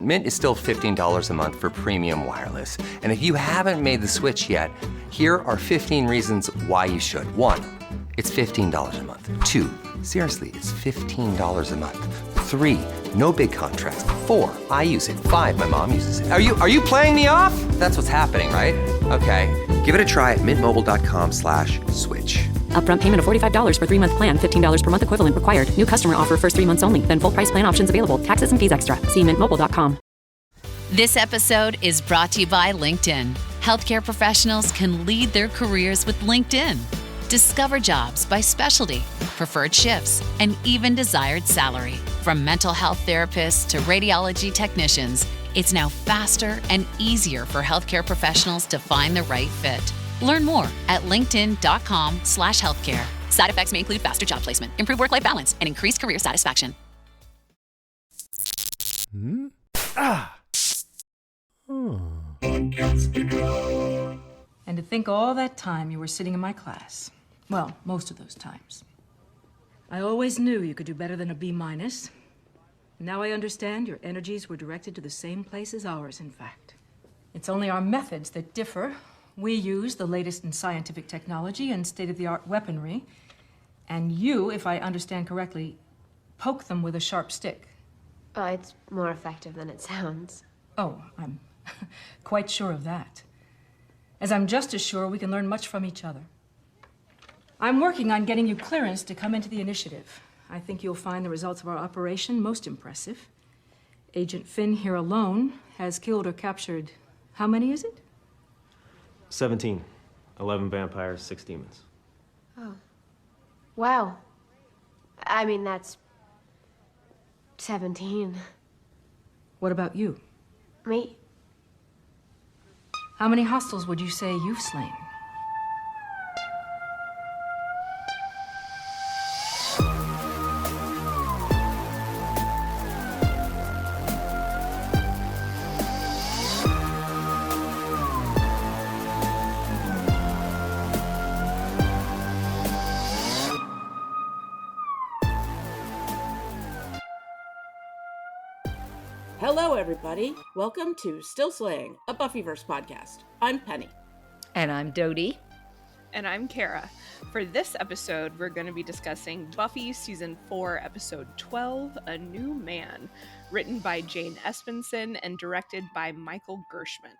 Mint is still $15 a month for premium wireless. And if you haven't made the switch yet, here are 15 reasons why you should. 1, it's $15 a month. 2, seriously, it's $15 a month. 3, no big contrast. 4, I use it. 5, my mom uses it. Are you playing me off? That's what's happening, right? Okay, give it a try at mintmobile.com/switch. Upfront payment of $45 for 3-month plan, $15 per month equivalent required. New customer offer first 3 months only. Then full price plan options available. Taxes and fees extra. See mintmobile.com. This episode is brought to you by LinkedIn. Healthcare professionals can lead their careers with LinkedIn. Discover jobs by specialty, preferred shifts, and even desired salary. From mental health therapists to radiology technicians, it's now faster and easier for healthcare professionals to find the right fit. Learn more at linkedin.com/healthcare. Side effects may include faster job placement, improved work-life balance, and increased career satisfaction. And to think all that time you were sitting in my class. Well, most of those times. I always knew you could do better than a B-. Now I understand your energies were directed to the same place as ours, in fact. It's only our methods that differ. We use the latest in scientific technology and state-of-the-art weaponry. And you, if I understand correctly, poke them with a sharp stick. Oh, it's more effective than it sounds. Oh, I'm quite sure of that. As I'm just as sure we can learn much from each other. I'm working on getting you clearance to come into the initiative. I think you'll find the results of our operation most impressive. Agent Finn here alone has killed or captured, how many is it? 17. 11 vampires, 6 demons. Oh. Wow. I mean, that's 17. What about you? Me? How many hostiles would you say you've slain? Hello, everybody. Welcome to Still Slaying, a Buffyverse podcast. I'm Penny. And I'm Dodie. And I'm Kara. For this episode, we're going to be discussing Buffy Season 4, Episode 12, A New Man, written by Jane Espenson and directed by Michael Gershman.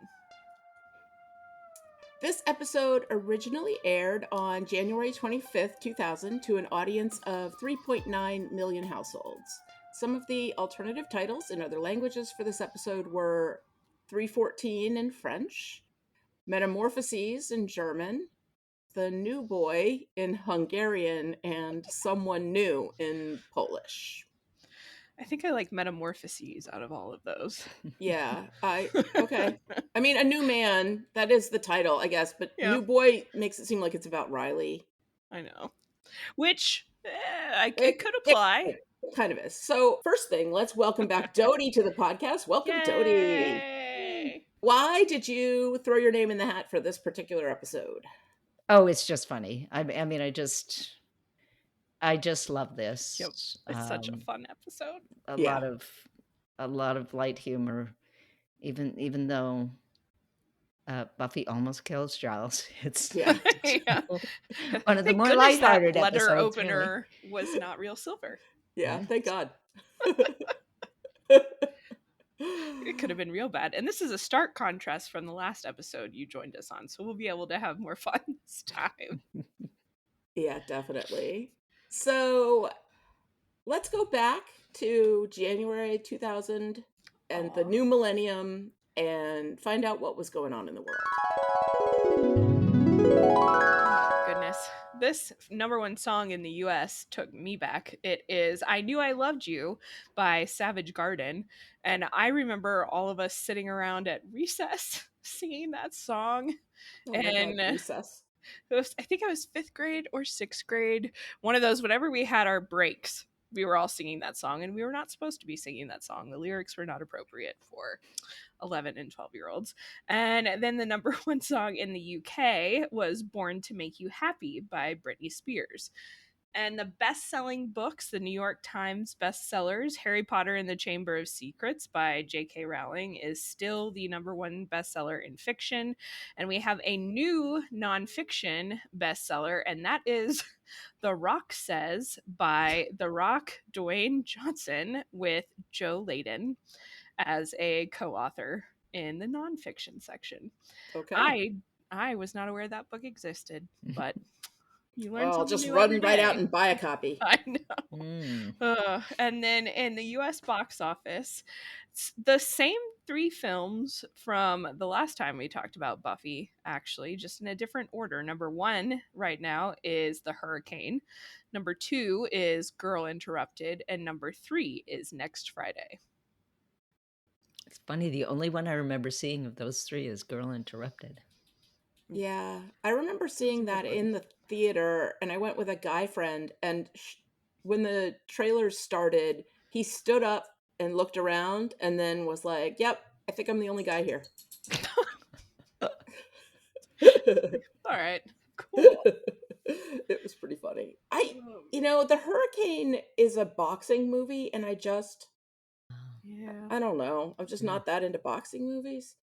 This episode originally aired on January 25th, 2000 to an audience of 3.9 million households. Some of the alternative titles in other languages for this episode were 314 in French, Metamorphoses in German, The New Boy in Hungarian, and Someone New in Polish. I think I like Metamorphoses out of all of those. Yeah, okay. I mean, A New Man, that is the title, I guess, but Yeah. New Boy makes it seem like it's about Riley. I know. Which, it could apply. It kind of is. So first thing, let's welcome back Dodie to the podcast. Welcome, Yay! Dodie. Why did you throw your name in the hat for this particular episode? Oh, it's just funny. I mean, I just love this. Yep. It's such a fun episode. A lot of light humor, even though Buffy almost kills Giles. It's Yeah. one of the Thank more goodness lighthearted that letter episodes. opener was not real silver. Yeah, thank God. It could have been real bad. And this is a stark contrast from the last episode you joined us on, so we'll be able to have more fun this time. Yeah, definitely. So let's go back to January 2000 and the new millennium and find out what was going on in the world. Goodness. This #1 song in the US took me back. It is I Knew I Loved You by Savage Garden. And I remember all of us sitting around at recess singing that song. Oh my and God, recess. I think I was 5th grade or 6th grade. One of those, whenever we had our breaks, we were all singing that song. And we were not supposed to be singing that song. The lyrics were not appropriate for 11 and 12-year-olds. And then the #1 song in the UK was Born to Make You Happy by Britney Spears. And the best-selling books, the New York Times bestsellers, Harry Potter and the Chamber of Secrets by J.K. Rowling is still the #1 bestseller in fiction. And we have a new nonfiction bestseller, and that is The Rock Says by The Rock, Dwayne Johnson, with Joe Layden as a co-author in the nonfiction section. Okay. I was not aware that book existed, but you learn Well, I'll something just new every run right out day. and buy a copy. I know. And then in the US box office, the same 3 films from the last time we talked about Buffy, actually, just in a different order. Number 1 right now is The Hurricane. Number 2 is Girl Interrupted. And number 3 is Next Friday. It's funny, the only one I remember seeing of those 3 is Girl Interrupted. Yeah, I remember seeing that in the theater, and I went with a guy friend, and when the trailers started, he stood up and looked around and then was like, "Yep, I think I'm the only guy here." All right, cool. It was pretty funny. The Hurricane is a boxing movie, and I don't know. I'm just not that into boxing movies.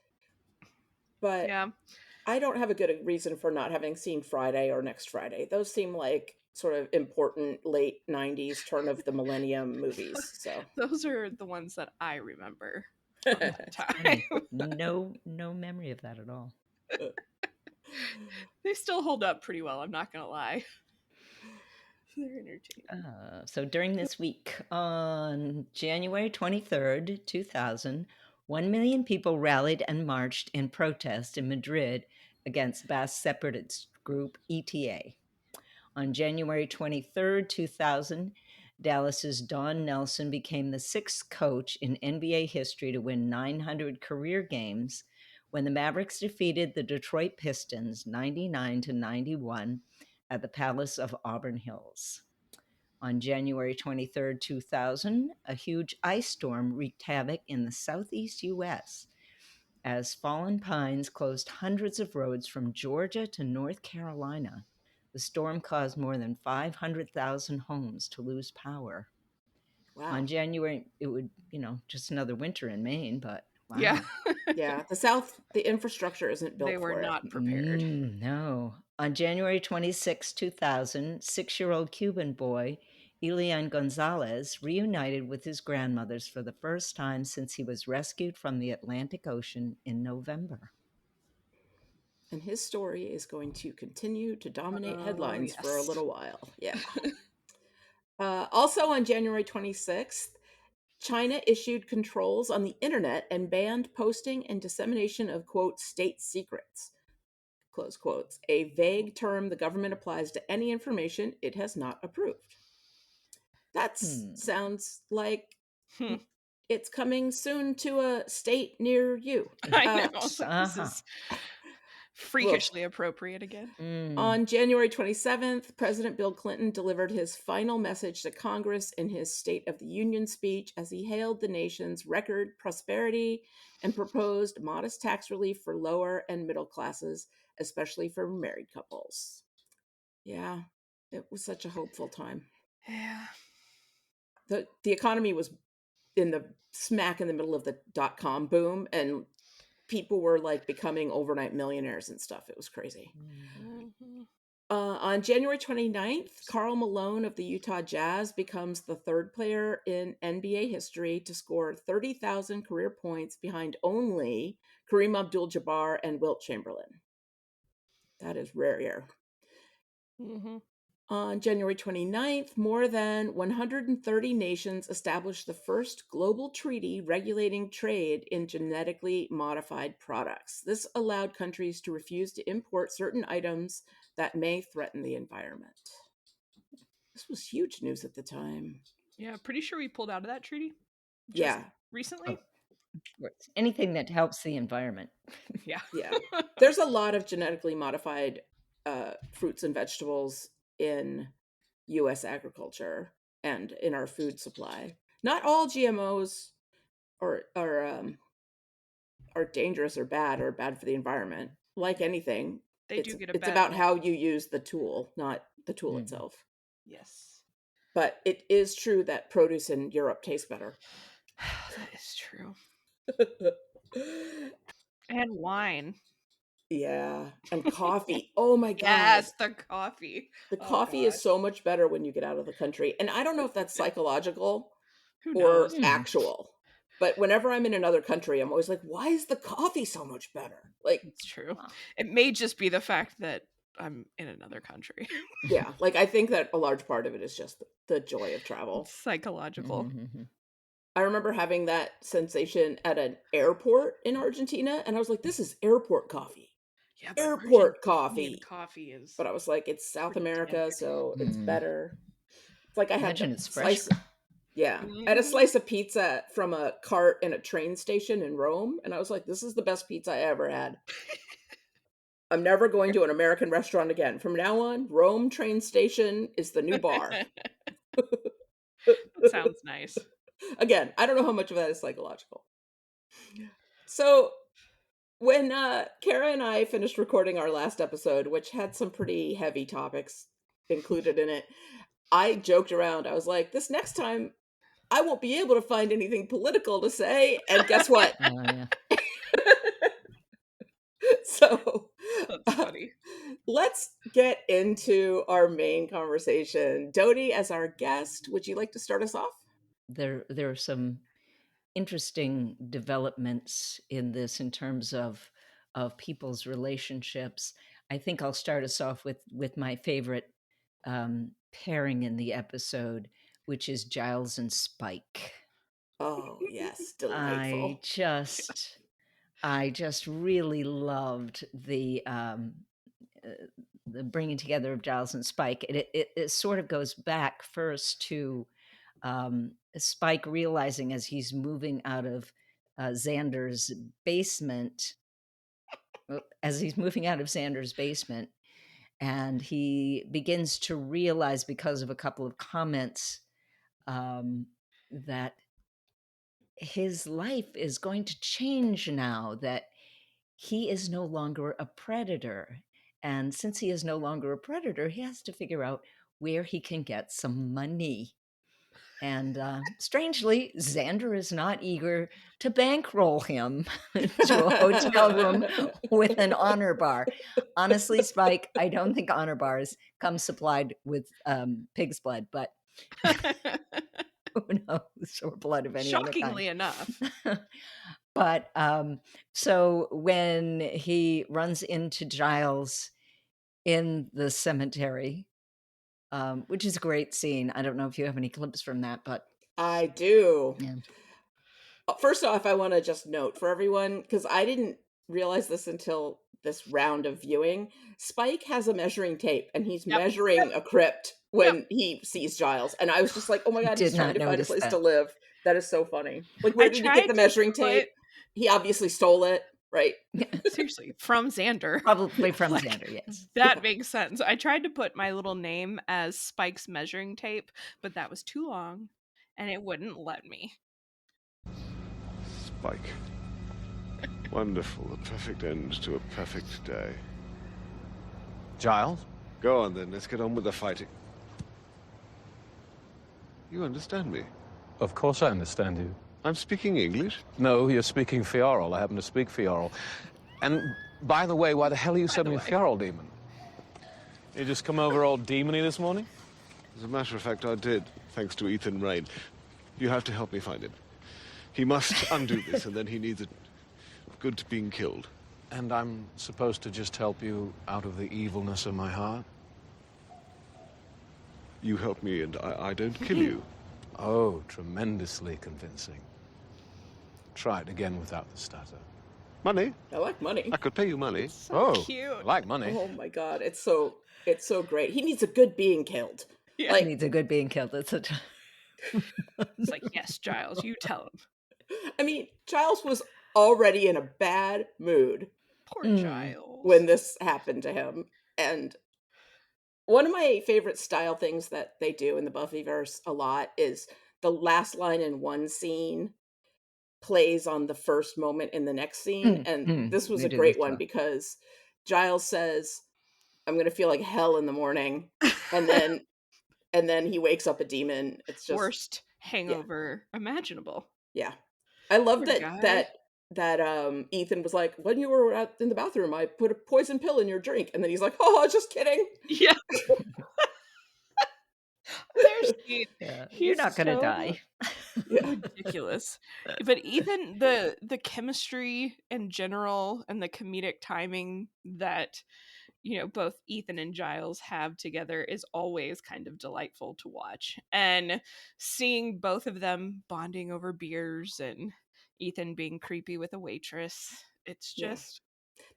But yeah, I don't have a good reason for not having seen Friday or Next Friday. Those seem like sort of important late 90s turn of the millennium movies. So those are the ones that I remember from that time. No memory of that at all. They still hold up pretty well, I'm not gonna lie. They're entertaining. So during this week, on January 23rd, 2000, 1 million people rallied and marched in protest in Madrid against Basque separatist group ETA. On January 23rd, 2000, Dallas's Don Nelson became the 6th coach in NBA history to win 900 career games when the Mavericks defeated the Detroit Pistons 99-91 at the Palace of Auburn Hills. On January 23rd, 2000, a huge ice storm wreaked havoc in the southeast U.S. as fallen pines closed hundreds of roads from Georgia to North Carolina. The storm caused more than 500,000 homes to lose power. Wow. On January, it would, just another winter in Maine, but wow. Yeah. Yeah, the South, the infrastructure isn't built They were for it. not prepared. No. On January 26, 2000, 6-year-old Cuban boy Elian Gonzalez reunited with his grandmothers for the first time since he was rescued from the Atlantic Ocean in November. And his story is going to continue to dominate headlines for a yes. little while. Yeah. Also on January 26th, China issued controls on the internet and banned posting and dissemination of, quote, state secrets, close quotes, a vague term the government applies to any information it has not approved. That sounds like it's coming soon to a state near you. I know. This is freakishly appropriate again. On January 27th, President Bill Clinton delivered his final message to Congress in his State of the Union speech as he hailed the nation's record prosperity and proposed modest tax relief for lower and middle classes, especially for married couples. Yeah, it was such a hopeful time. Yeah. The economy was smack in the middle of the dot-com boom, and people were like becoming overnight millionaires and stuff. It was crazy. On January 29th, Karl Malone of the Utah Jazz becomes the 3rd player in NBA history to score 30,000 career points behind only Kareem Abdul-Jabbar and Wilt Chamberlain. That is rare. On January 29th, more than 130 nations established the first global treaty regulating trade in genetically modified products. This allowed countries to refuse to import certain items that may threaten the environment. This was huge news at the time. Yeah, pretty sure we pulled out of that treaty. Recently. Anything that helps the environment. Yeah. There's a lot of genetically modified fruits and vegetables in U.S. agriculture and in our food supply. Not all GMOs are dangerous or bad for the environment. Like anything, They do get a it's bad about name. how you use the tool, not the tool itself. Yes. But it is true that produce in Europe tastes better. That is true. And wine. Yeah. And coffee. Oh my God. Yes, the coffee. The Oh, coffee is gosh. so much better when you get out of the country. And I don't know if that's psychological Who or knows? actual. But whenever I'm in another country, I'm always like, why is the coffee so much better? Like, It's true. It may just be the fact that I'm in another country. yeah, like I think that a large part of it is just the joy of travel. It's psychological. I remember having that sensation at an airport in Argentina, and I was like, this is airport coffee. Yeah, but Airport Argentinian coffee. coffee is. But I was like, it's South pretty America, tender. so it's better. It's like I had Imagine a it's fresh. slice. Yeah, I had a slice of pizza from a cart in a train station in Rome, and I was like, this is the best pizza I ever had. I'm never going to an American restaurant again. From now on, Rome train station is the new bar. That sounds nice. Again, I don't know how much of that is psychological. So when Kara and I finished recording our last episode, which had some pretty heavy topics included in it, I joked around. I was like, this next time, I won't be able to find anything political to say. And guess what? Yeah. So That's funny. let's get into our main conversation. Dodie, as our guest, would you like to start us off? There are some interesting developments in this in terms of people's relationships. I think I'll start us off with my favorite pairing in the episode, which is Giles and Spike. Oh, yes, delightful. I just really loved the bringing together of Giles and Spike. It sort of goes back first to Spike realizing as he's moving out of Xander's basement, and he begins to realize because of a couple of comments that his life is going to change now, that he is no longer a predator. And since he is no longer a predator, he has to figure out where he can get some money. And strangely, Xander is not eager to bankroll him to a hotel room with an honor bar. Honestly, Spike, I don't think honor bars come supplied with pig's blood, but who knows, or blood of any other kind. Shockingly enough. But so when he runs into Giles in the cemetery, which is a great scene. I don't know if you have any clips from that, but I do. Yeah. First off, I want to just note for everyone, because I didn't realize this until this round of viewing, Spike has a measuring tape, and he's measuring a crypt when he sees Giles. And I was just like, oh my God, he's trying to find a place to live. That is so funny. Like, where did he get the measuring tape? He obviously stole it, right? Seriously, from Xander. Probably from Xander, yes. That makes sense. I tried to put my little name as Spike's measuring tape, but that was too long, and it wouldn't let me. Spike. Wonderful. A perfect end to a perfect day. Giles? Go on then, let's get on with the fighting. You understand me? Of course I understand you. I'm speaking English? No, you're speaking Fioral. I happen to speak Fioral. And by the way, why the hell are you suddenly a Fioral demon? You just come over all demony this morning? As a matter of fact, I did, thanks to Ethan Rain. You have to help me find him. He must undo this, and then he needs a good to being killed. And I'm supposed to just help you out of the evilness of my heart? You help me, and I don't kill you. Oh, tremendously convincing. Try it again without the stutter. Money? I like money. I could pay you money. So cute. I like money. Oh my God, it's so great. He needs a good being killed. Yeah. He needs a good being killed. It's such It's like, yes, Giles, you tell him. I mean, Giles was already in a bad mood. Poor Giles. When this happened to him. And one of my favorite style things that they do in the Buffyverse a lot is the last line in one scene plays on the first moment in the next scene. And this was a great one because Giles says, I'm going to feel like hell in the morning. And then and then he wakes up a demon. It's just Worst hangover imaginable. Yeah. I love Poor that guy. Ethan was like, when you were in the bathroom, I put a poison pill in your drink. And then he's like, oh, just kidding. Yeah. There's Yeah, you're he's not gonna so die. ridiculous. But Ethan, the chemistry in general and the comedic timing that both Ethan and Giles have together is always kind of delightful to watch. And seeing both of them bonding over beers and Ethan being creepy with a waitress, it's Yeah. just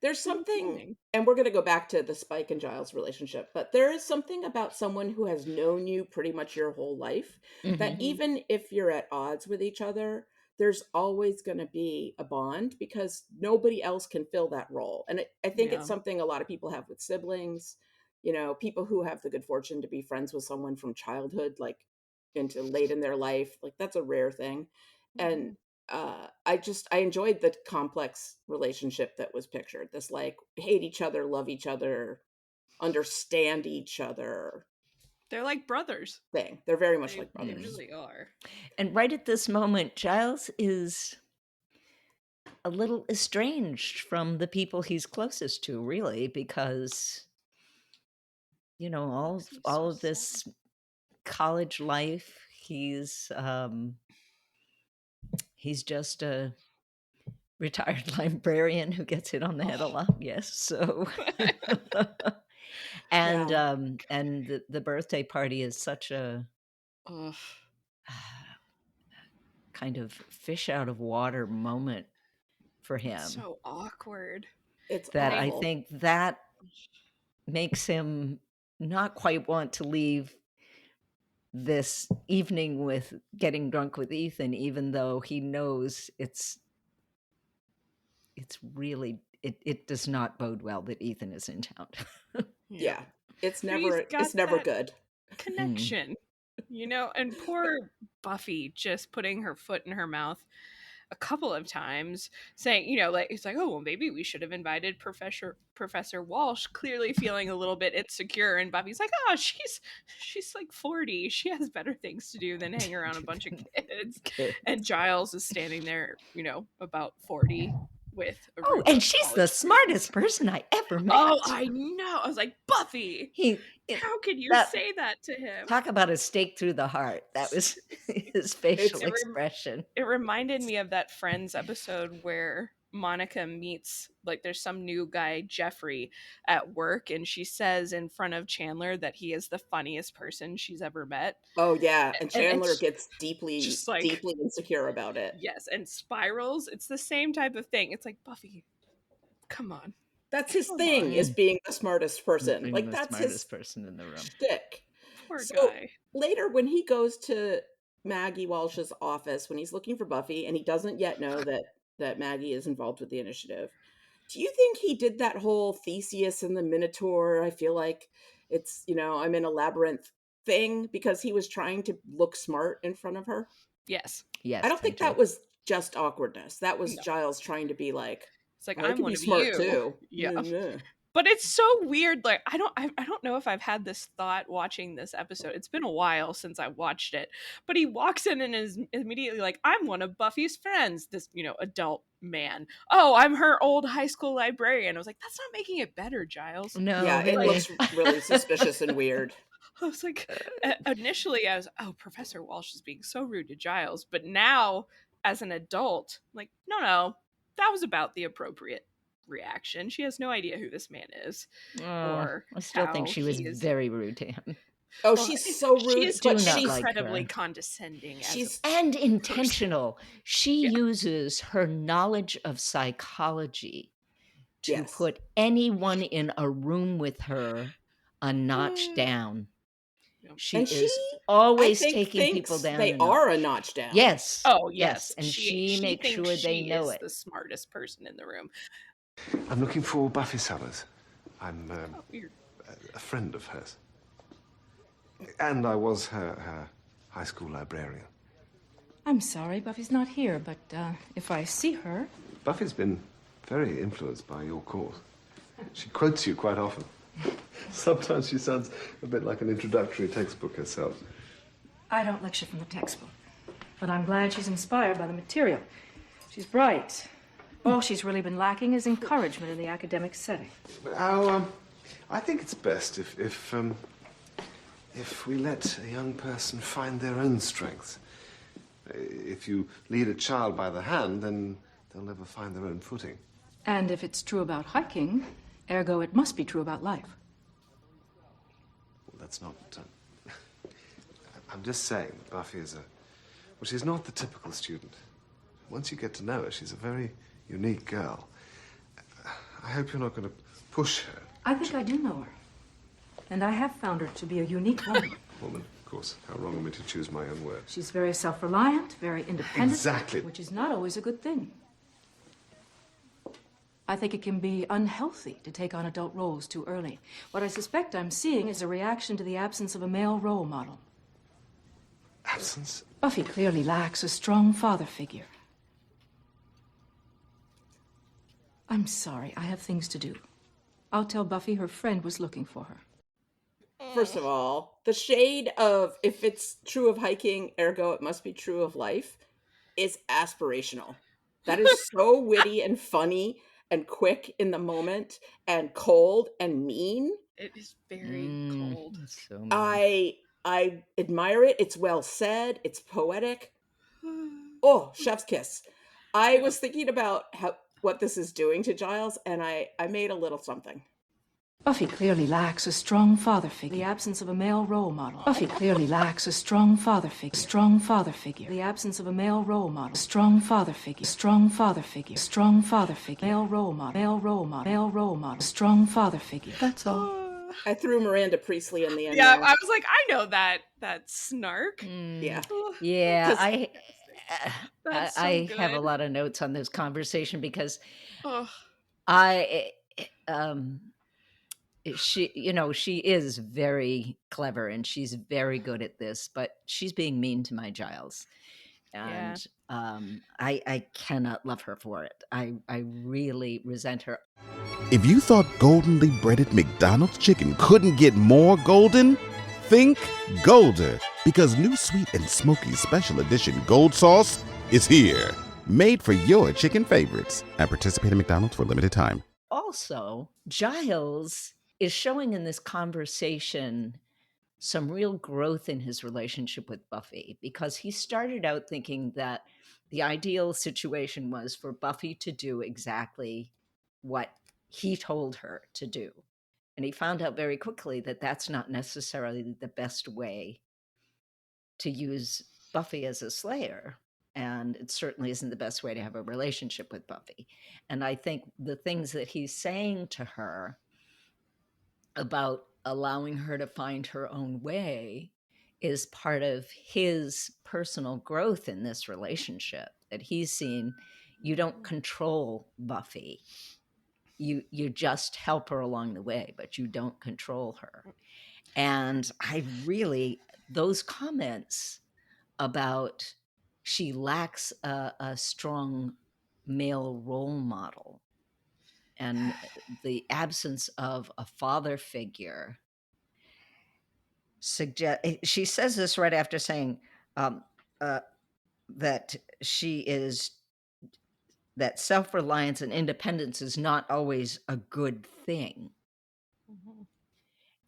There's so something, endearing. and we're going to go back to the Spike and Giles relationship, but there is something about someone who has known you pretty much your whole life that Mhm. even if you're at odds with each other, there's always going to be a bond because nobody else can fill that role. And I think Yeah. it's something a lot of people have with siblings, people who have the good fortune to be friends with someone from childhood, like into late in their life. Like that's a rare thing. And I enjoyed the complex relationship that was pictured. This like hate each other, love each other, understand each other They're like brothers. thing. They're very much They like brothers. really are. And right at this moment, Giles is a little estranged from the people he's closest to, really, because all of this college life, he's just a retired librarian who gets hit on the head a lot. Yes, so and Yeah. and the birthday party is such a Ugh. kind of fish out of water moment for him. It's so awkward. It's that I awful. think that makes him not quite want to leave this evening with getting drunk with Ethan, even though he knows it's really it does not bode well that Ethan is in town. Yeah. It's But he's got never that good. connection, and poor Buffy just putting her foot in her mouth a couple of times, saying, like it's like, oh well, maybe we should have invited Professor Walsh, clearly feeling a little bit insecure, and Buffy's like, oh, she's like 40, she has better things to do than hang around a bunch of kids. And Giles is standing there, about 40 with a Oh, room and of she's the college smartest person I ever met. Oh, I know. I was like, Buffy, how can you say that to him? Talk about a stake through the heart. That was his facial It expression. It reminded me of that Friends episode where Monica meets, like, there's some new guy, Jeffrey, at work, and she says in front of Chandler that he is the funniest person she's ever met. Oh yeah, and Chandler it's gets deeply just like, deeply insecure about it. yes, and spirals. It's the same type of thing. It's like, Buffy, come on. That's his thing, is being the smartest person. Being Like the that's smartest his person in the room. shtick. Poor So guy. later, when he goes to Maggie Walsh's office, when he's looking for Buffy, and he doesn't yet know that Maggie is involved with the initiative, do you think he did that whole Theseus and the Minotaur? I feel like it's, I'm in a labyrinth thing because he was trying to look smart in front of her. Yes. Yes. I don't think that was just awkwardness. That was Giles trying to be like, it's like, I I'm can one be of smart you. too. Yeah. But it's so weird. Like, I don't know if I've had this thought watching this episode. It's been a while since I watched it. But he walks in and is immediately like, I'm one of Buffy's friends. This, adult man. Oh, I'm her old high school librarian. I was like, that's not making it better, Giles. No, yeah, really. It looks really suspicious and weird. I was like, initially I was, oh, Professor Walsh is being so rude to Giles. But now, as an adult, I'm like, no, that was about the appropriate reaction. She has no idea who this man is. Or I still think she was very rude to him. Oh, well, she's so rude. She is but she's she's incredibly condescending. And intentional. She uses her knowledge of psychology to put anyone in a room with her a notch down. She is always taking people down. They are a notch down. Yes. Oh, yes. And she makes sure they know it. The smartest person in the room. I'm looking for Buffy Sellers. I'm a friend of hers. And I was her high school librarian. I'm sorry, Buffy's not here, but if I see her... Buffy's been very influenced by your cause. She quotes you quite often. Sometimes she sounds a bit like an introductory textbook herself. I don't lecture from the textbook, but I'm glad she's inspired by the material. She's bright. All she's really been lacking is encouragement in the academic setting. I think it's best if we let a young person find their own strengths. If you lead a child by the hand, then they'll never find their own footing. And if it's true about hiking, ergo it must be true about life. Well, that's not... I'm just saying that Buffy is well, she's not the typical student. Once you get to know her, she's a very unique girl. I hope you're not going to push her. I think I do know her. And I have found her to be a unique woman. Woman, of course. How wrong of me to choose my own words. She's very self-reliant, very independent. Exactly. Which is not always a good thing. I think it can be unhealthy to take on adult roles too early. What I suspect I'm seeing is a reaction to the absence of a male role model. Absence? Buffy clearly lacks a strong father figure. I'm sorry, I have things to do. I'll tell Buffy her friend was looking for her. First of all, the shade of if it's true of hiking, ergo it must be true of life, is aspirational. That is so witty and funny and quick in the moment and cold and mean. It is very cold. So mean. I admire it. It's well said. It's poetic. Oh, chef's kiss. I was thinking about what this is doing to Giles, and I made a little something. Buffy clearly lacks a strong father figure. The absence of a male role model. Buffy clearly lacks a strong father figure. Strong father figure. The absence of a male role model. Strong father figure. Strong father figure. Strong father figure. Male role model. Male role model. Male role model. Strong father figure. That's all. I threw Miranda Priestley in the end. Yeah, there. I was like, I know that snark. Yeah. Yeah, I so have a good. lot of notes on this conversation because Oh. she is very clever and she's very good at this, but she's being mean to my Giles. And I cannot love her for it. I really resent her. If you thought goldenly breaded McDonald's chicken couldn't get more golden, think Golder, because new sweet and smoky special edition gold sauce is here. Made for your chicken favorites at participating McDonald's for a limited time. Also, Giles is showing in this conversation some real growth in his relationship with Buffy, because he started out thinking that the ideal situation was for Buffy to do exactly what he told her to do. And he found out very quickly that that's not necessarily the best way to use Buffy as a slayer. And it certainly isn't the best way to have a relationship with Buffy. And I think the things that he's saying to her about allowing her to find her own way is part of his personal growth in this relationship, that he's seen you don't control Buffy. You just help her along the way, but you don't control her. And I really, those comments about she lacks a strong male role model and the absence of a father figure she says this right after saying that that self-reliance and independence is not always a good thing. Mm-hmm.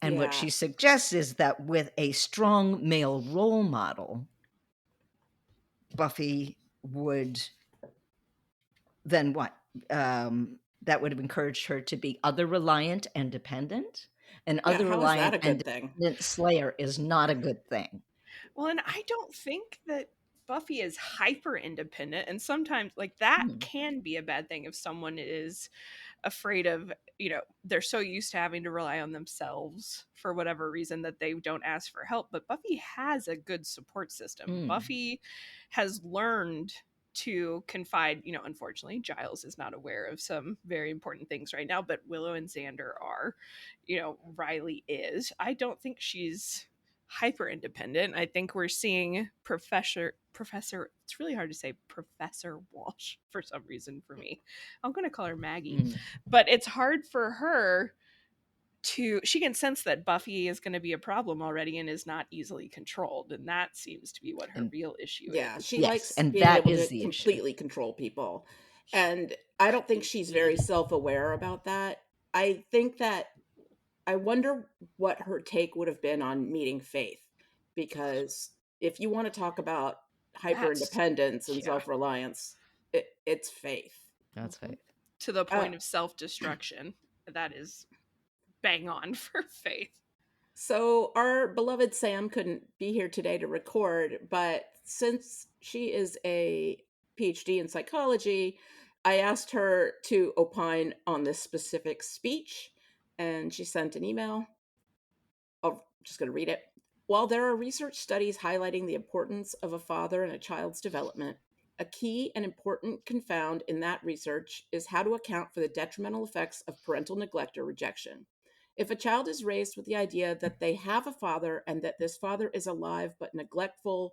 And what she suggests is that with a strong male role model, Buffy would then what? That would have encouraged her to be other reliant and dependent. And other reliant and dependent slayer is not a good thing. Well, and I don't think that Buffy is hyper independent, and sometimes like that can be a bad thing if someone is afraid of, they're so used to having to rely on themselves for whatever reason that they don't ask for help. But Buffy has a good support system. Buffy has learned to confide, unfortunately Giles is not aware of some very important things right now, but Willow and Xander are, Riley is. I don't think she's hyper independent. I think we're seeing Professor, it's really hard to say, Professor Walsh for some reason for me. I'm going to call her Maggie. But it's hard for her she can sense that Buffy is going to be a problem already and is not easily controlled, and that seems to be what her real issue Yeah, is. she Yes, likes and being that able is to the issue. completely control people. And I don't think she's very self-aware about that. I think that I wonder what her take would have been on meeting Faith, because if you want to talk about hyper That's independence and yeah, self-reliance, it's Faith. That's right. to the Uh, point of self-destruction. That is bang on for Faith. So our beloved Sam couldn't be here today to record, but since she is a PhD in psychology, I asked her to opine on this specific speech, and she sent an email. I'm just going to read it. While there are research studies highlighting the importance of a father in a child's development, a key and important confound in that research is how to account for the detrimental effects of parental neglect or rejection. If a child is raised with the idea that they have a father and that this father is alive but neglectful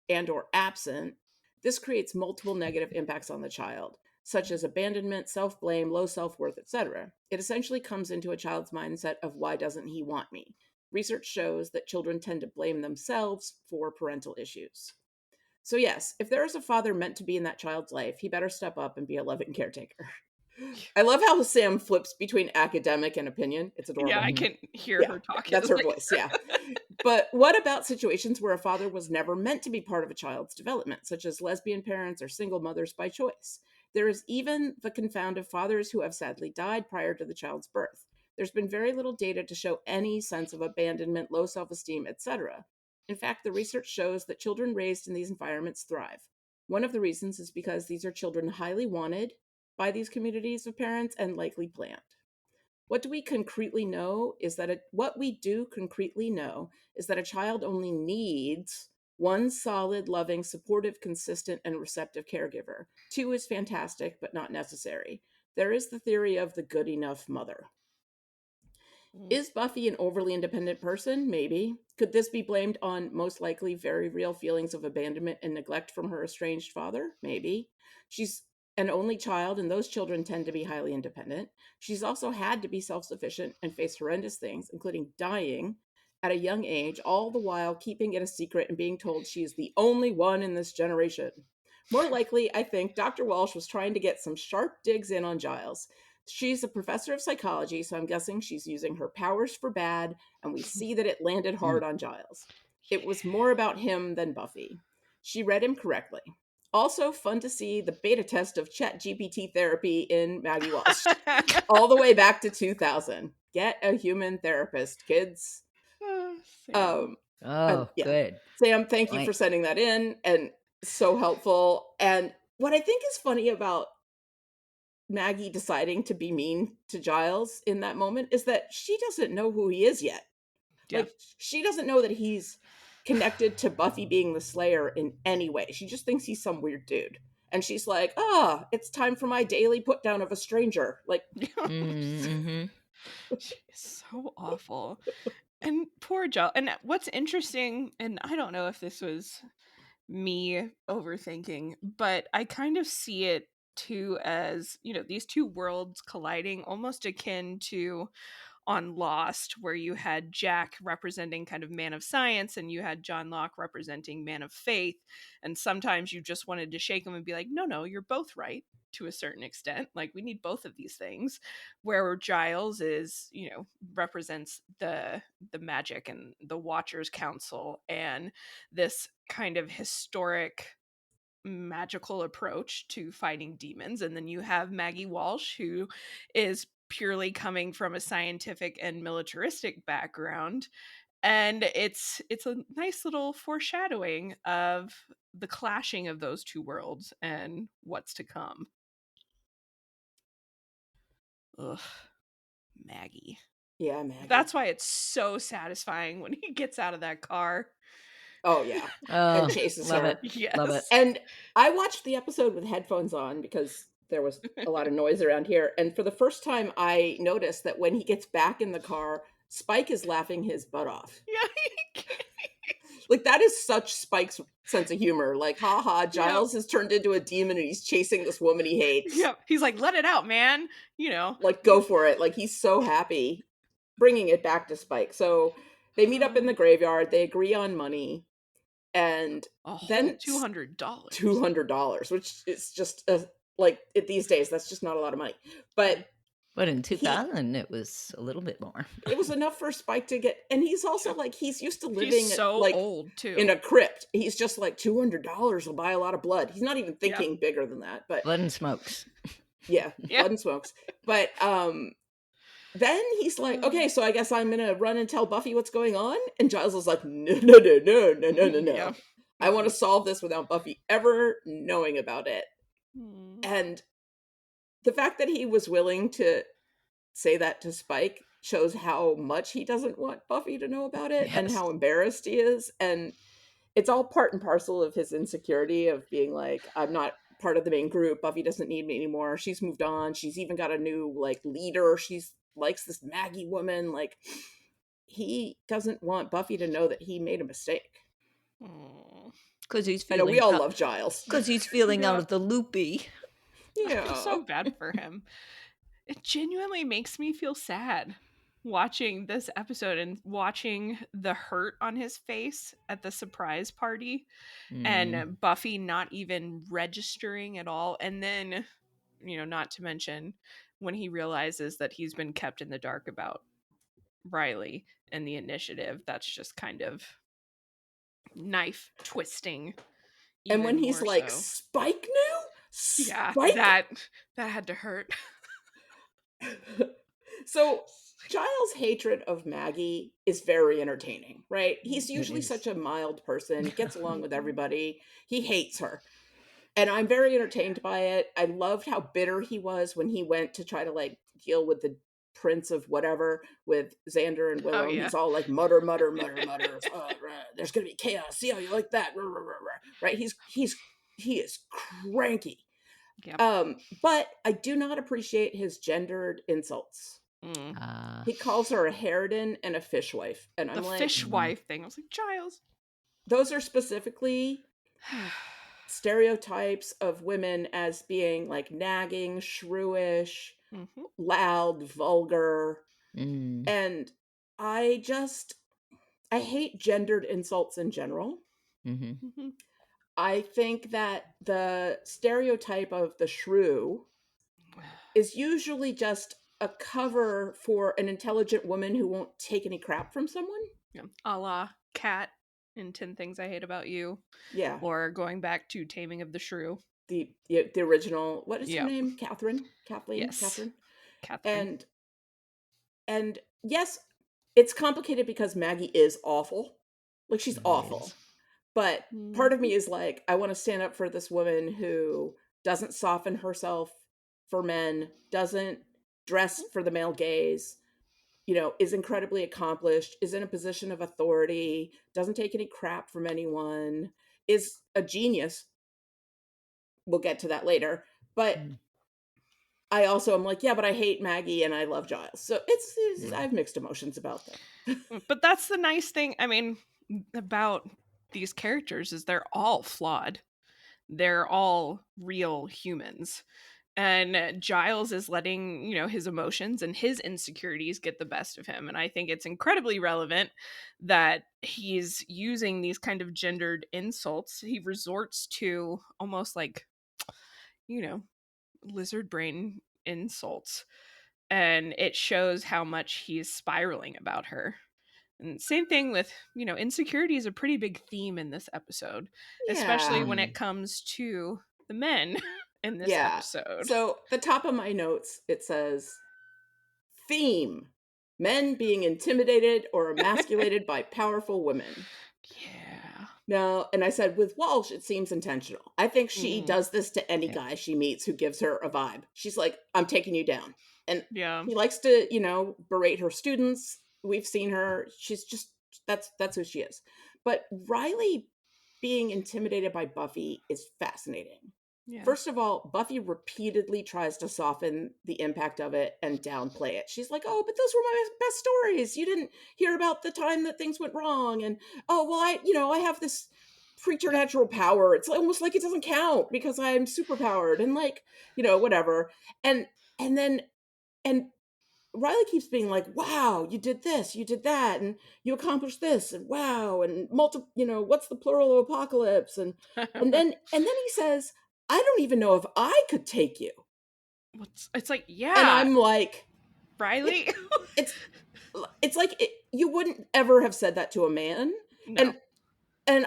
and or absent, this creates multiple negative impacts on the child, such as abandonment, self-blame, low self-worth, etc. It essentially comes into a child's mindset of why doesn't he want me? Research shows that children tend to blame themselves for parental issues. So yes, if there is a father meant to be in that child's life, he better step up and be a loving caretaker. I love how Sam flips between academic and opinion. It's adorable. Yeah, I can hear her talking. That's her voice, yeah. But what about situations where a father was never meant to be part of a child's development, such as lesbian parents or single mothers by choice? There is even the confound of fathers who have sadly died prior to the child's birth. There's been very little data to show any sense of abandonment, low self-esteem, etc. In fact, the research shows that children raised in these environments thrive. One of the reasons is because these are children highly wanted by these communities of parents and likely planned. What we do concretely know is that a child only needs one solid, loving, supportive, consistent, and receptive caregiver. Two is fantastic, but not necessary. There is the theory of the good enough mother. Is Buffy an overly independent person? Maybe. Could this be blamed on most likely very real feelings of abandonment and neglect from her estranged father? Maybe. She's an only child, and those children tend to be highly independent. She's also had to be self-sufficient and face horrendous things, including dying at a young age, all the while keeping it a secret and being told she is the only one in this generation. More likely, I think Dr. Walsh was trying to get some sharp digs in on Giles. She's a professor of psychology, so I'm guessing she's using her powers for bad, and we see that it landed hard on Giles. It was more about him than Buffy. She read him correctly. Also, fun to see the beta test of ChatGPT therapy in Maggie Walsh, all the way back to 2000. Get a human therapist, kids. Good. Sam, thank you for sending that in, and so helpful. And what I think is funny about Maggie deciding to be mean to Giles in that moment is that she doesn't know who he is yet. Yeah. Like, she doesn't know that he's connected to Buffy being the Slayer in any way. She just thinks he's some weird dude. And she's like, it's time for my daily put down of a stranger. Like, so awful. And poor Giles. And what's interesting, and I don't know if this was me overthinking, but I kind of see it too as, these two worlds colliding, almost akin to on Lost, where you had Jack representing kind of man of science and you had John Locke representing man of faith. And sometimes you just wanted to shake him and be like, no, you're both right to a certain extent. Like, we need both of these things. Where Giles is, represents the magic and the Watchers Council and this kind of historic magical approach to fighting demons. And then you have Maggie Walsh, who is purely coming from a scientific and militaristic background, and it's a nice little foreshadowing of the clashing of those two worlds and what's to come. Ugh, Maggie. Yeah, Maggie. That's why it's so satisfying when he gets out of that car. Oh, yeah. And chases love her. it. Yes. Love it. And I watched the episode with headphones on because there was a lot of noise around here. And for the first time, I noticed that when he gets back in the car, Spike is laughing his butt off. Yeah. Like, that is such Spike's sense of humor. Like, haha, Giles has turned into a demon and he's chasing this woman he hates. Yeah. He's like, let it out, man. Like, go for it. Like, he's so happy. bringing it back to Spike. So they meet up in the graveyard. They agree on money, and A whole then $200. $200, which is just these days that's just not a lot of money. But in 2000, it was a little bit more. It was enough for Spike to get, and he's also like, he's used to living He's so old too. in a crypt. He's just like, $200 will buy a lot of blood. He's not even thinking bigger than that, but blood and smokes. Yeah, blood and smokes. But then he's like, okay, so I guess I'm gonna run and tell Buffy what's going on. And Giles is like, no. Yeah. I want to solve this without Buffy ever knowing about it. And the fact that he was willing to say that to Spike shows how much he doesn't want Buffy to know about it and how embarrassed he is. And it's all part and parcel of his insecurity of being like, I'm not part of the main group. Buffy doesn't need me anymore. She's moved on. She's even got a new leader. She's likes this Maggie woman. Like, he doesn't want Buffy to know that he made a mistake. Because he's I know we all love Giles. Because he's feeling out of the loopy. Yeah. I feel so bad for him. It genuinely makes me feel sad watching this episode and watching the hurt on his face at the surprise party and Buffy not even registering at all. And then, not to mention when he realizes that he's been kept in the dark about Riley and the initiative, that's just kind of knife twisting. And when he's like, so. Spike knew? Yeah, Spike? that had to hurt. So Giles' hatred of Maggie is very entertaining, right? He's usually such a mild person. He gets along with everybody. He hates her. And I'm very entertained by it. I loved how bitter he was when he went to try to deal with the prince of whatever with Xander and Willow. He's all like mutter. Oh, there's gonna be chaos. See how you like that, right? He is cranky. Yep. But I do not appreciate his gendered insults. He calls her a harridan and a fishwife, and I'm like, fishwife thing. I was like, Giles, those are specifically stereotypes of women as being nagging, shrewish, loud, vulgar, and I hate gendered insults in general. I think that the stereotype of the shrew is usually just a cover for an intelligent woman who won't take any crap from someone. Yeah. A la Kat in 10 Things I Hate About You. Yeah. Or going back to Taming of the Shrew. The original, what is her name? Kathleen? Yes. Catherine. And yes, it's complicated because Maggie is awful. She's awful. But part of me is I want to stand up for this woman who doesn't soften herself for men, doesn't dress for the male gaze, is incredibly accomplished, is in a position of authority, doesn't take any crap from anyone, is a genius. We'll get to that later. But I also am but I hate Maggie and I love Giles. So I have mixed emotions about them. But that's the nice thing, about these characters is they're all flawed. They're all real humans. And Giles is letting, his emotions and his insecurities get the best of him. And I think it's incredibly relevant that he's using these kind of gendered insults. He resorts to almost lizard brain insults. And it shows how much he's spiraling about her. And same thing with, insecurity is a pretty big theme in this episode, especially when it comes to the men in this episode. So the top of my notes, it says, theme, men being intimidated or emasculated by powerful women. Yeah. No, and I said, with Walsh, it seems intentional. I think she does this to any guy she meets who gives her a vibe. She's like, I'm taking you down. And he likes to, berate her students. We've seen her. She's just, that's who she is. But Riley being intimidated by Buffy is fascinating. Yeah. First of all, Buffy repeatedly tries to soften the impact of it and downplay it. She's like, oh, but those were my best stories. You didn't hear about the time that things went wrong. And, oh, well, I have this preternatural power. It's almost like it doesn't count because I'm superpowered and whatever. And Riley keeps being like, wow, you did this, you did that, and you accomplished this, and wow, and what's the plural of apocalypse? And then he says, I don't even know if I could take you. It's like, And yeah, I'm like, Riley. it's like you wouldn't ever have said that to a man. No. And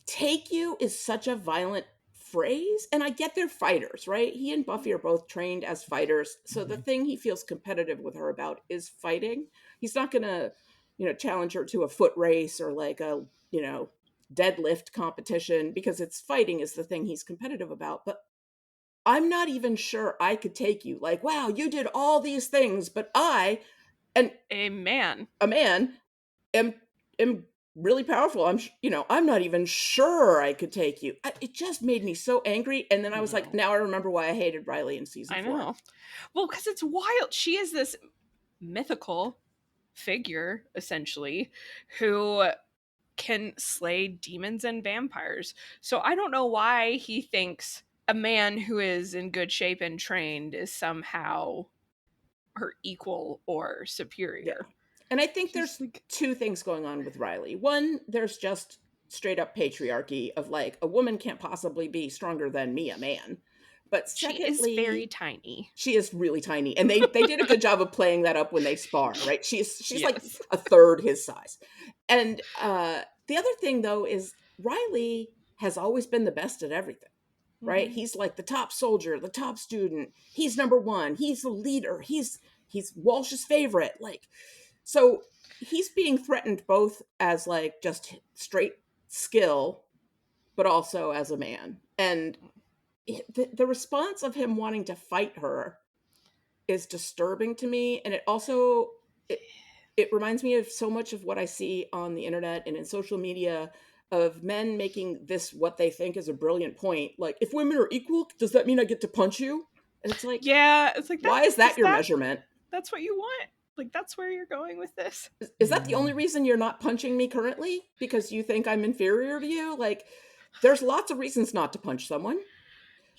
take you is such a violent phrase, and I get they're fighters, right? He and Buffy are both trained as fighters, so the thing he feels competitive with her about is fighting. He's not gonna challenge her to a foot race or like a deadlift competition, because it's fighting is the thing he's competitive about. But I'm not even sure I could take you. Like, wow, you did all these things, but I, and a man am really powerful. I'm not even sure I could take you. It just made me so angry. And then I was like, now I remember why I hated Riley in season 4. I know. Well, because it's wild. She is this mythical figure, essentially, who can slay demons and vampires. So I don't know why he thinks a man who is in good shape and trained is somehow her equal or superior. Yeah. And I think there's two things going on with Riley. One, there's just straight up patriarchy of like, a woman can't possibly be stronger than me, a man. But secondly, she is very tiny. She is really tiny. And they did a good job of playing that up when they spar, right? She's Yes. like a third his size. And the other thing, though, is Riley has always been the best at everything, right? Mhm. He's like the top soldier, the top student. He's number one. He's the leader. He's Walsh's favorite. Like, so he's being threatened both as like just straight skill, but also as a man. And the response of him wanting to fight her is disturbing to me. And it also, it reminds me of so much of what I see on the internet and in social media of men making this what they think is a brilliant point. Like, if women are equal, does that mean I get to punch you? And it's like, yeah, it's like, why is that your measurement? That's what you want. Like, that's where you're going with this. Is that the only reason you're not punching me currently? Because you think I'm inferior to you? Like, there's lots of reasons not to punch someone.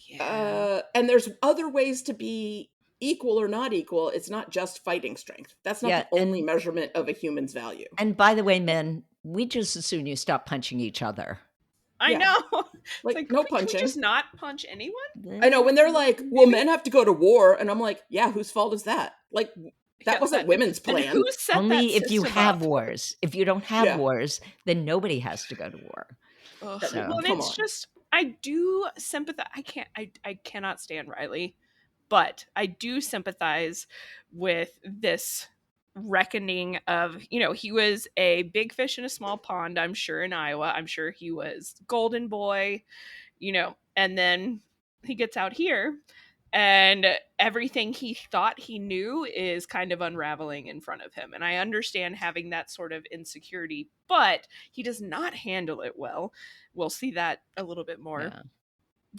Yeah. And there's other ways to be equal or not equal. It's not just fighting strength. That's not the only measurement of a human's value. And by the way, men, we just as soon you stop punching each other. I know. Like, no punching. Can we just not punch anyone? I know, when they're like, well, men have to go to war. And I'm like, yeah, whose fault is that? Like, that wasn't women's plan. Who set Only that if you system have up? wars. If you don't have wars, then nobody has to go to war. So, well, and it's just, I do sympathize. I cannot stand Riley, but I do sympathize with this reckoning of, he was a big fish in a small pond, I'm sure, in Iowa. I'm sure he was golden boy, and then he gets out here and everything he thought he knew is kind of unraveling in front of him. And I understand having that sort of insecurity, but he does not handle it well. We'll see that a little bit more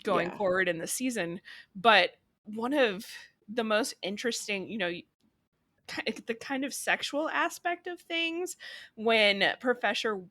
going forward in the season. But one of the most interesting, the kind of sexual aspect of things when Professor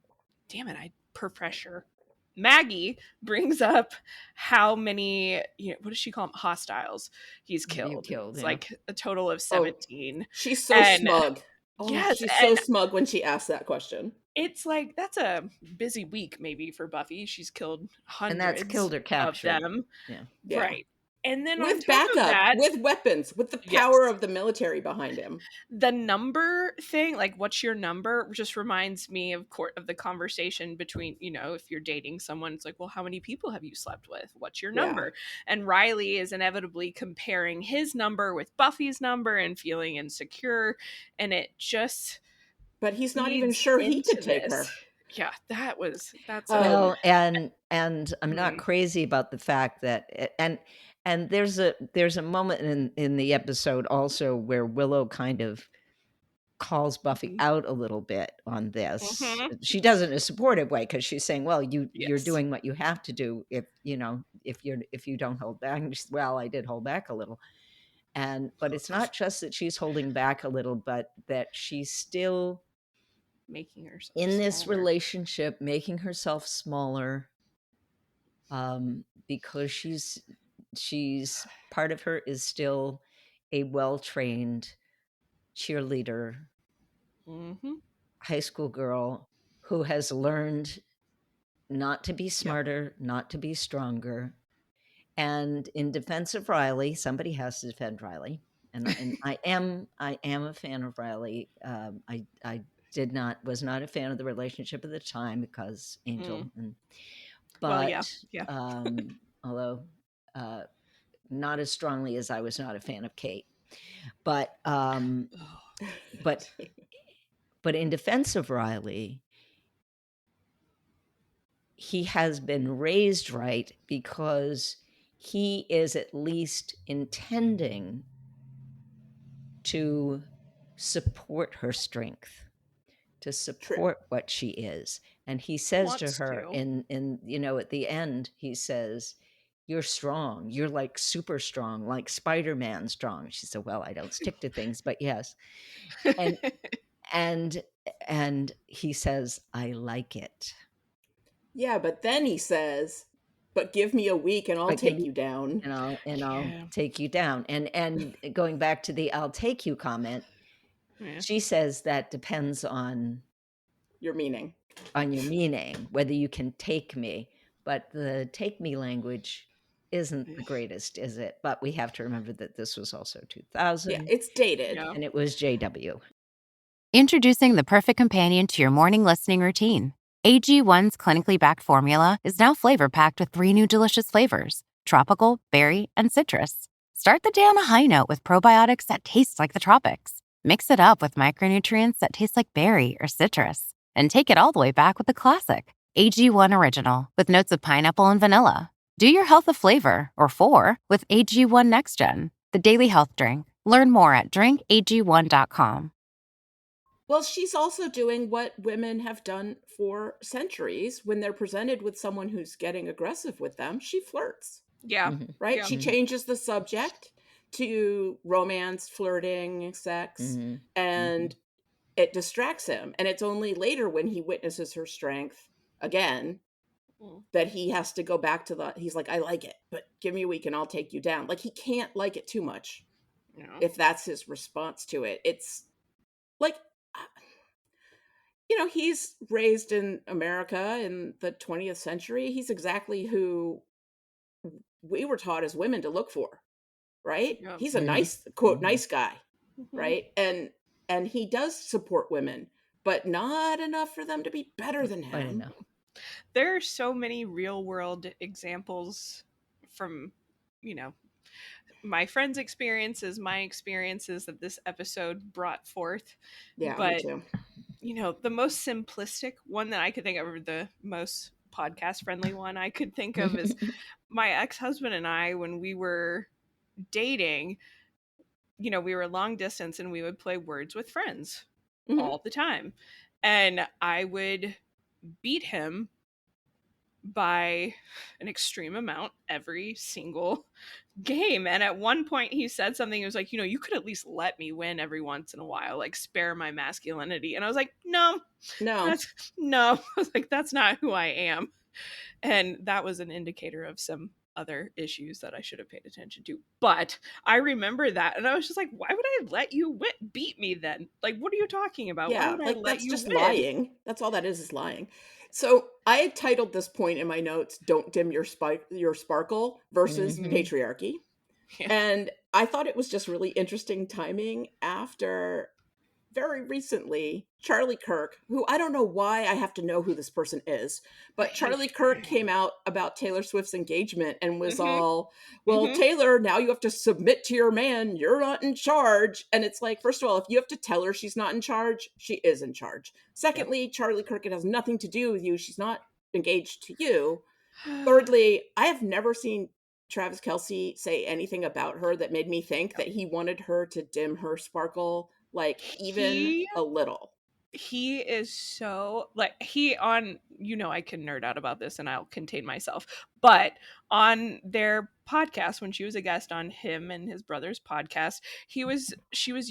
Maggie brings up how many, what does she call them? Hostiles he's killed. It's like a total of 17. She's so smug. Yes, she's so smug when she asks that question. It's like, that's a busy week maybe for Buffy. She's killed hundreds And that's killed or captured. of them. Yeah. Right. And then with on top backup, of that, with weapons, with the power of the military behind him. The number thing, like, what's your number, just reminds me of the conversation between, if you're dating someone, it's like, well, how many people have you slept with? What's your number? And Riley is inevitably comparing his number with Buffy's number and feeling insecure. And it just... But he's not even sure he could take her. Yeah, that's well, and I'm not crazy about the fact that and there's a moment in the episode also where Willow kind of calls Buffy out a little bit on this. She does it in a supportive way, because she's saying, well, you're doing what you have to do if you don't hold back. And she says, well, I did hold back a little. But it's not just that she's holding back a little, but that she's still making herself in this smaller. relationship, making herself smaller, because she's part of her is still a well-trained cheerleader, Mm-hmm. high school girl who has learned not to be smarter, not to be stronger. And in defense of Riley, somebody has to defend Riley. And I am a fan of Riley. I was not a fan of the relationship at the time because Angel, but although not as strongly as I was not a fan of Kate, but in defense of Riley, he has been raised right because he is at least intending to support her strength, to support what she is. And he says to her in at the end, he says, "You're strong. You're like super strong, like Spider-Man strong." She said, "Well, I don't stick to things, but yes." And he says, "I like it." Yeah, but then he says, "But give me a week and I'll take you down." And I'll take you down. And going back to the "I'll take you" comment, she says that depends on your meaning. On your meaning, whether you can take me. But the take me language isn't the greatest, is it? But we have to remember that this was also 2000. Yeah, it's dated. And it was JW. Introducing the perfect companion to your morning listening routine. AG1's clinically backed formula is now flavor-packed with 3 new delicious flavors: tropical, berry, and citrus. Start the day on a high note with probiotics that taste like the tropics. Mix it up with micronutrients that taste like berry or citrus. And take it all the way back with the classic, AG1 Original, with notes of pineapple and vanilla. Do your health a flavor, or 4, with AG1 Next Gen, the daily health drink. Learn more at drinkag1.com. Well, she's also doing what women have done for centuries. When they're presented with someone who's getting aggressive with them, she flirts. Yeah. Right? Yeah. She changes the subject to romance, flirting, sex, and it distracts him. And it's only later when he witnesses her strength again that he has to go back to he's like, "I like it, but give me a week and I'll take you down." Like, he can't like it too much. If that's his response to it. It's like, he's raised in America in the 20th century. He's exactly who we were taught as women to look for, right? Yeah. He's a nice, quote, nice guy, right? And he does support women, but not enough for them to be better than him. There are so many real world examples from, my friends' experiences, my experiences that this episode brought forth. Yeah, but, me too. The most simplistic one that I could think of, or the most podcast friendly one I could think of, is my ex-husband and I, when we were dating, we were long distance and we would play Words with Friends all the time. And I would beat him by an extreme amount every single game. And at one point he said something, it was like, you could at least let me win every once in a while, like spare my masculinity. And I was like, no. I was like, that's not who I am. And that was an indicator of some other issues that I should have paid attention to. But I remember that, and I was just like, why would I let you beat me then? Like, what are you talking about? Yeah, why would I let that's you just win? lying. That's all that is lying. So I had titled this point in my notes, "Don't dim your sparkle" versus patriarchy. And I thought it was just really interesting timing after very recently, Charlie Kirk, who I don't know why I have to know who this person is, but Charlie Kirk came out about Taylor Swift's engagement and was all, "Well, Taylor, now you have to submit to your man. You're not in charge." And it's like, first of all, if you have to tell her she's not in charge, she is in charge. Secondly, Charlie Kirk, it has nothing to do with you. She's not engaged to you. Thirdly, I have never seen Travis Kelce say anything about her that made me think that he wanted her to dim her sparkle, like, even a little. He is so, like, I can nerd out about this and I'll contain myself, but on their podcast, when she was a guest on him and his brother's podcast, she was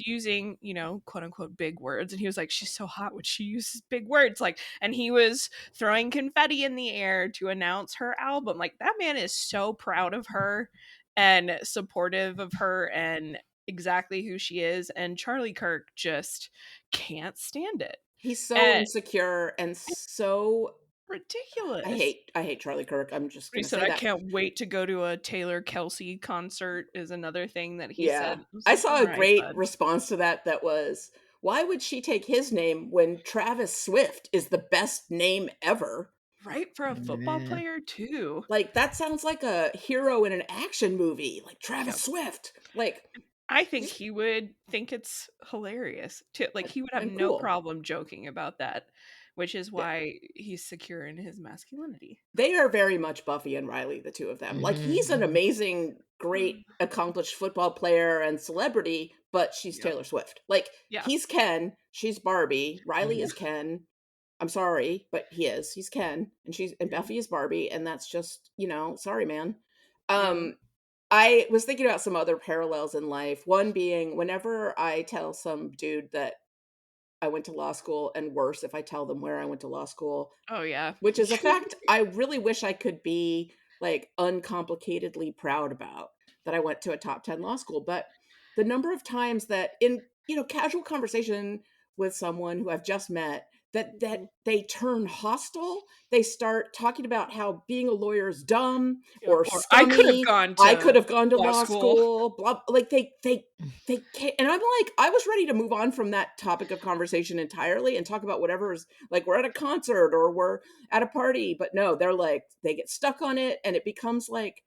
using, quote unquote big words, and he was like, "She's so hot when she uses big words," like, and he was throwing confetti in the air to announce her album. Like, that man is so proud of her and supportive of her, and exactly who she is, and Charlie Kirk just can't stand it. He's so And insecure and so ridiculous. I hate Charlie Kirk. I'm just He gonna said, say "I that. can't wait to go to a Taylor Kelsey concert," is another thing that he Yeah. said. I was I like, saw "All a right, great bud." response to that was, why would she take his name when Travis Swift is the best name ever? Right, for a football player too. Like, that sounds like a hero in an action movie, like Travis Yep. Swift. Like, I think he would think it's hilarious too. Like, he would have and no cool. problem joking about that, which is Yeah. why he's secure in his masculinity. They are very much Buffy and Riley, the two of them. Like, he's an amazing, great, accomplished football player and celebrity, but she's Yep. Taylor Swift. Like, Yeah. he's Ken, she's Barbie, Riley is Ken. I'm sorry, but he's Ken, and Buffy is Barbie, and that's just, sorry, man. I was thinking about some other parallels in life. One being, whenever I tell some dude that I went to law school, and worse if I tell them where I went to law school, Oh, yeah. which is a fact I really wish I could be, like, uncomplicatedly proud about, that I went to a top 10 law school. But the number of times that in, casual conversation with someone who I've just met, that they turn hostile, they start talking about how being a lawyer is dumb Yeah, or or I could have scummy. gone I to could have gone to law law school. school, blah, like they can't. And I'm like, I was ready to move on from that topic of conversation entirely and talk about whatever is, like, we're at a concert or we're at a party. But no, they're like, they get stuck on it and it becomes like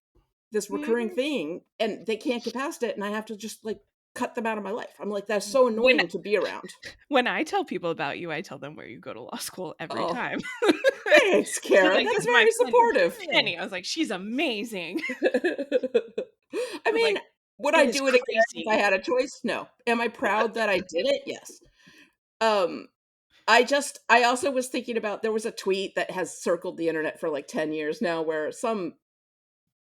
this recurring thing and they can't get past it. And I have to just, like, cut them out of my life. I'm like, that's so annoying to be around. When I tell people about you, I tell them where you go to law school every time. Thanks, Kara. Like, That's it's my very friend supportive. Penny. I was like, she's amazing. I mean, like, would it I is do it again if crazy. I had a choice? No. Am I proud that I did it? Yes. I also was thinking about, there was a tweet that has circled the internet for like 10 years now where some,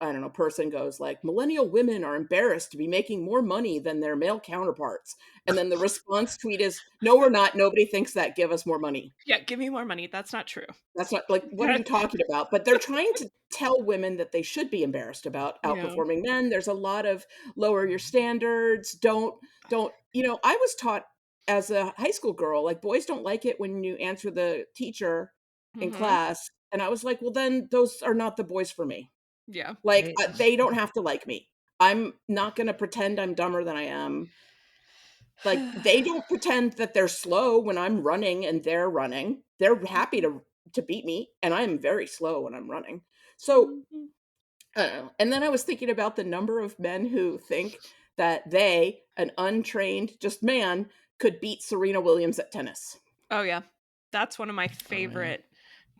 I don't know, person goes like, millennial women are embarrassed to be making more money than their male counterparts. And then the response tweet is, no, we're not. Nobody thinks that. Give us more money. Yeah, give me more money. That's not true. That's not, like, what are you talking about? But they're trying to tell women that they should be embarrassed about Yeah. outperforming men. There's a lot of lower your standards. Don't, I was taught as a high school girl, like, boys don't like it when you answer the teacher in class. And I was like, well, then those are not the boys for me. Yeah. Like, they don't have to like me. I'm not going to pretend I'm dumber than I am. Like, they don't pretend that they're slow when I'm running and they're running. They're happy to beat me, and I'm very slow when I'm running. So, I don't know. And then I was thinking about the number of men who think that they, an untrained, just man, could beat Serena Williams at tennis. Oh, yeah. That's one of my favorite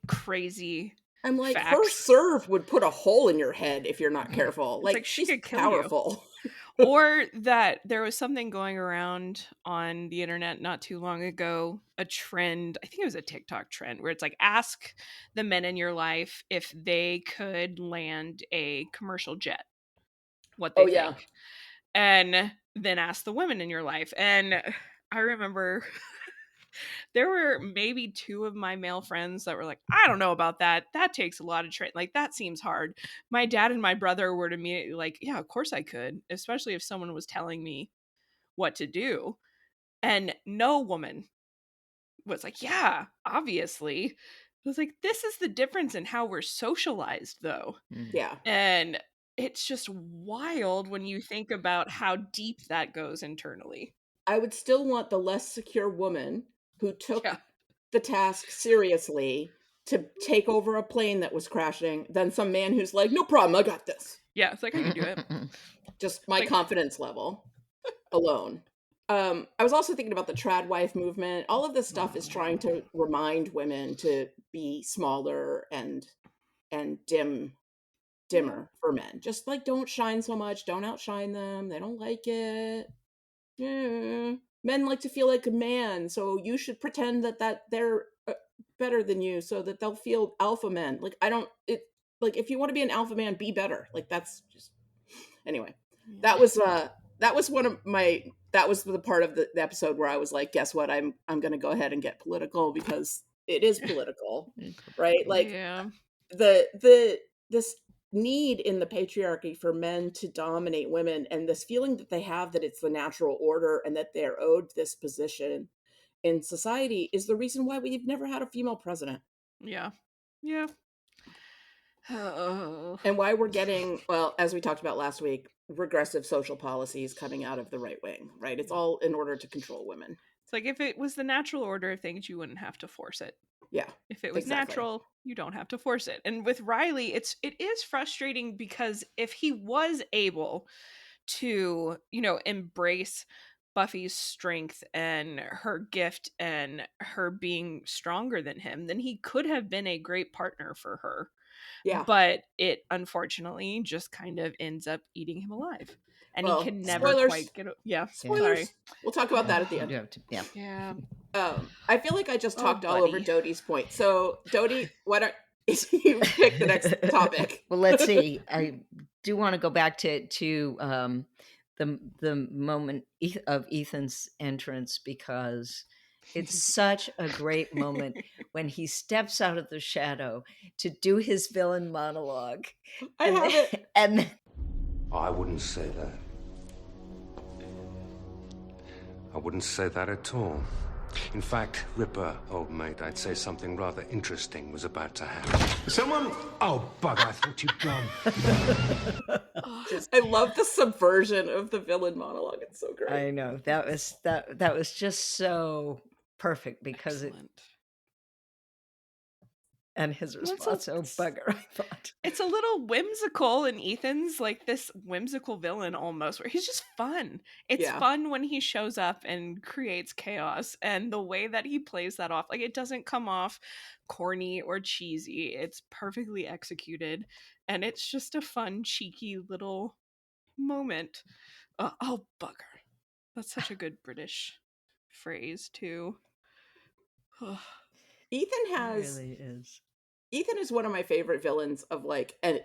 crazy I'm like, facts. her serve would put a hole in your head if you're not careful. It's Like, she she's could kill powerful. You. Or that there was something going around on the internet not too long ago, a trend, I think it was a TikTok trend, where it's like, ask the men in your life if they could land a commercial jet, what they think. And then ask the women in your life. And I remember there were maybe 2 of my male friends that were like, I don't know about that. That takes a lot of training. Like, that seems hard. My dad and my brother were immediately like, yeah, of course I could, especially if someone was telling me what to do. And no woman was like, yeah, obviously. I was like, this is the difference in how we're socialized, though. Yeah. And it's just wild when you think about how deep that goes internally. I would still want the less secure woman who took the task seriously to take over a plane that was crashing than some man who's like, no problem, I got this. Yeah, it's like, I can do it. Just my confidence level alone. I was also thinking about the trad wife movement. All of this stuff is trying to remind women to be smaller and dimmer for men. Just, like, don't shine so much, don't outshine them. They don't like it. Yeah. Men like to feel like a man, so you should pretend that they're better than you so that they'll feel alpha men. Like, like, if you want to be an alpha man, be better. Like, that's just, anyway. That was that was the part of the episode where I was like, guess what? I'm going to go ahead and get political because it is political, right? Like, this need in the patriarchy for men to dominate women, and this feeling that they have that it's the natural order and that they're owed this position in society is the reason why we've never had a female president. Yeah. Yeah. Oh. And why we're getting, well, as we talked about last week, regressive social policies coming out of the right wing, right? It's all in order to control women. It's like if it was the natural order of things, you wouldn't have to force it. Yeah. If it was exactly. natural, you don't have to force it. And with Riley, it is frustrating because if he was able to, embrace Buffy's strength and her gift and her being stronger than him, then he could have been a great partner for her. Yeah. But it unfortunately just kind of ends up eating him alive. And Well, he can never spoilers. quite get Spoilers. Sorry. We'll talk about that at the end. Yeah. Yeah. I feel like I just talked all over buddy. Dodie's point. So, Dodie, why don't you pick the next topic? Well, let's see. I do want to go back to the moment of Ethan's entrance, because it's such a great moment when he steps out of the shadow to do his villain monologue. I have it. And I wouldn't say that. I wouldn't say that at all. In fact, Ripper, old mate, I'd say something rather interesting was about to happen. Someone... Oh, bugger, I thought you'd gone. I love the subversion of the villain monologue. It's so great. I know that was just so perfect because Excellent. and his response, "Oh bugger!" I thought It's a little whimsical, and Ethan's like this whimsical villain almost, where he's just fun. It's fun when he shows up and creates chaos, and the way that he plays that off, like it doesn't come off corny or cheesy. It's perfectly executed, and it's just a fun, cheeky little moment. Oh bugger! That's such a good British phrase too. Ethan has really is. Ethan is one of my favorite villains of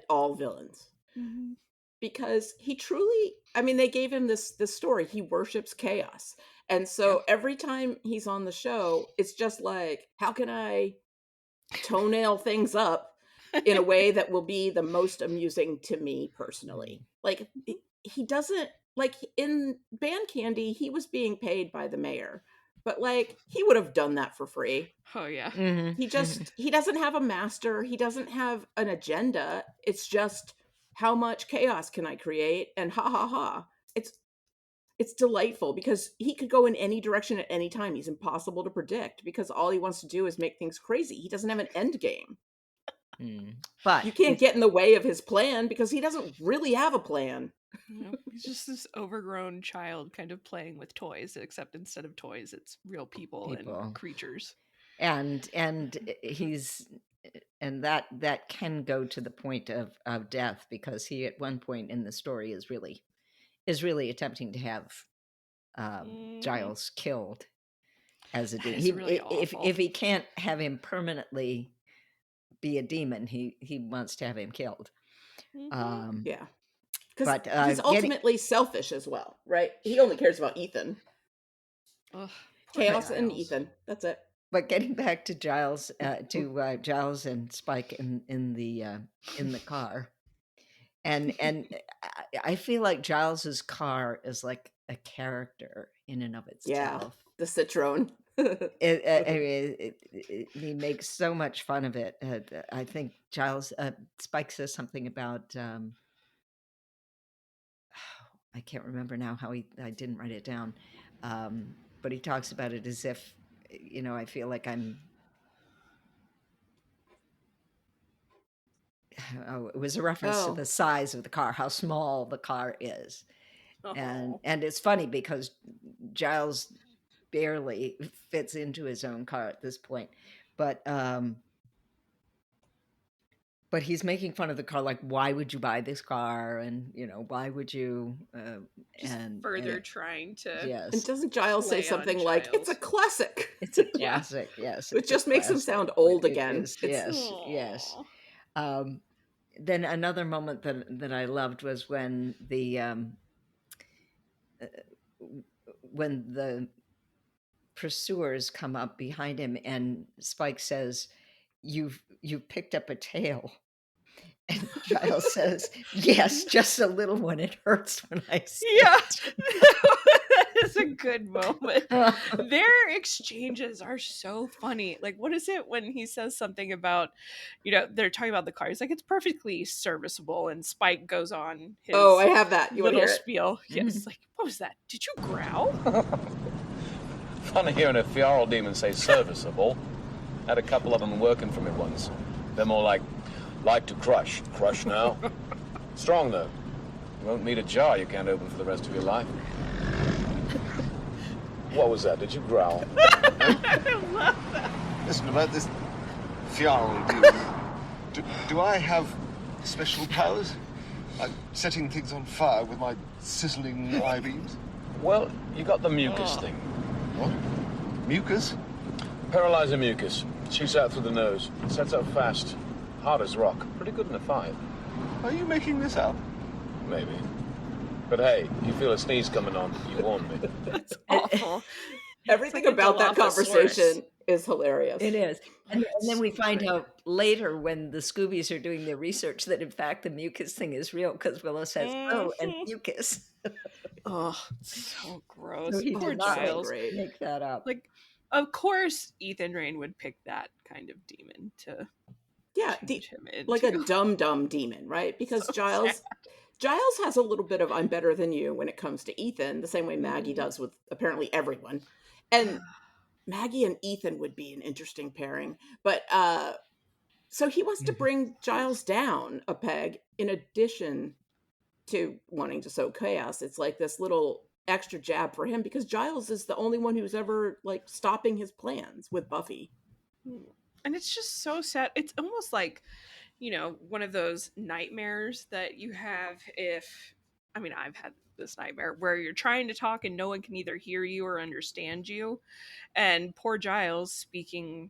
all villains. Mm-hmm. Because he truly, I mean, they gave him this story. He worships chaos. And so every time he's on the show, it's just like, how can I toenail things up in a way that will be the most amusing to me personally? Like, he doesn't, like in Band Candy, he was being paid by the mayor. But he would have done that for free. Oh yeah. Mm-hmm. He doesn't have a master. He doesn't have an agenda. It's just, how much chaos can I create? And ha ha ha. It's delightful because he could go in any direction at any time. He's impossible to predict because all he wants to do is make things crazy. He doesn't have an end game. But you can't get in the way of his plan because he doesn't really have a plan. He's just this overgrown child kind of playing with toys, except instead of toys, it's real people. And creatures. And he's and that can go to the point of death, because he at one point in the story is really attempting to have Giles killed as a demon. Really if he can't have him permanently be a demon, he wants to have him killed. Yeah. Because he's ultimately selfish as well, right? He only cares about Ethan. Ugh, Chaos and Ethan. That's it. But getting back to Giles, Giles and Spike in the car, and I feel like Giles's car is like a character in and of itself. Yeah, the Citroen. He makes so much fun of it. I think Spike says something about. I can't remember now how I didn't write it down, but he talks about it as if, I feel like I'm. Oh, it was a reference to the size of the car, how small the car is, and it's funny because Giles barely fits into his own car at this point, but he's making fun of the car, like, why would you buy this car? And, why would you? Trying to. Yes. And doesn't Giles say something like, it's a classic? It's a classic, yes. It just makes him sound old again. Yes. Then another moment that I loved was when the pursuers come up behind him and Spike says, you've picked up a tail. And Giles says, yes, just a little one. It hurts when I see Yeah. it. That is a good moment. Their exchanges are so funny. Like, what is it when he says something about, they're talking about the car. He's like, it's perfectly serviceable. And Spike goes on his Oh, I have that. You want to little hear it? spiel. Yes. Like, what was that? Did you growl? Funny hearing a Fjarl demon say serviceable. Had a couple of them working for me once. They're more like to crush. Crush now. Strong, though. You won't need a jar you can't open for the rest of your life. What was that? Did you growl? I love that. Listen, about this Fjarl demon. Do I have special powers? Like setting things on fire with my sizzling eye beams? Well, you got the mucus thing. What? Mucus? Paralyzer mucus. Shoots out through the nose. Sets up fast. Hard as rock. Pretty good in a fight. Are you making this up? Maybe. But hey, you feel a sneeze coming on. You warned me. That's awful. Everything It's like a about that Dilophosaurus. conversation is hilarious. It is. And then we find out later when the Scoobies are doing their research that in fact the mucus thing is real because Willow says, oh, and mucus. Oh, so gross. So he Poor did not Giles. make that up. Like, of course Ethan Rayne would pick that kind of demon to change him into. Like a dumb demon, right? Because So Giles has a little bit of I'm better than you when it comes to Ethan, the same way Maggie does with apparently everyone. And Maggie and Ethan would be an interesting pairing. But so he wants to bring Giles down a peg in addition to wanting to sow chaos. It's like this little extra jab for him because Giles is the only one who's ever like stopping his plans with Buffy. And it's just so sad. It's almost like, one of those nightmares that you have I've had this nightmare where you're trying to talk and no one can either hear you or understand you. And poor Giles speaking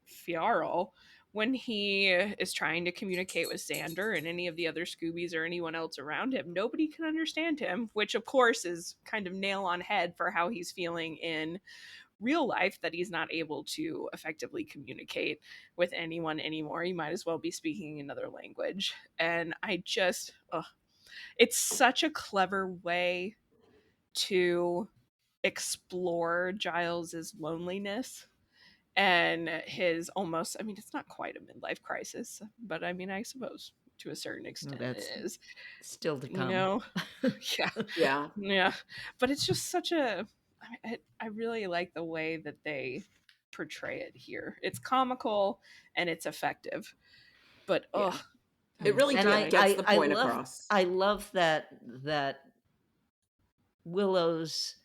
Fjarl, when he is trying to communicate with Xander and any of the other Scoobies or anyone else around him, nobody can understand him, which of course is kind of nail on head for how he's feeling in real life, that he's not able to effectively communicate with anyone anymore. He might as well be speaking another language. And I just, it's such a clever way to explore Giles's loneliness and his almost, it's not quite a midlife crisis, but I suppose to a certain extent it is. Still to come. Yeah. But it's just such a, I really like the way that they portray it here. It's comical and it's effective, but it really gets the point across. I love that Willow's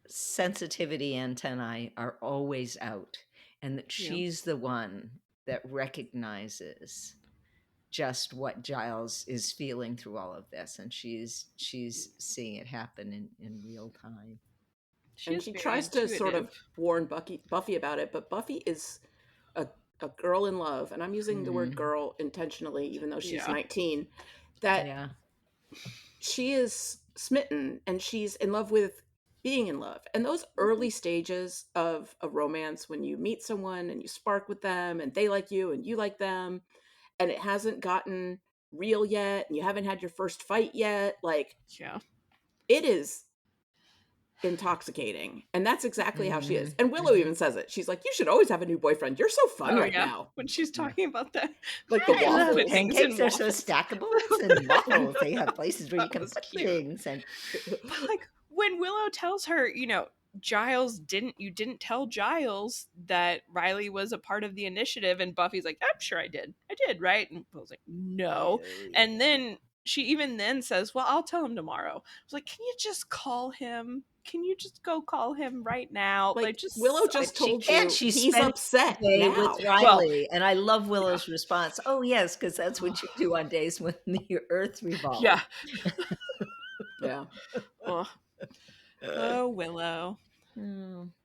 sensitivity antennae are always out, and that she's the one that recognizes just what Giles is feeling through all of this, and she's seeing it happen in real time. And she tries to sort of warn Buffy about it, but Buffy is a girl in love, and I'm using the word girl intentionally, even though she's 19, that she is smitten and she's in love with being in love. And those early stages of a romance, when you meet someone and you spark with them and they like you and you like them, and it hasn't gotten real yet, and you haven't had your first fight yet, it is intoxicating. And that's exactly how she is. And Willow even says it. She's like, you should always have a new boyfriend. You're so fun now. When she's talking about that. Like the waffles. Pancakes are so stackable, and waffles, they have places where you can put things. And but like when Willow tells her, you didn't tell Giles that Riley was a part of the initiative, and Buffy's like, I'm sure I did, right? And Willow's like, no. And then she even then says, well, I'll tell him tomorrow. I was like, can you just call him? Can you just go call him right now? Willow just told you he's upset now. With Riley, and I love Willow's response. Oh yes, because that's what you do on days when the Earth revolves. Yeah. Yeah. Oh, Willow.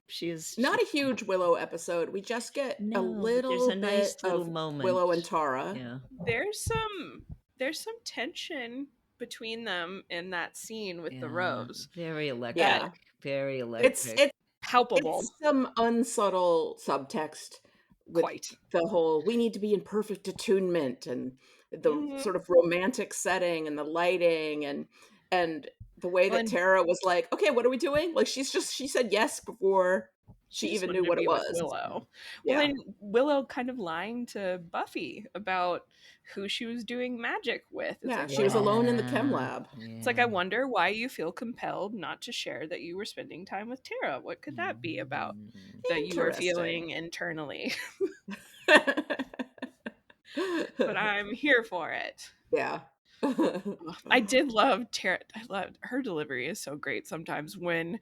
She is not a huge Willow episode. We just get a little bit nice of moment. Willow and Tara. Yeah. There's some tension between them in that scene with the rose. Very electric. Yeah. Very electric. It's palpable. It's some unsubtle subtext with the whole we need to be in perfect attunement and the sort of romantic setting and the lighting and the way that Tara was like, okay, what are we doing? Like she said yes before she just even wanted knew to what it be with was. Willow. Yeah. Well, then Willow kind of lying to Buffy about who she was doing magic with. It's Yeah, like, she was alone in the chem lab. It's like, I wonder why you feel compelled not to share that you were spending time with Tara. What could that be about that you were feeling internally? But I'm here for it. Yeah. I did love Tara. I loved her delivery is so great sometimes when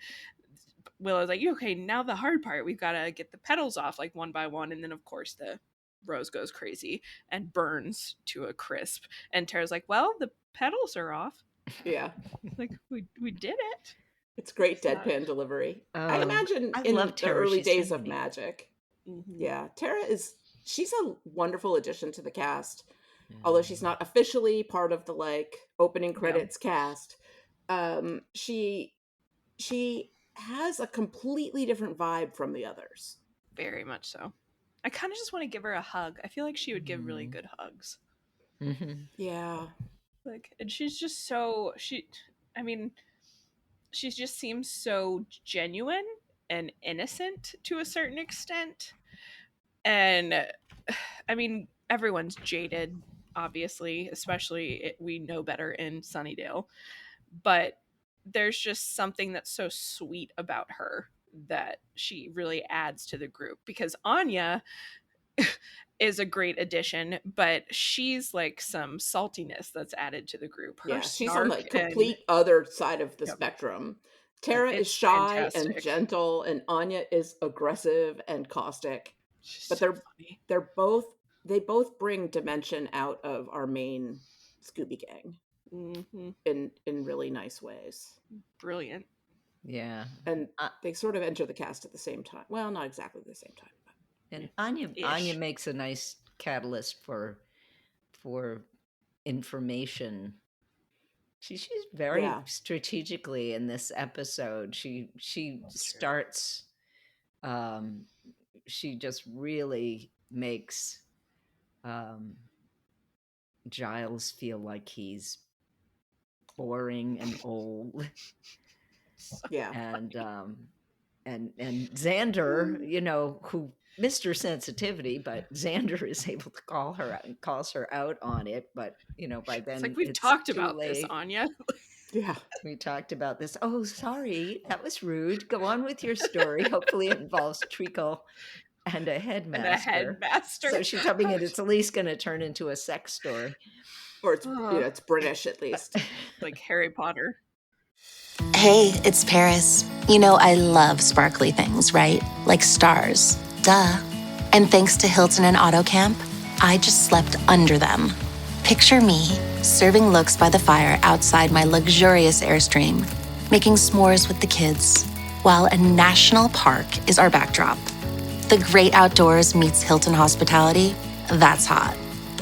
Willow's like, okay, now the hard part, we've got to get the petals off like one by one. And then of course the rose goes crazy and burns to a crisp. And Tara's like, well, the petals are off. Yeah. Like we did it. It's great deadpan delivery. I imagine I in love the Tara. early She's days of funny. magic. Yeah, she's a wonderfu addition to the cast. Although she's not officially part of the like opening credits cast. She has a completely different vibe from the others. Very much so. I kind of just want to give her a hug. I feel like she would give really good hugs. Yeah. Like, and she's just so she just seems so genuine and innocent to a certain extent. And I mean, everyone's jaded, obviously, especially we know better in Sunnydale. But there's just something that's so sweet about her that she really adds to the group, because Anya is a great addition, but she's like some saltiness that's added to the group. Her She's on the snark complete other side of the spectrum. Tara is it's shy and fantastic. gentle, and Anya is aggressive and caustic. But they both bring dimension out of our main Scooby Gang in really nice ways. Brilliant. Yeah. And they sort of enter the cast at the same time. Well, not exactly the same time. And Anya makes a nice catalyst for information. She's very strategically in this episode. She starts. She just really makes Giles feel like he's boring and old. Yeah. And Xander, you know, who Mr. Sensitivity, but Xander is able to call her out and calls her out on it. But, you know, by then it's like, we've it's talked too about late. this, Anya. Yeah. We talked about this. Oh, sorry. That was rude. Go on with your story. Hopefully it involves Treacle and a headmaster. So she's hoping it's at least going to turn into a sex story. Or it's, it's British at least. Like Harry Potter. Hey, it's Paris. You know I love sparkly things, right? Like stars. Duh. And thanks to Hilton and AutoCamp, I just slept under them. Picture me, serving looks by the fire outside my luxurious Airstream, making s'mores with the kids, while a national park is our backdrop. The great outdoors meets Hilton hospitality. That's hot.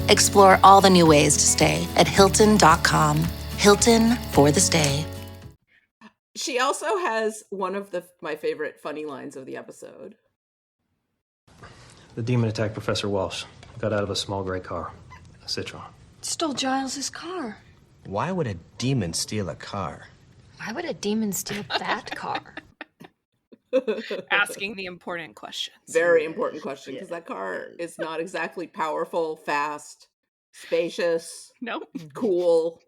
Explore all the new ways to stay at Hilton.com. Hilton for the stay. She also has one of my favorite funny lines of the episode. The demon attacked Professor Walsh. Got out of a small gray car, a Citroen. Stole Giles's car. Why would a demon steal a car? Why would a demon steal that car? Asking the important questions. Very important question, because that car is not exactly powerful, fast, spacious, cool.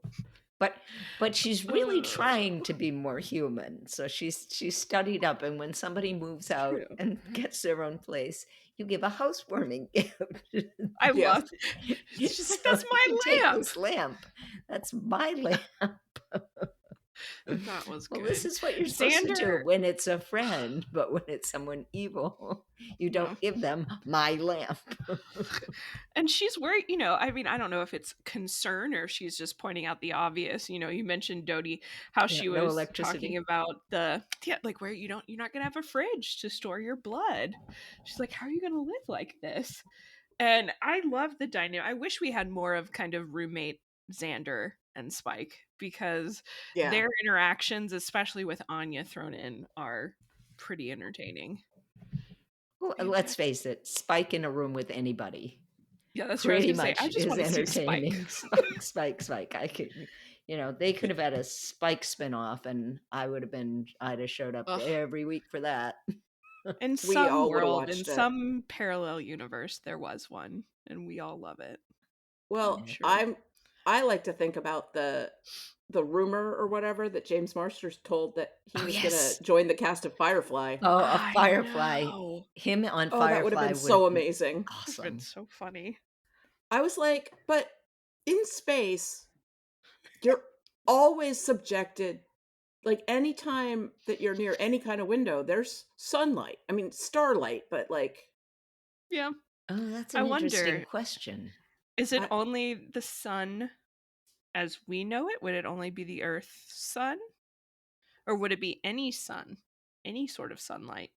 But she's really trying to be more human. So she's studied up, and when somebody moves out and gets their own place, you give a housewarming gift. I love it. It's just like, that's my Take lamp. this lamp. That's my lamp. That was good. Well, this is what you're supposed to do when it's a friend, but when it's someone evil, you don't give them my lamp. And she's worried, you know, I mean, I don't know if it's concern or if she's just pointing out the obvious. You know, you mentioned Dodie, how she was talking about like where you're not gonna have a fridge to store your blood. She's like, how are you gonna live like this? And I love the dynamic. I wish we had more of kind of roommate Xander and Spike, because their interactions, especially with Anya thrown in, are pretty entertaining. Well, let's face it, Spike in a room with anybody Yeah, that's what I was pretty gonna say. much I just is want to see Spike. entertaining. Spike. I could, they could have had a Spike spinoff, and I'd have showed up Ugh. every week for that. In We some all would've world, in watched it. some parallel universe, there was one, and we all love it. Well, I'm sure. I like to think about the rumor or whatever that James Marsters told that he was yes. going to join the cast of Firefly. Oh, a I Firefly. know. Him on Oh, Firefly that would have been would so have been amazing. It's awesome. been so funny. I was like, but in space, you're always subjected, like anytime that you're near any kind of window, there's sunlight. I mean, starlight, but like, Yeah. Oh, that's I an interesting wonder, question. is it I- only the sun as we know it? Would it only be the Earth's sun? Or would it be any sun? Any sort of sunlight?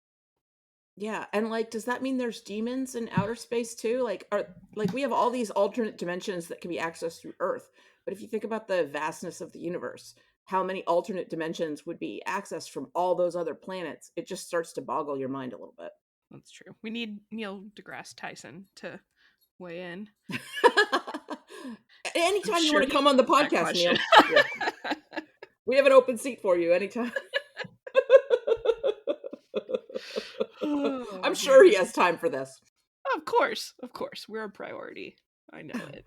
yeah. And like, does that mean there's demons in outer space too? Like we have all these alternate dimensions that can be accessed through Earth. But if you think about the vastness of the universe, how many alternate dimensions would be accessed from all those other planets? It just starts to boggle your mind a little bit. That's true. We need Neil deGrasse Tyson to weigh in. Anytime you Sure want to come on the he answered that podcast, Neil. question. Yeah. We have an open seat for you anytime. Oh, I'm sure he man. has time for this. Of course. We're a priority. I know it.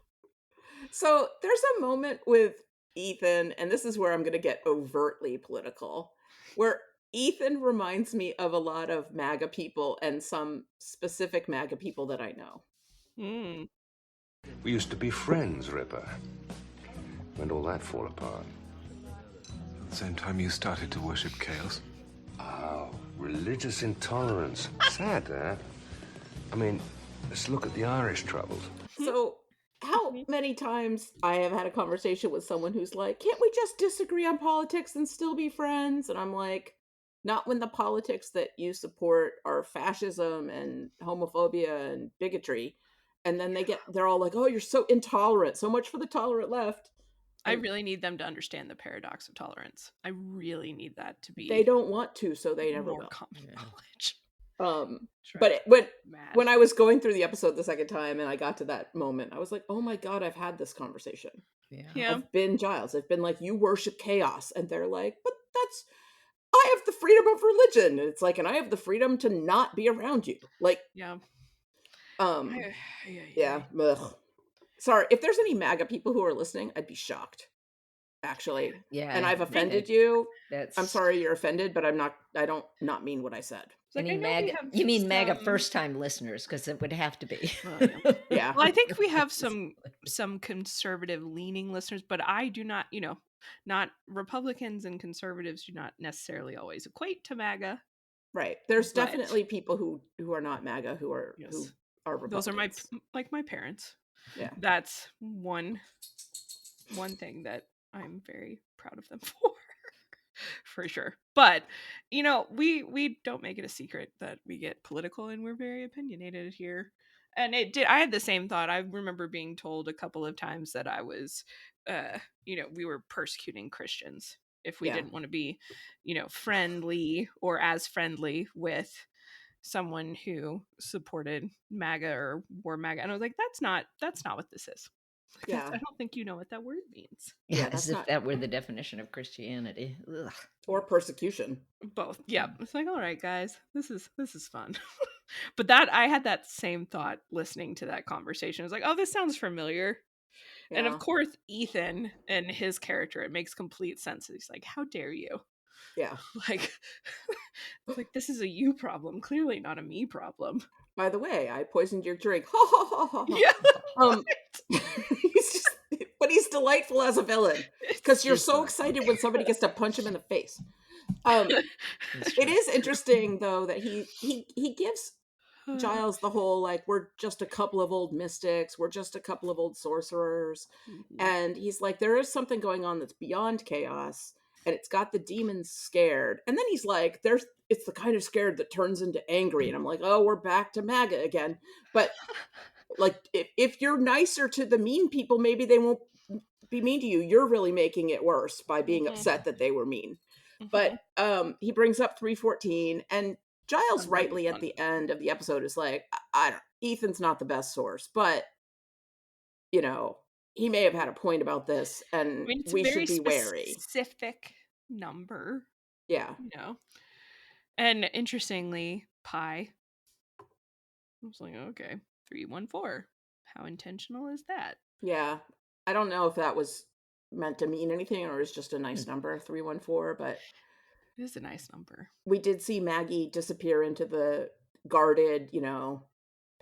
So there's a moment with Ethan, and this is where I'm going to get overtly political, where Ethan reminds me of a lot of MAGA people and some specific MAGA people that I know. Mm. We used to be friends, Ripper. When did all that fall apart? At the same time you started to worship chaos? Oh, religious intolerance. Sad, that. I mean, let's look at the Irish troubles. So how many times I have had a conversation with someone who's like, can't we just disagree on politics and still be friends? And I'm like, not when the politics that you support are fascism and homophobia and bigotry. And then they're all like, oh, you're so intolerant. So much for the tolerant left. I really need them to understand the paradox of tolerance. I really need that to be. They don't want to, so they never more will. common knowledge. But when I was going through the episode the second time and I got to that moment, I was like, oh my God, I've had this conversation. Yeah. I've been Giles. I've been like, you worship chaos. And they're like, but I have the freedom of religion. And it's like, and I have the freedom to not be around you. Like, yeah. Yeah. Ugh. Sorry, if there's any MAGA people who are listening, I'd be shocked. Actually. Yeah. And I've offended you. That's... I'm sorry you're offended, but I don't not mean what I said. You mean MAGA first-time listeners, because it would have to be. Yeah. Well, I think we have some conservative leaning listeners, but I do not, not Republicans and conservatives do not necessarily always equate to MAGA. Right. There's definitely people who are not MAGA who are Republicans. Those are my parents. Yeah. That's one thing that I'm very proud of them for sure. But we don't make it a secret that we get political and we're very opinionated here. And I had the same thought. I remember being told a couple of times that I was we were persecuting Christians if we didn't want to be friendly or as friendly with someone who supported MAGA or wore MAGA. And I was like, that's not what this is. Yeah. I don't think you know what that word means. Yeah, as if that were the definition of Christianity. Ugh. Or persecution. Both. Yeah. It's like, all right, guys, this is fun. But I had that same thought listening to that conversation. I was like, oh, this sounds familiar. Yeah. And of course, Ethan and his character, it makes complete sense. He's like, how dare you? Yeah. Like this is a you problem, clearly not a me problem. By the way, I poisoned your drink. Yeah. He's delightful as a villain because you're so excited when somebody gets to punch him in the face. It is interesting though that he gives Giles the whole like, we're just a couple of old mystics, we're just a couple of old sorcerers, and he's like, there is something going on that's beyond chaos. And it's got the demons scared. And then he's like, it's the kind of scared that turns into angry. And I'm like, oh, we're back to MAGA again. But like, if you're nicer to the mean people, maybe they won't be mean to you. You're really making it worse by being upset that they were mean. But he brings up 314. And Giles rightly at the end of the episode is like, Ethan's not the best source. But you know, he may have had a point about this, I and mean, it's a we very should be wary. specific number, Yeah. you know. And interestingly, pi. I was like, okay, 314. How intentional is that? Yeah. I don't know if that was meant to mean anything or is just a nice number, 314, but It is a nice number. we did see Maggie disappear into the guarded,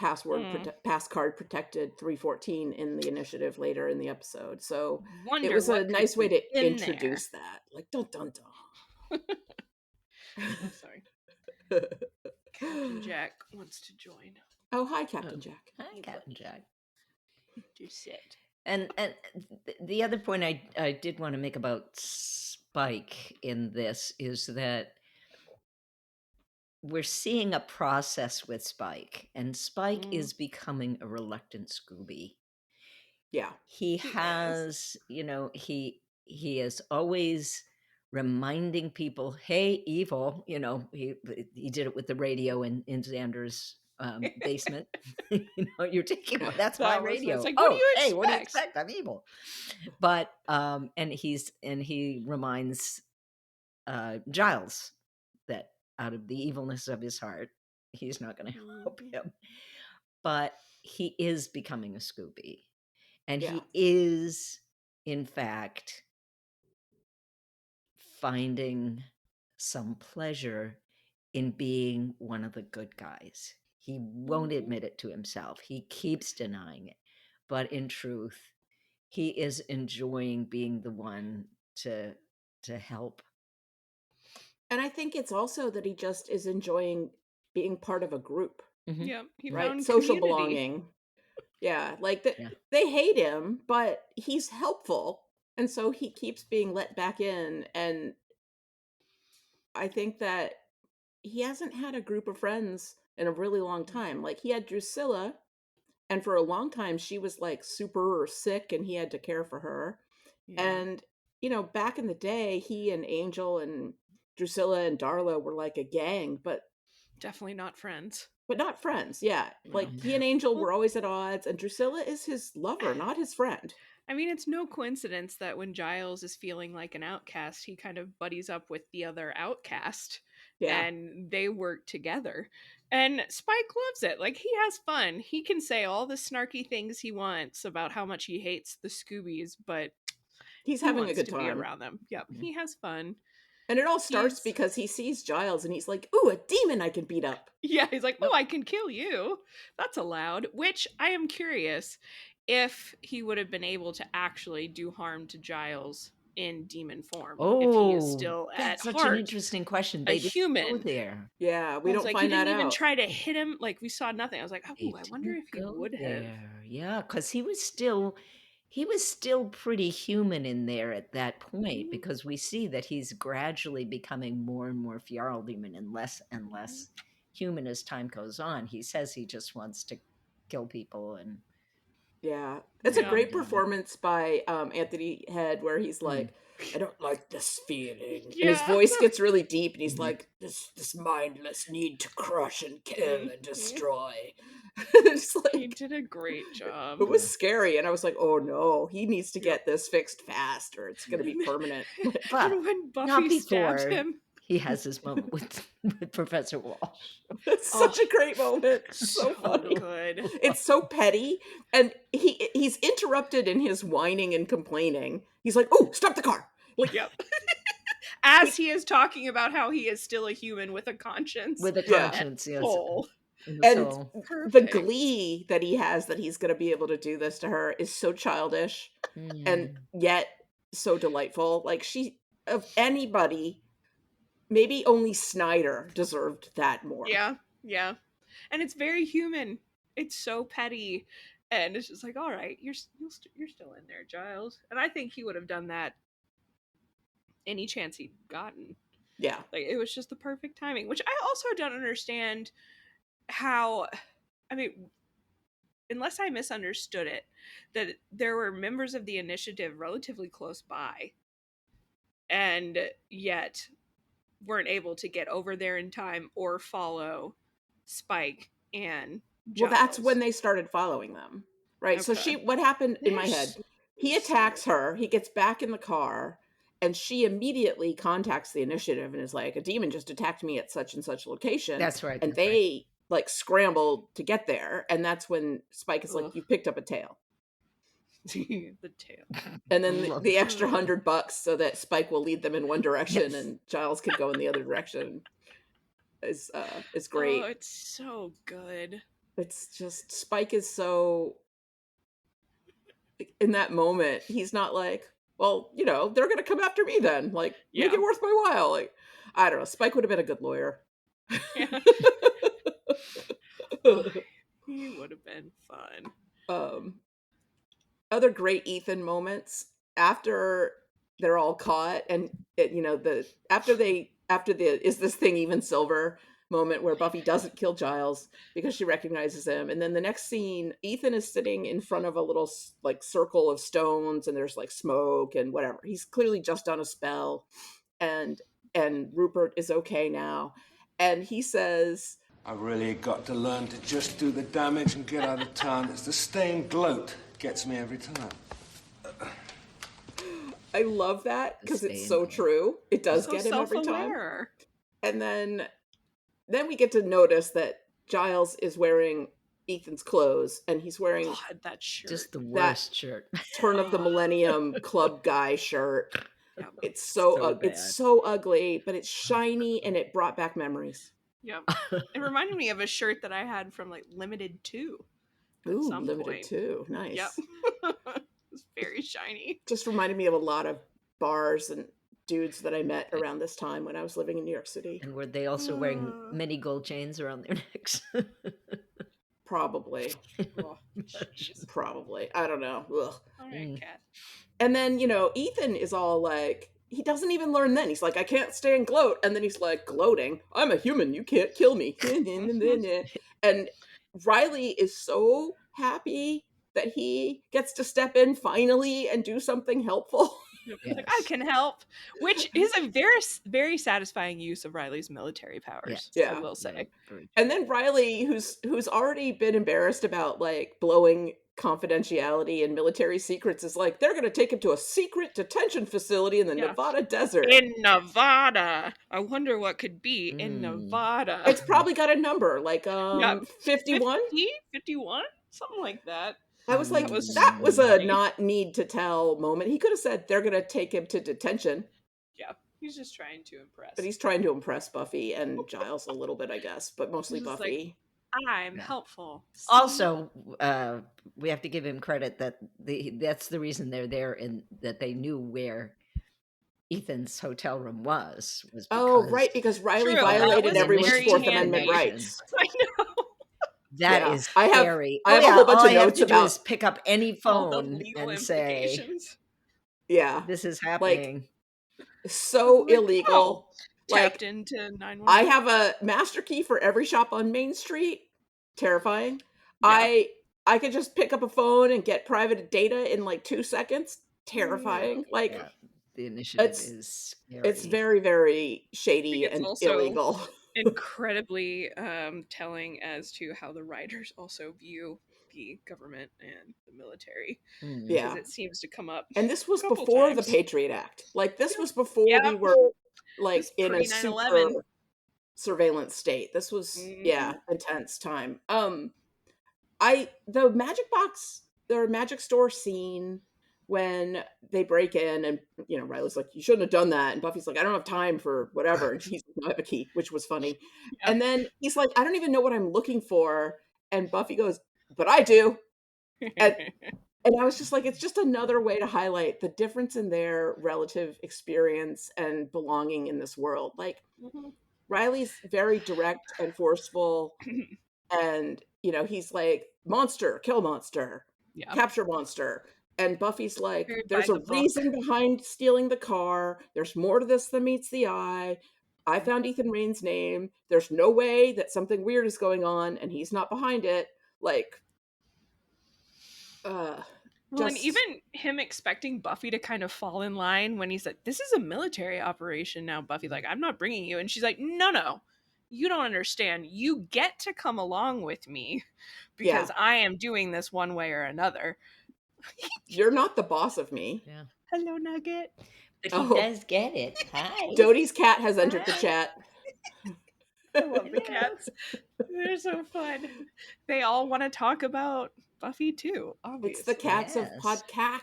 passcard protected 314 in the initiative later in the episode. So it Wonder was a what could nice way be to in introduce that. Like, dun dun dun. Oh, sorry. Captain Jack wants to join. Oh, hi, Captain Jack. Hi, Captain Jack. Just sit. And the other point I did want to make about Spike in this is that we're seeing a process with Spike, and Spike is becoming a reluctant Scooby. Yeah. He has, he is always reminding people, hey, evil, he did it with the radio in Xander's basement. You're taking that's my radio. Like, what do you expect? Hey, what do you expect? I'm evil. But and he reminds Giles that out of the evilness of his heart, he's not going to help him. But he is becoming a Scooby. And he is, in fact, finding some pleasure in being one of the good guys. He won't admit it to himself. He keeps denying it. But in truth, he is enjoying being the one to help. And I think it's also that he just is enjoying being part of a group. Yeah, he right? found Social community. belonging. Yeah, like they hate him, but he's helpful, and so he keeps being let back in. And I think that he hasn't had a group of friends in a really long time. Like, he had Drusilla, and for a long time she was like super sick, and he had to care for her. Yeah. And back in the day, he and Angel and Drusilla and Darla were like a gang, but definitely not friends. But not friends, yeah. Like, he and Angel were always at odds, and Drusilla is his lover, not his friend. I mean, it's no coincidence that when Giles is feeling like an outcast, he kind of buddies up with the other outcast, and they work together. And Spike loves it. Like, he has fun. He can say all the snarky things he wants about how much he hates the Scoobies, but he's he having wants a good to be time around them. Yep, he has fun. And it all starts because he sees Giles and he's like, ooh, a demon I can beat up. Yeah, he's like, oh, I can kill you. That's allowed. Which I am curious if he would have been able to actually do harm to Giles in demon form. If he is still at such heart an interesting question. a human. There. Yeah, we don't like, find he didn't that even out. try to hit him. Like, we saw nothing. I was like, oh, I wonder if he would have. Yeah, because he was still pretty human in there at that point, because we see that he's gradually becoming more and more Fjarl demon and less human as time goes on. He says he just wants to kill people. And yeah, it's a great performance by Anthony Head, where he's like, I don't like this feeling. And his voice gets really deep, and he's like, this mindless need to crush and kill and destroy. It's like, he did a great job. It was scary, and I was like, oh no, he needs to get this fixed fast, or it's going to be permanent. But and when not Buffy before stabs him, he has his moment with Professor Walsh. It's such a great moment. So funny. Good. It's so petty, and he's interrupted in his whining and complaining. He's like, oh, stop the car. Like, yep. As he is talking about how he is still a human with a conscience. With a conscience, yes. And the glee that he has that he's going to be able to do this to her is so childish and yet so delightful. Like, of anybody, maybe only Snyder deserved that more. Yeah. And it's very human. It's so petty. And it's just like, all right, you're still in there, Giles. And I think he would have done that any chance he'd gotten. Yeah. Like, it was just the perfect timing, which I also don't understand how, I mean, unless I misunderstood it, that there were members of the initiative relatively close by and yet weren't able to get over there in time or follow Spike and Giles. Well, that's when they started following them, Right. So what happened in my head? He attacks her. He gets back in the car, and she immediately contacts the initiative and is like, a demon just attacked me at such and such location. That's right. And they like scramble to get there. And that's when Spike is like, you picked up a tail. The tail. And then the extra $100 so that Spike will lead them in one direction and Giles can go in the other direction is great. Oh, it's so good. It's just, Spike is so, in that moment, he's not like, well, you know, they're going to come after me then. Like, make it worth my while. Like, I don't know. Spike would have been a good lawyer. Yeah. He would have been fun. Other great Ethan moments after they're all caught and after the is this thing even silver moment where Buffy doesn't kill Giles because she recognizes him. And then the next scene, Ethan is sitting in front of a little like circle of stones and there's like smoke and whatever. He's clearly just done a spell and Rupert is okay now. And he says, I really got to learn to just do the damage and get out of town. It's the stained gloat gets me every time. I love that because it's so true. It does get him every time. And then we get to notice that Giles is wearing Ethan's clothes and he's wearing that shirt. Just the worst shirt. Turn of the Millennium club guy shirt. It's it's so ugly, but it's shiny and it brought back memories. Yeah. It reminded me of a shirt that I had from like Limited 2. Ooh, Limited 2. Nice. Yep. It's very shiny. Just reminded me of a lot of bars and dudes that I met around this time when I was living in New York City. And were they also wearing many gold chains around their necks? Probably. Oh, probably. I don't know. Ugh. All right, Kat. And then, Ethan is all like, he doesn't even learn then. He's like, I can't stay and gloat. And then he's like, gloating. I'm a human. You can't kill me. And Riley is so happy that he gets to step in finally and do something helpful. Yes. Like, I can help, which is a very, very satisfying use of Riley's military powers. Yeah. I will say. And then Riley, who's already been embarrassed about like blowing confidentiality and military secrets, is like, they're going to take him to a secret detention facility in the Nevada desert. In Nevada. I wonder what could be in Nevada. It's probably got a number like 51? 51? Something like that. I was like, that was a not need to tell moment. He could have said they're going to take him to detention. Yeah, he's just trying to impress. But he's trying to impress Buffy and Giles a little bit, I guess, but mostly Buffy. Like, I'm helpful. Also, we have to give him credit that that's the reason they're there and that they knew where Ethan's hotel room was because because Riley violated everyone's Fourth Amendment rights. I know. That is I have scary. a whole bunch of notes about is pick up any phone and say, "Yeah, this is happening." So illegal. Tapped into 911. I have a master key for every shop on Main Street. Terrifying. Yeah. I could just pick up a phone and get private data in like 2 seconds. Terrifying. Like the initiative is scary. It's very, very shady and illegal. Incredibly telling as to how the writers also view the government and the military. Because it seems to come up. And this was before the Patriot Act. Like this was before we were like in a super surveillance state. This was intense time. The magic store scene when they break in and Riley's like, you shouldn't have done that, and Buffy's like, I don't have time for whatever, and he's like, I have a key, which was funny. And then he's like, I don't even know what I'm looking for, and Buffy goes, but I do. And I was just like, it's just another way to highlight the difference in their relative experience and belonging in this world. Like Riley's very direct and forceful, and he's like, monster, kill monster, capture monster. And Buffy's like, there's a reason behind stealing the car. There's more to this than meets the eye. I found Ethan Rayne's name. There's no way that something weird is going on and he's not behind it. Like, and even him expecting Buffy to kind of fall in line when he's like, this is a military operation now, Buffy. Like, I'm not bringing you. And she's like, no. you don't understand. You get to come along with me because I am doing this one way or another. You're not the boss of me. Yeah. Hello, Nugget. But he does get it. Hi. Dodie's cat has entered the chat. I love the cats. They're so fun. They all want to talk about Buffy too, obviously. It's the cats of podcast.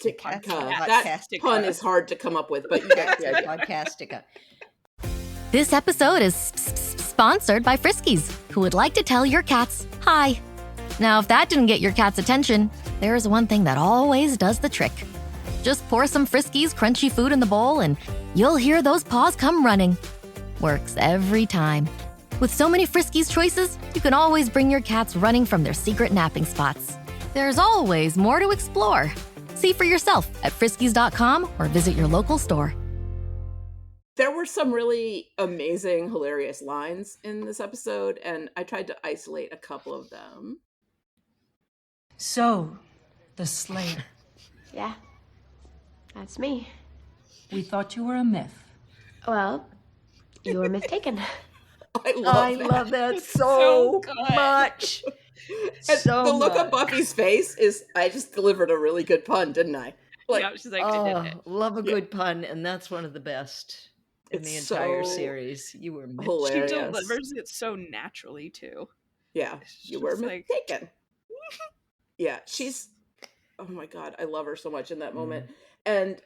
Podcastica. That pun is hard to come up with, but you get the idea. Podcastica. This episode is sponsored by Friskies, who would like to tell your cats hi. Now, if that didn't get your cat's attention, there is one thing that always does the trick. Just pour some Friskies crunchy food in the bowl and you'll hear those paws come running. Works every time. With so many Friskies choices, you can always bring your cats running from their secret napping spots. There's always more to explore. See for yourself at friskies.com or visit your local store. There were some really amazing, hilarious lines in this episode, and I tried to isolate a couple of them. So, the Slayer. Yeah, that's me. We thought you were a myth. Well, you were mistaken. I love that so much. And So the look on much. Buffy's face is, I just delivered a really good pun, didn't I? Like, yeah, she's like, I did it. Love a good pun, and that's one of the best in the It's entire so series. You were hilarious. She delivers it so naturally too. Yeah, you were just like- mistaken. Yeah, she's, oh my God, I love her so much in that moment. And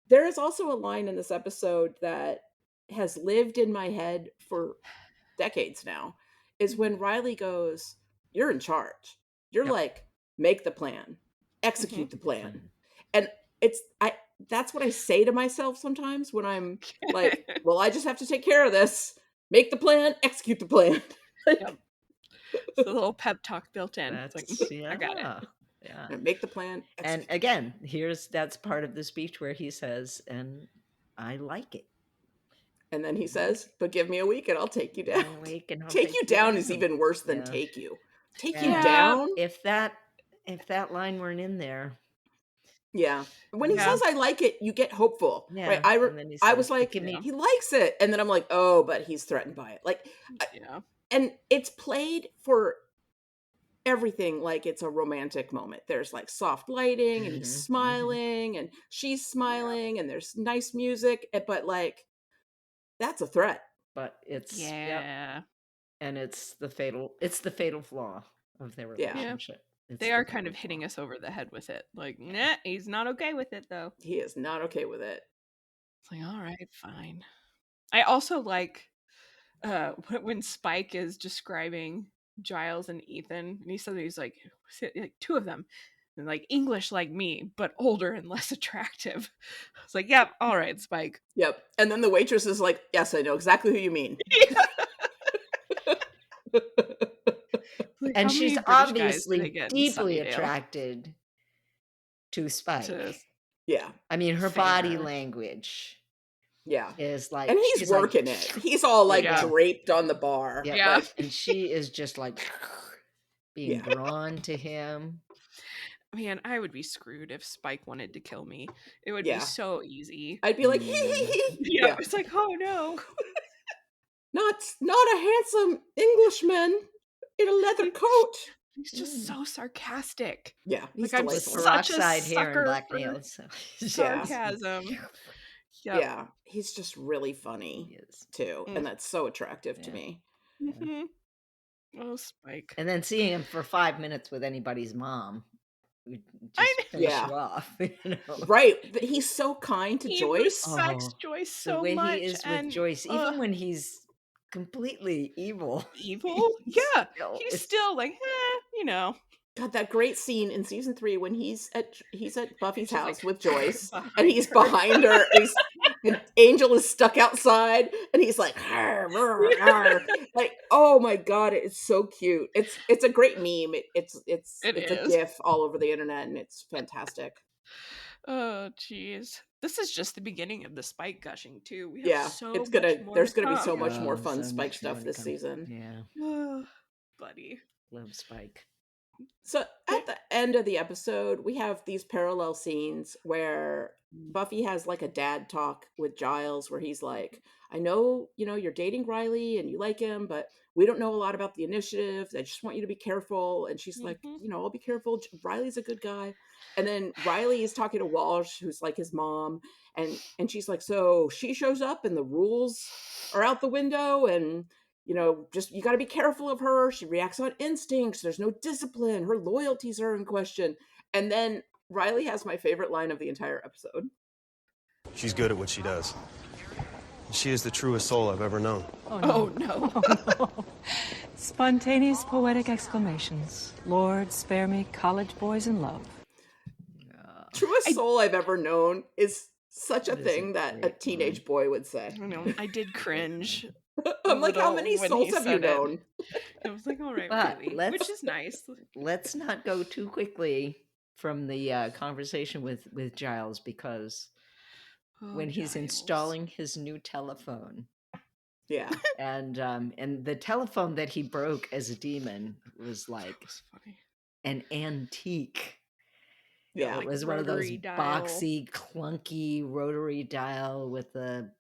there is also a line in this episode that has lived in my head for decades now, is when Riley goes, you're in charge. You're like, make the plan, execute the plan. And that's what I say to myself sometimes when I'm like, well, I just have to take care of this. Make the plan, execute the plan. It's a little pep talk built in. It's like, I got it. Yeah. Make the plan. And again, that's part of the speech where he says, and I like it. And then he says, but give me a week and I'll take you down. I'll Take you down is even worse than take you. Take you Yeah. down? If that line weren't in there. Yeah. When he says I like it, you get hopeful. Yeah. Right? And then he I says, was like, "Give me-" he likes it. And then I'm like, oh, but he's threatened by it. Like, and it's played for everything like it's a romantic moment. There's like soft lighting and he's smiling and she's smiling and there's nice music, but like, that's a threat. But it's yeah. And it's the fatal flaw of their relationship. It's they are kind of hitting us over the head with it. Like, nah, he's not okay with it though. He is not okay with it. It's like, all right, fine. I also like when Spike is describing Giles and Ethan, and he said he's like two of them, and like English like me, but older and less attractive. It's like, yep, all right, Spike. Yep. And then the waitress is like, yes, I know exactly who you mean. Like, and how she's many British guys do obviously they get in deeply Sunnydale? attracted to Spike. Yeah. I mean, her body language. Yeah. Is like, and he's working it. He's all like draped on the bar. Yeah. Like, And she is just like being drawn to him. Man, I would be screwed if Spike wanted to kill me. It would be so easy. I'd be like, yeah, it's like, oh no. Not a handsome Englishman in a leather coat. He's just so sarcastic. Yeah, like he's I'm delightful. such a Peroxide hair and sucker black for nails. sarcasm. Yeah, he's just really funny too, and that's so attractive to me. Mm-hmm. Oh, Spike. And then seeing him for 5 minutes with anybody's mom would just finish you off. You know? Right, but he's so kind to He Joyce. respects Joyce so the way much. he is and, with Joyce, even when he's completely evil. Evil? Yeah. Still, He's still like, you know. God, that great scene in season 3 when he's at Buffy's house like, with Joyce, behind and he's her. behind her, and Angel is stuck outside, and he's like, "Arr, arr, arr." Like, oh my God, it's so cute. It's a great meme. It's a GIF all over the internet, and it's fantastic. Oh, jeez. This is just the beginning of the Spike gushing too. We have There's gonna be so come. much more fun so Spike much stuff more to this come. season. Yeah. Oh, buddy. Love Spike. So at the end of the episode, we have these parallel scenes where Buffy has like a dad talk with Giles where he's like, I know, you're dating Riley and you like him, but we don't know a lot about the initiative. I just want you to be careful. And she's like, I'll be careful. Riley's a good guy. And then Riley is talking to Walsh, who's like his mom, and she's like, so she shows up and the rules are out the window, and just you got to be careful of her. She reacts on instincts. There's no discipline. Her loyalties are in question. And then Riley has my favorite line of the entire episode. She's good at what she does. She is the truest soul I've ever known. Oh, no. Spontaneous poetic exclamations. Lord, spare me college boys in love. Truest soul I've ever known is such a thing that a teenage boy would say. I know. I did cringe. I'm like, how many souls have you known? I was like, all right, But really, which is nice. Let's not go too quickly from the conversation with Giles, because when he's installing his new telephone, yeah, and the telephone that he broke as a demon was like an antique. Yeah, it like was one of those dial. boxy, clunky rotary dial with a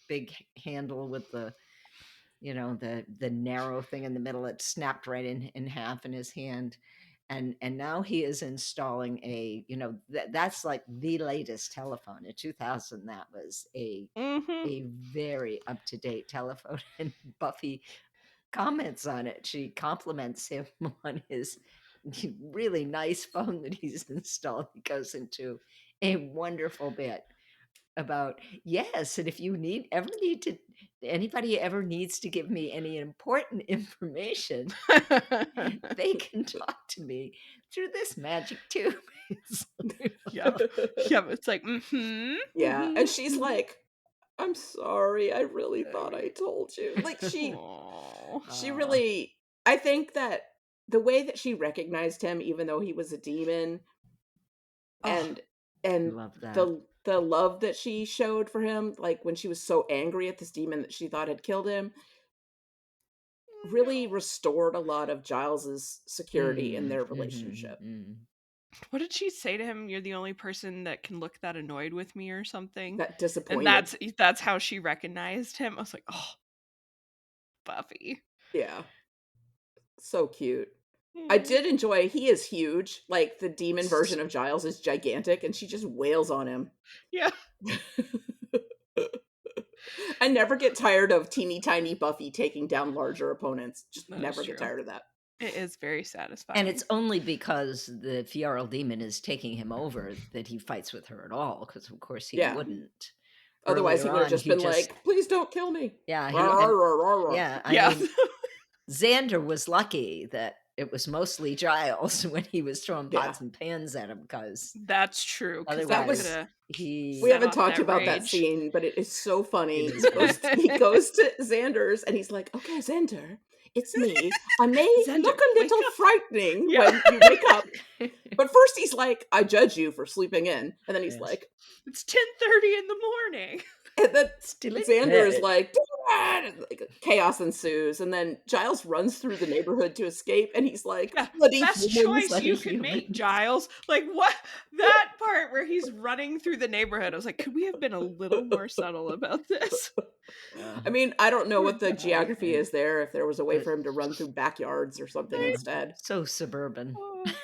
big handle with the the narrow thing in the middle. It snapped right in half in his hand. And now he is installing a, that's like the latest telephone. In 2000, that was a very up-to-date telephone. And Buffy comments on it. She compliments him on his really nice phone that he's installed. He goes into a wonderful bit about, yes, and if you anybody ever needs to give me any important information, they can talk to me through this magic tube. yeah, it's like, yeah, and she's like, I'm sorry, I really thought I told you. Like she really, I think that the way that she recognized him, even though he was a demon, and love that. the love that she showed for him, like when she was so angry at this demon that she thought had killed him, really restored a lot of Giles's security in their relationship. What did she say to him? You're the only person that can look that annoyed with me, or something. That disappointed. And that's how she recognized him. I was like, oh, Buffy. Yeah, so cute. I did enjoy, he is huge. Like the demon version of Giles is gigantic, and she just wails on him. Yeah. I never get tired of teeny tiny Buffy taking down larger opponents. Just That never is get true. tired of that. It is very satisfying. And it's only because the Fieral demon is taking him over that he fights with her at all, because of course he wouldn't. Otherwise he Earlier would have on, just been like, please don't kill me. Yeah. Yeah. I mean, Xander was lucky that it was mostly Giles when he was throwing pots and pans at him, because that's true. Otherwise, we haven't talked about that scene, but it is so funny. He goes to Xander's and he's like, okay, Xander, it's me. I may look a little frightening when you wake up. But first he's like, I judge you for sleeping in. And then he's like, it's 10:30 in the morning. And then Xander is like, chaos ensues, and then Giles runs through the neighborhood to escape, and he's like, best choice you could make, Giles. Like, what? That part where he's running through the neighborhood, I was like, could we have been a little more subtle about this? I mean, I don't know what the geography is there, if there was a way for him to run through backyards or something instead. So suburban.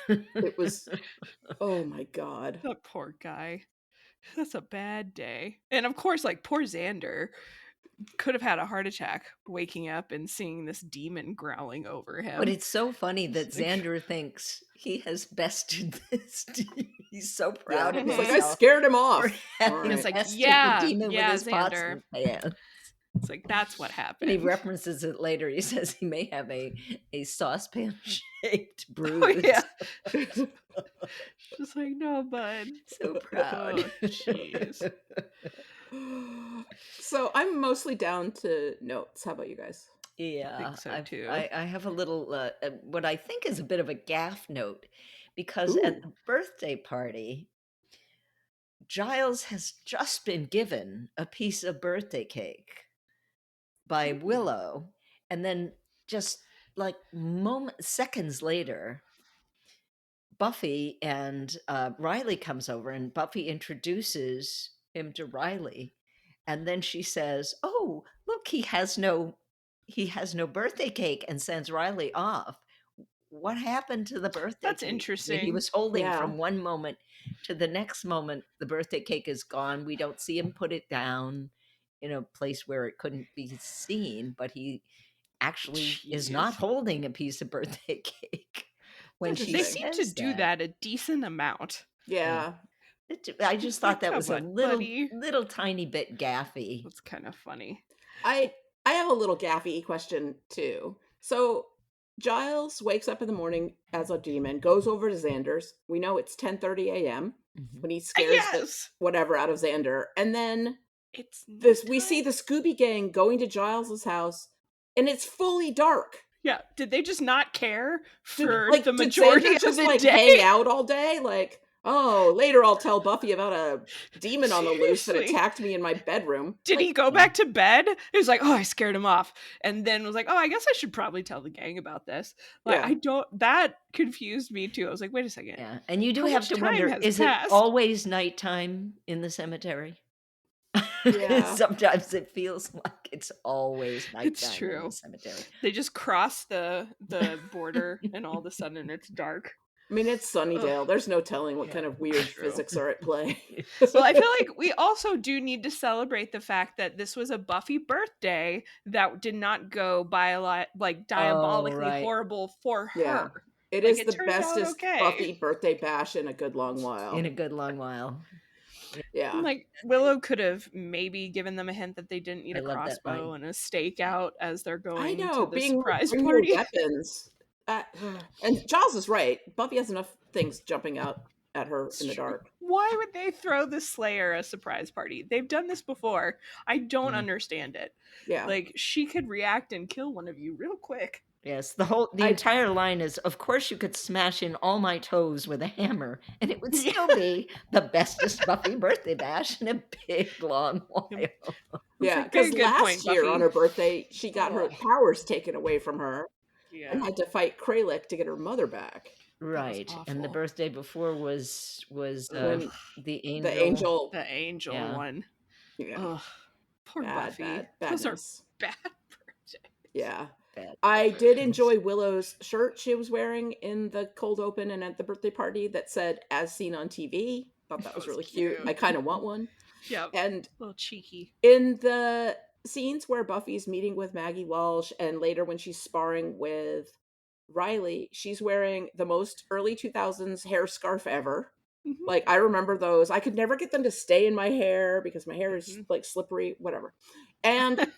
It was, oh my God. That poor guy. That's a bad day. And of course, like, poor Xander could have had a heart attack waking up and seeing this demon growling over him. But it's so funny that Xander thinks he has bested this demon. He's so proud of He's himself. like, I scared him off. It's like, Xander. It's like, that's what happened. And he references it later. He says he may have a saucepan shaped bruise. Oh, yeah. Just like, no, bud. So proud. Oh, jeez. So I'm mostly down to notes. How about you guys? Yeah, I think so too. I have a little, what I think is a bit of a gaffe note, because at the birthday party, Giles has just been given a piece of birthday cake by Willow, and then just like seconds later, Buffy and Riley comes over, and Buffy introduces him to Riley, And then she says, "Oh, look, he has no birthday cake," and sends Riley off. What happened to the birthday That's cake that he interesting. was holding Yeah. from one moment to the next moment? The birthday cake is gone. We don't see him put it down in a place where it couldn't be seen, but he actually is not Jeez. holding a piece of birthday cake when she They seem to says do that a decent amount. Yeah. I just thought that was a Come on, little buddy. little tiny bit gaffy. That's kind of funny. I have a little gaffy question too. So Giles wakes up in the morning as a demon, goes over to Xander's. We know it's 10:30 a.m. when he scares the whatever out of Xander, and then it's we see the Scooby Gang going to Giles's house, and it's fully dark. Yeah, did they just not care Did, for like, the did majority Xander of just the like day? hang out all day? Like, oh, later I'll tell Buffy about a demon on the loose that Seriously. attacked me in my bedroom. Did Like, he go back to bed? He was like, "Oh, I scared him off," and then was like, "Oh, I guess I should probably tell the gang about this." Like, Yeah. that confused me too. I was like, "Wait a second." Yeah, and you do How have much to time wonder: has is passed? it always nighttime in the cemetery? Yeah. Sometimes it feels like it's always nighttime It's in true. the cemetery. They just cross the border, and all of a sudden it's dark. I mean, it's Sunnydale. There's no telling what kind of weird True. physics are at play. Well, I feel like we also do need to celebrate the fact that this was a Buffy birthday that did not go by diabolically right. horrible for her. Yeah. It Like, is it the turned out bestest okay. Buffy birthday bash in a good long while. In a good long while. Yeah. Like, Willow could have maybe given them a hint that they didn't need I a love that crossbow line. and a stake out as they're going I know, to the being surprise bring party. your weapons. And Giles is right. Buffy has enough things jumping out at her in the dark. Why would they throw the Slayer a surprise party? They've done this before. I don't understand it. Yeah. Like, she could react and kill one of you real quick. Yes, the entire line is, "Of course you could smash in all my toes with a hammer, and it would still be the bestest Buffy birthday bash in a big long while." Yeah, Very because good last point, year Buffy. on her birthday, she got her powers taken away from her Yeah. and had to fight Kralik to get her mother back. Right, and the birthday before was When the angel. The angel Yeah. one. Yeah. Ugh, poor Bad, Buffy. bad, Those are badness. bad birthdays. Yeah. Bad. I did enjoy Willow's shirt she was wearing in the cold open and at the birthday party that said "as seen on TV." Thought that was really cute. I kind of want one. Yeah, And a little cheeky. in the scenes where Buffy's meeting with Maggie Walsh and later when she's sparring with Riley, she's wearing the most early 2000s hair scarf ever. Mm-hmm. Like, I remember those. I could never get them to stay in my hair because my hair is like slippery, whatever. And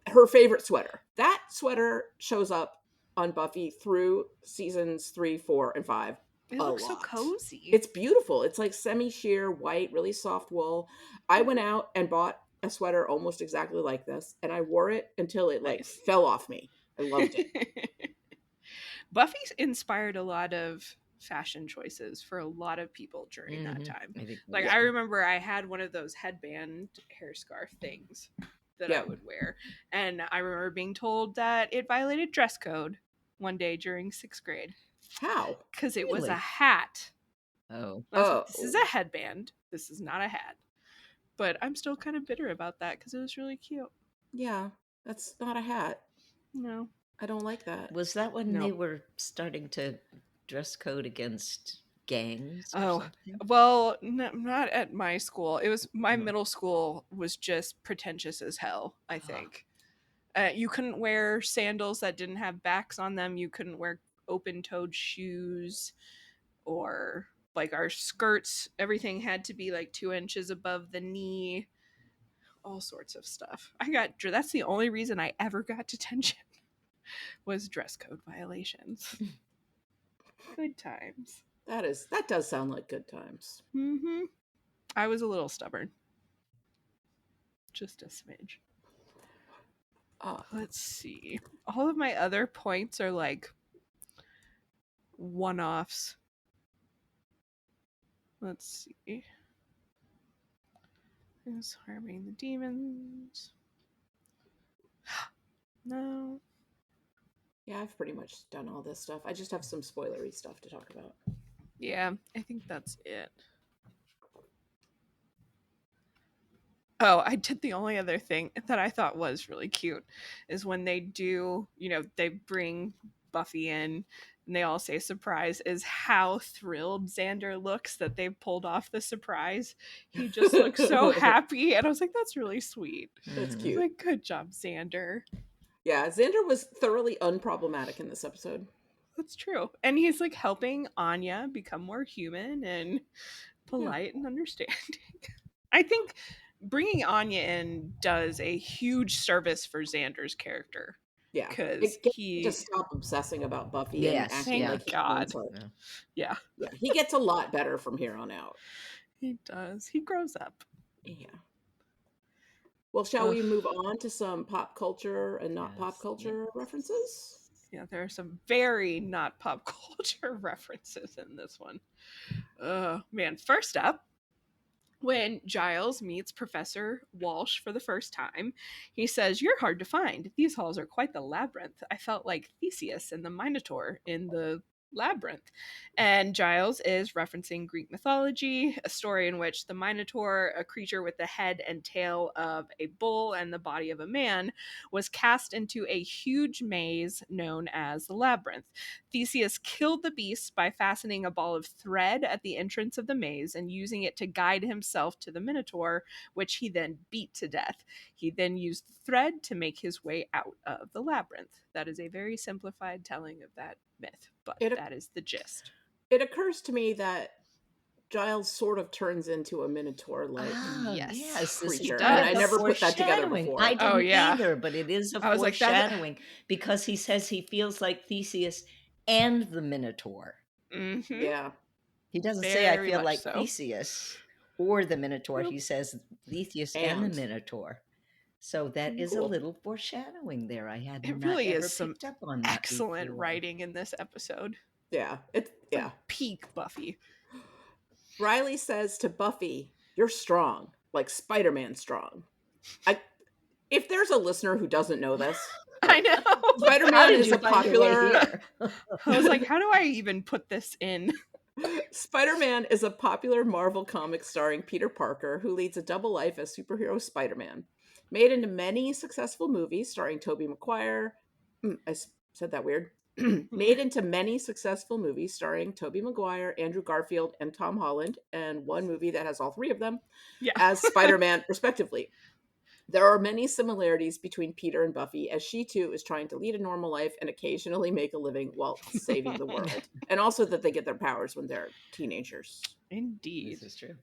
her favorite sweater. That sweater shows up on Buffy through seasons 3, 4, and 5. It looks so cozy. It's beautiful. It's like semi-sheer white, really soft wool. I went out and bought a sweater almost exactly like this, and I wore it until it like fell off me. I loved it. Buffy's inspired a lot of fashion choices for a lot of people during that time. I remember I had one of those headband hair scarf things that I would wear, and I remember being told that it violated dress code one day during 6th grade. How? Because it was a hat. Oh. This is a headband. This is not a hat. But I'm still kind of bitter about that because it was really cute. Yeah, that's not a hat. No. I don't like that. Was that when they were starting to dress code against gangs or something? Well, not at my school. It was my middle school was just pretentious as hell, I think. You couldn't wear sandals that didn't have backs on them. You couldn't wear open-toed shoes, or like our skirts. Everything had to be like 2 inches above the knee. All sorts of stuff. That's the only reason I ever got detention. Was dress code violations. Good times. That does sound like good times. Mm-hmm. I was a little stubborn. Just a smidge. Let's see. All of my other points are like one-offs. Let's see. Who's harming the demons? No. Yeah, I've pretty much done all this stuff. I just have some spoilery stuff to talk about. Yeah, I think that's it. Oh, I did the only other thing that I thought was really cute is when they do, they bring Buffy in and they all say surprise, is how thrilled Xander looks that they've pulled off the surprise. He just looks so happy. And I was like, that's really sweet. That's I was cute. like, good job, Xander. Yeah, Xander was thoroughly unproblematic in this episode. That's true. And he's like helping Anya become more human and polite and understanding. I think bringing Anya in does a huge service for Xander's character. Yeah, Because he just stop obsessing about Buffy and Yes, acting like he God. owns her. Yeah. Yeah, he gets a lot better from here on out. He does. He grows up. Yeah. Well, shall we move on to some pop culture and not pop culture references? Yeah, there are some very not pop culture references in this one. Oh, man. First up, when Giles meets Professor Walsh for the first time, he says, "You're hard to find. These halls are quite the labyrinth. I felt like Theseus and the Minotaur in the labyrinth." And Giles is referencing Greek mythology, a story in which the Minotaur, a creature with the head and tail of a bull and the body of a man, was cast into a huge maze known as the labyrinth. Theseus killed the beast by fastening a ball of thread at the entrance of the maze and using it to guide himself to the Minotaur, which he then beat to death. He then used the thread to make his way out of the labyrinth. That is a very simplified telling of that myth, but that is the gist. It occurs to me that Giles sort of turns into a Minotaur-like creature. And I never put that together before. I didn't either, but it is a foreshadowing because he says he feels like Theseus and the Minotaur. Mm-hmm. Yeah. He doesn't say I feel like Theseus or the Minotaur. He says Theseus and the Minotaur. So that is a little foreshadowing there. I had It not really ever is some picked up on that excellent before. writing in this episode. Yeah. It's like peak Buffy. Riley says to Buffy, "You're strong, like Spider-Man strong." If there's a listener who doesn't know this, I know. Spider-Man is a popular. I was like, how do I even put this in? Spider-Man is a popular Marvel comic starring Peter Parker, who leads a double life as superhero Spider-Man. Made into many successful movies starring Tobey Maguire. I said that weird. Made into many successful movies starring Tobey Maguire, Andrew Garfield, and Tom Holland, and one movie that has all three of them as Spider-Man, respectively. There are many similarities between Peter and Buffy, as she too is trying to lead a normal life and occasionally make a living while saving the world. And also that they get their powers when they're teenagers. Indeed. This is true.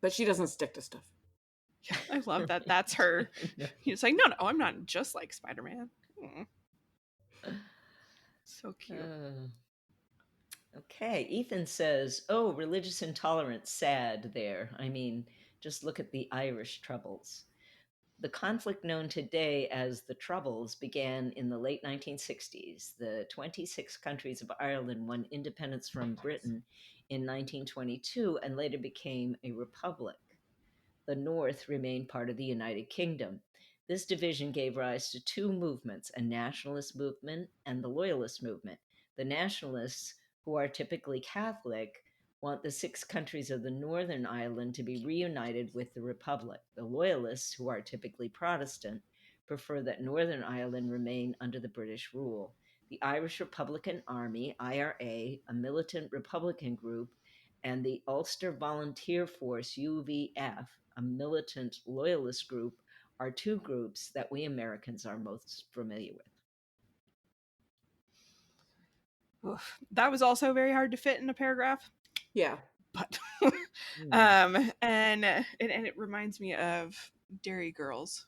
But she doesn't stick to stuff. Yeah, I love that. That's her. He's like, no, I'm not just like Spider-Man. So cute. Okay, Ethan says, "Oh, religious intolerance, sad there. I mean, just look at the Irish Troubles." The conflict known today as the Troubles began in the late 1960s. The 26 countries of Ireland won independence from Britain in 1922 and later became a republic. The North remained part of the United Kingdom. This division gave rise to two movements, a nationalist movement and the loyalist movement. The nationalists, who are typically Catholic, want the 6 countries of the Northern Ireland to be reunited with the Republic. The Loyalists, who are typically Protestant, prefer that Northern Ireland remain under the British rule. The Irish Republican Army, IRA, a militant Republican group, and the Ulster Volunteer Force, UVF, a militant Loyalist group, are two groups that we Americans are most familiar with. Oof. That was also very hard to fit in a paragraph. Yeah. But and it reminds me of Dairy Girls,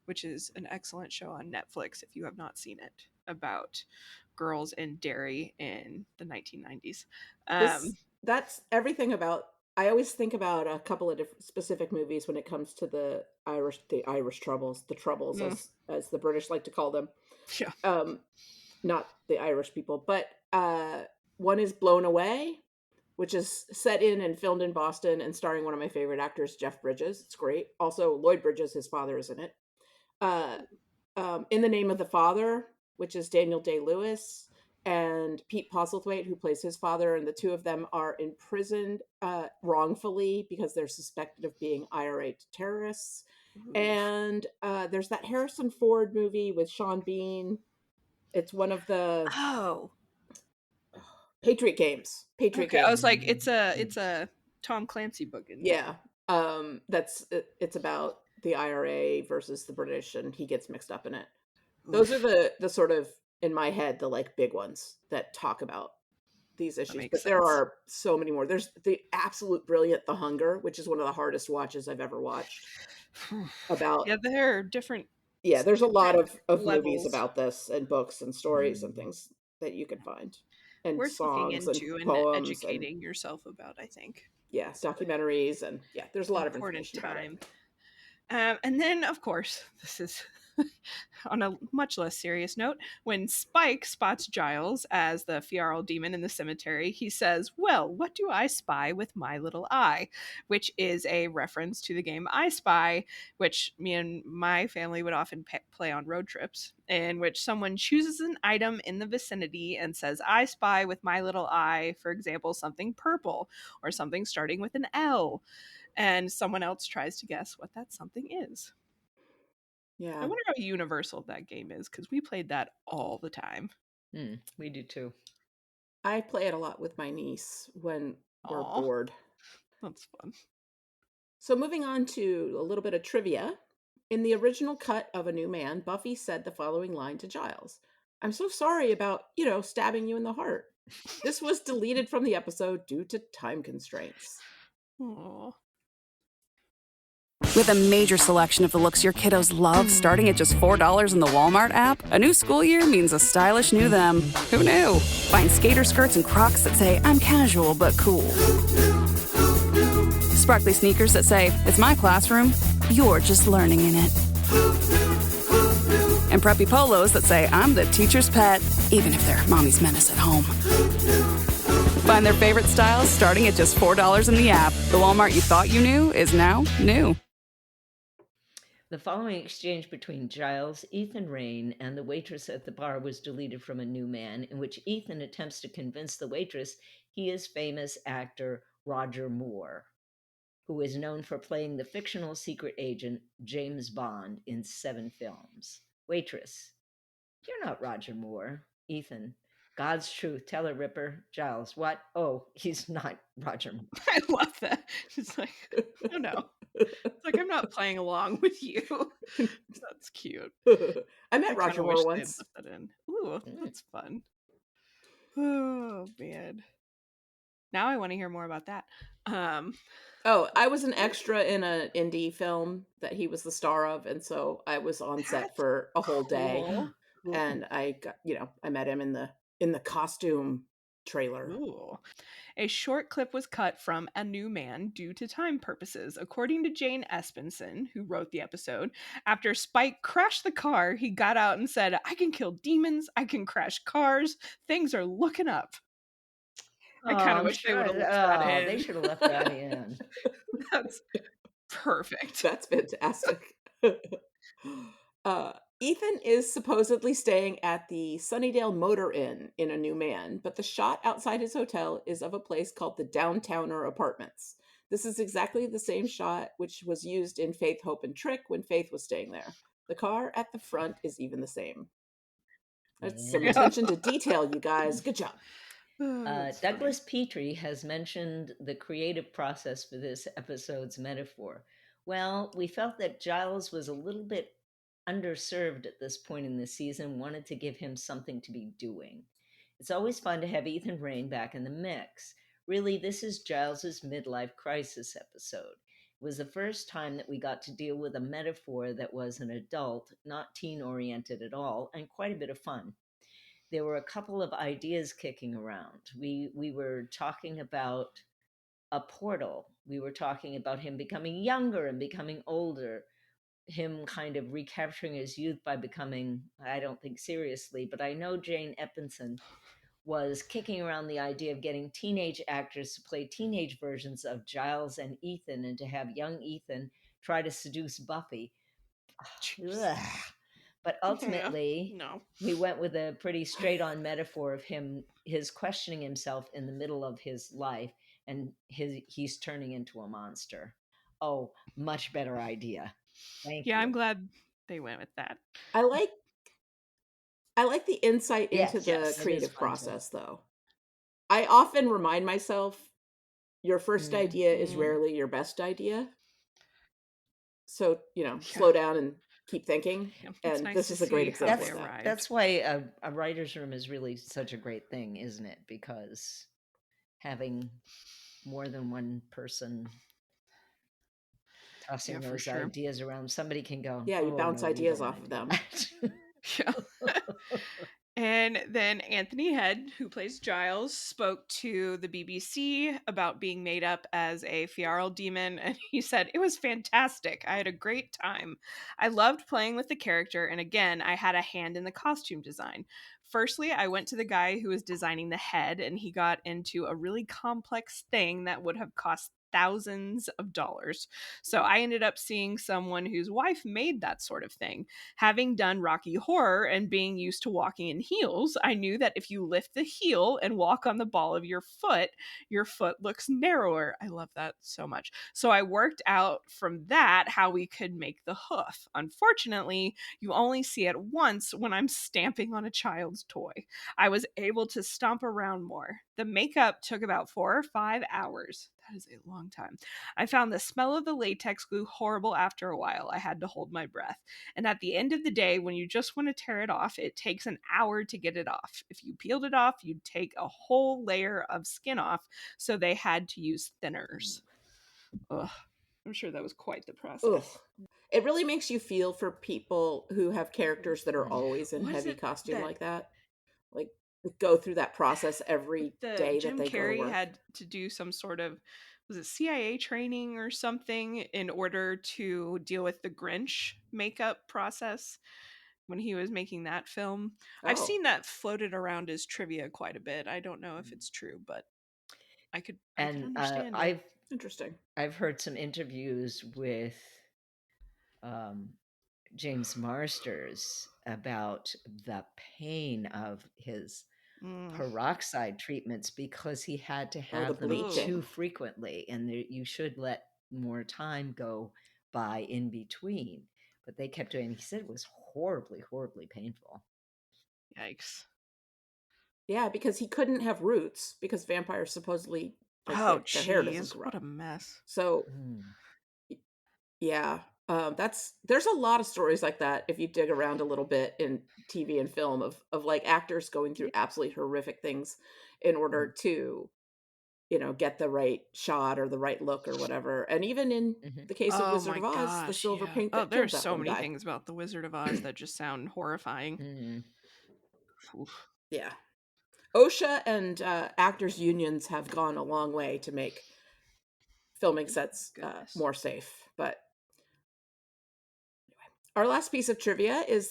which is an excellent show on Netflix if you have not seen it, about girls in dairy in the 1990s. That's everything about. I always think about a couple of different specific movies when it comes to the Irish Troubles, the Troubles as the British like to call them. Yeah. Not the Irish people, but one is Blown Away, which is set in and filmed in Boston and starring one of my favorite actors, Jeff Bridges. It's great. Also, Lloyd Bridges, his father, is in it. In the Name of the Father, which is Daniel Day-Lewis, and Pete Postlethwaite, who plays his father, and the two of them are imprisoned wrongfully because they're suspected of being IRA terrorists. And there's that Harrison Ford movie with Sean Bean. It's one of the Patriot Games. Patriot Okay, Games. I was like, it's a Tom Clancy book. Yeah. It's about the IRA versus the British, and he gets mixed up in it. Those are the sort of, in my head, the like big ones that talk about these issues. makes But there sense. are so many more. There's the absolute brilliant The Hunger, which is one of the hardest watches I've ever watched. About Yeah, there are different. Yeah, there's a lot of movies levels. about this, and books and stories and things that you can find, and Worth looking songs and into and poems and educating yourself about, I think. documentaries, and there's a lot of Important information time. about it. And then, of course, this is on a much less serious note. When Spike spots Giles as the Fieral demon in the cemetery, he says, "Well, what do I spy with my little eye?" Which is a reference to the game I Spy, which me and my family would often play on road trips, in which someone chooses an item in the vicinity and says, "I spy with my little eye," for example, something purple or something starting with an L. And someone else tries to guess what that something is. Yeah. I wonder how universal that game is, because we played that all the time. We do too. I play it a lot with my niece when we're Aw. bored. That's fun. So moving on to a little bit of trivia. In the original cut of A New Man, Buffy said the following line to Giles: "I'm so sorry about, stabbing you in the heart." This was deleted from the episode due to time constraints. Aww. With a major selection of the looks your kiddos love, starting at just $4 in the Walmart app, a new school year means a stylish new them. Who knew? Find skater skirts and Crocs that say, "I'm casual but cool." Sparkly sneakers that say, "It's my classroom, you're just learning in it." And preppy polos that say, "I'm the teacher's pet," even if they're mommy's menace at home. Find their favorite styles starting at just $4 in the app. The Walmart you thought you knew is now new. The following exchange between Giles, Ethan Rayne, and the waitress at the bar was deleted from A New Man, in which Ethan attempts to convince the waitress he is famous actor Roger Moore, who is known for playing the fictional secret agent James Bond in 7 films. Waitress: "You're not Roger Moore." Ethan: "God's truth. Tell her, Ripper." Giles: "What? Oh, he's not Roger Moore." I love that. It's like, oh no. It's like, I'm not playing along with you. That's cute. I met Roger kinda Moore wish they'd once. left that in. Ooh, that's fun. Oh, man. Now I want to hear more about that. Oh, I was an extra in an indie film that he was the star of, and so I was on set for a whole day. cool. And I got, I met him in the costume trailer. Ooh. A short clip was cut from A New Man due to time purposes. According to Jane Espenson, who wrote the episode, after Spike crashed the car, he got out and said, "I can kill demons, I can crash cars, things are looking up." I kind of I'm wish they would have sure. left that in. They should have left that in. That's perfect. That's fantastic. Ethan is supposedly staying at the Sunnydale Motor Inn in A New Man, but the shot outside his hotel is of a place called the Downtowner Apartments. This is exactly the same shot which was used in Faith, Hope, and Trick when Faith was staying there. The car at the front is even the same. That's some attention to detail, you guys. Good job. Douglas Petrie has mentioned the creative process for this episode's metaphor. Well, we felt that Giles was a little bit underserved at this point in the season, wanted to give him something to be doing. It's always fun to have Ethan Rayne back in the mix. Really, this is Giles's midlife crisis episode. It was the first time that we got to deal with a metaphor that was an adult, not teen-oriented at all, and quite a bit of fun. There were a couple of ideas kicking around. We were talking about a portal. We were talking about him becoming younger and becoming older, him kind of recapturing his youth by becoming, I don't think seriously, but I know Jane Espenson was kicking around the idea of getting teenage actors to play teenage versions of Giles and Ethan, and to have young Ethan try to seduce Buffy. Ugh. But ultimately, No. we went with a pretty straight-on metaphor of his questioning himself in the middle of his life, and he's turning into a monster. Oh, much better idea. Thank Yeah, you. I'm glad they went with that. I like the insight into Yes, the it is creative fun to- process, though. I often remind myself your first Mm. idea is rarely your best idea. So, slow down and keep thinking. It's And nice this to is a great see how example they of that. arrived. That's why a writer's room is really such a great thing, isn't it? Because having more than one person tossing Yeah, for those sure. ideas around, somebody can go, Yeah, you "Oh, bounce no, we ideas don't off wanna of do them. that." Yeah. And then Anthony Head, who plays Giles, spoke to the BBC about being made up as a feral demon, and he said, "It was fantastic. I had a great time. I loved playing with the character, and again, I had a hand in the costume design. Firstly, I went to the guy who was designing the head, and he got into a really complex thing that would have cost thousands of dollars. So I ended up seeing someone whose wife made that sort of thing. Having done Rocky Horror and being used to walking in heels, I knew that if you lift the heel and walk on the ball of your foot looks narrower." I love that so much. "So I worked out from that how we could make the hoof. Unfortunately, you only see it once when I'm stamping on a child's toy. I was able to stomp around more. The makeup took about 4 or 5 hours. That is a long time. I found the smell of the latex glue horrible after a while. I had to hold my breath. And at the end of the day, when you just want to tear it off, it takes an hour to get it off. If you peeled it off, you'd take a whole layer of skin off, so they had to use thinners." Ugh. I'm sure that was quite the process. Ugh. It really makes you feel for people who have characters that are always in What is heavy it costume that- like that. Like, go through that process every The day that Jim they go to Carrey work. had to do some sort of, was it CIA training or something, in order to deal with the Grinch makeup process when he was making that film. I've Oh. seen that floated around as trivia quite a bit. I don't know if it's true, but I could understand it. Interesting. I've heard some interviews with James Marsters about the pain of his peroxide treatments because he had to Oh, the have them bleaching. too frequently, and you should let more time go by in between. But they kept doing. He said it was horribly, horribly painful. Yikes. Yeah, because he couldn't have roots because vampires supposedly Oh, their hair doesn't jeez, grow. what a mess. So yeah, there's a lot of stories like that if you dig around a little bit in TV and film of like actors going through absolutely horrific things in order to get the right shot or the right look or whatever. And even in the case of Oh Wizard my of Oz, the gosh, silver yeah. paint Oh, that there are killed that so one many guy. things about the Wizard of Oz that just sound horrifying. Oof. Yeah. OSHA and actors unions have gone a long way to make filming sets more safe. But our last piece of trivia is,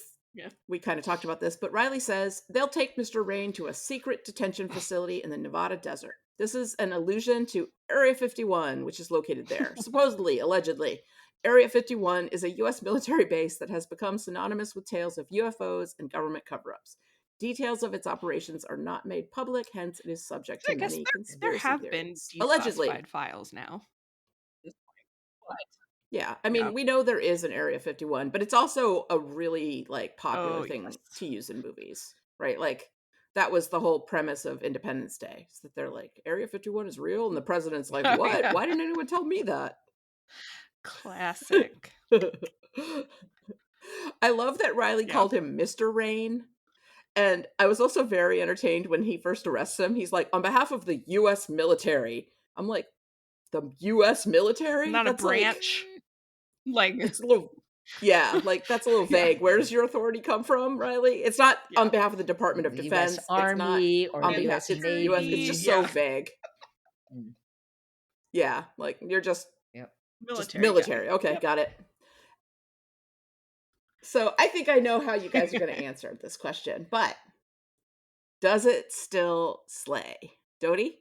we kind of talked about this, but Riley says they'll take Mr. Rain to a secret detention facility in the Nevada desert. This is an allusion to Area 51, which is located there. Supposedly, allegedly, Area 51 is a U.S. military base that has become synonymous with tales of UFOs and government cover-ups. Details of its operations are not made public, hence it is subject to I guess many there conspiracy have theories. been Allegedly. declassified files now. Yeah, I mean, we know there is an Area 51, but it's also a really popular thing to use in movies, right? Like that was the whole premise of Independence Day, is that they're like, Area 51 is real, and the president's like, Oh, what? yeah. Why didn't anyone tell me that? Classic. I love that Riley called him Mr. Rain. And I was also very entertained when he first arrests him. He's like, on behalf of the U.S. military. I'm like, the U.S. military? Not a That's branch. Like it's a little, yeah, like that's a little vague. Where does your authority come from, Riley? It's not on behalf of the Department of The Defense. US Army it's not or on the behalf. US It's Navy. U.S. It's just so vague. Yeah, like you're just military. guy. Okay, got it. So I think I know how you guys are going to answer this question, but does it still slay, Dodie?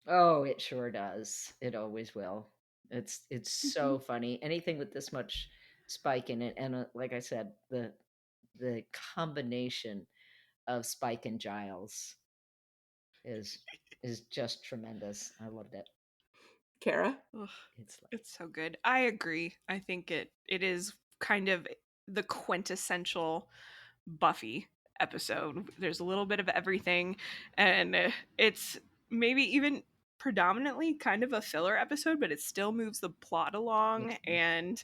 Oh, it sure does. It always will. It's so funny. Anything with this much spike in it, and like I said, the the combination of Spike and Giles is just tremendous. I loved it. Kara? Ugh, it's so good. I agree. I think it is kind of the quintessential Buffy episode. There's a little bit of everything, and it's maybe even predominantly kind of a filler episode, but it still moves the plot along. And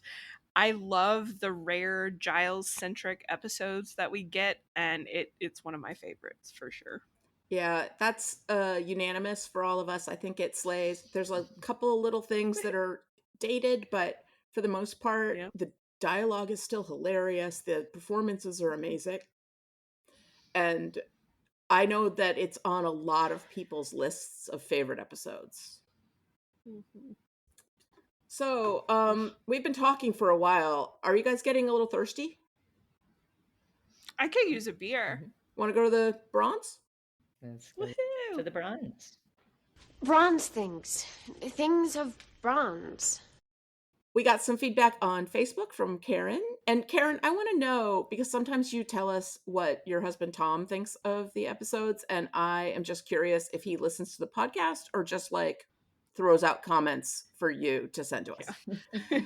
I love the rare Giles centric episodes that we get, and it's one of my favorites for sure. Yeah, that's unanimous for all of us. I think it slays. There's a couple of little things that are dated, but for the most part, the dialogue is still hilarious. The performances are amazing. And I know that it's on a lot of people's lists of favorite episodes. Mm-hmm. So, we've been talking for a while. Are you guys getting a little thirsty? I could use a beer. Want to go to the bronze? Let's go to the bronze. Bronze things. Things of bronze. We got some feedback on Facebook from Karen. And Karen, I want to know, because sometimes you tell us what your husband Tom thinks of the episodes, and I am just curious if he listens to the podcast or just like throws out comments for you to send to us. Yeah.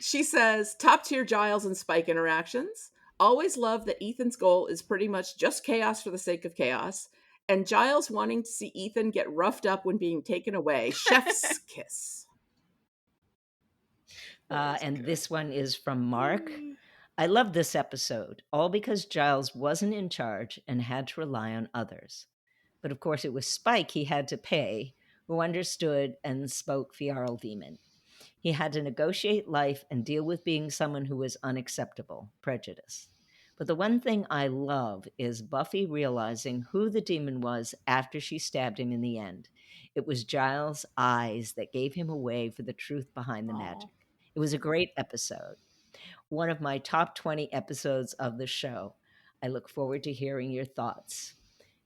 She says, top tier Giles and Spike interactions. Always love that Ethan's goal is pretty much just chaos for the sake of chaos. And Giles wanting to see Ethan get roughed up when being taken away. Chef's kiss. And this one is from Mark. I love this episode, all because Giles wasn't in charge and had to rely on others. But of course, it was Spike he had to pay, who understood and spoke Fjarl Demon. He had to negotiate life and deal with being someone who was unacceptable, prejudice. But the one thing I love is Buffy realizing who the demon was after she stabbed him in the end. It was Giles' eyes that gave him away for the truth behind the magic. It was a great episode. One of my top 20 episodes of the show. I look forward to hearing your thoughts.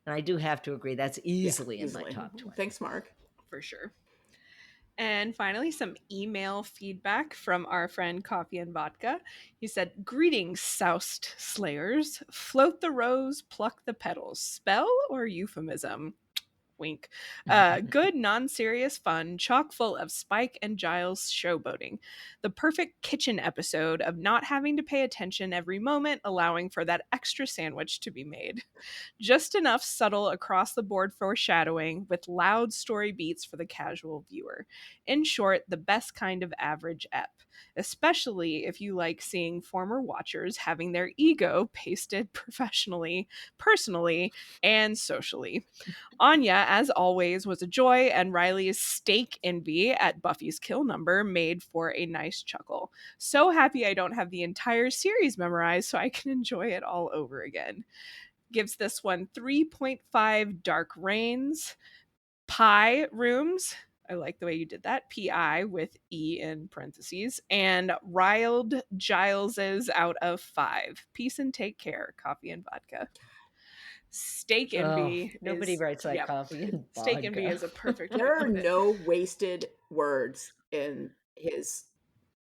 And I do have to agree, that's easily in my top 20. Thanks, Mark. For sure. And finally, some email feedback from our friend Coffee and Vodka. He said, greetings, soused slayers. Float the rose, pluck the petals. Spell or euphemism? Wink. Good, non-serious fun, chock full of Spike and Giles showboating. The perfect kitchen episode of not having to pay attention every moment, allowing for that extra sandwich to be made. Just enough subtle across-the-board foreshadowing with loud story beats for the casual viewer. In short, the best kind of average ep, especially if you like seeing former watchers having their ego pasted professionally, personally, and socially. Anya, as always, was a joy, and Riley's steak envy at Buffy's kill number made for a nice chuckle. So happy I don't have the entire series memorized so I can enjoy it all over again. Gives this one 3.5 dark rains. Pie rooms. I like the way you did that. P-I with E in parentheses. And riled Gileses out of 5. Peace and take care. Coffee and vodka. Steak envy. Nobody writes like coffee and vodka. Steak envy is a perfect. There are no wasted words in his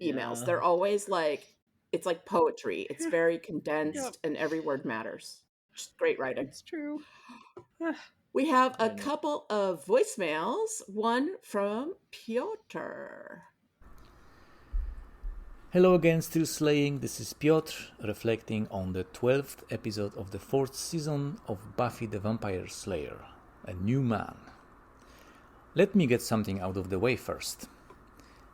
emails. No. They're always like, it's like poetry. It's very condensed and every word matters. Just great writing. It's true. We have a couple of voicemails. One from Piotr. Hello again, still slaying. This is Piotr, reflecting on the 12th episode of the 4th season of Buffy the Vampire Slayer, A New Man. Let me get something out of the way first.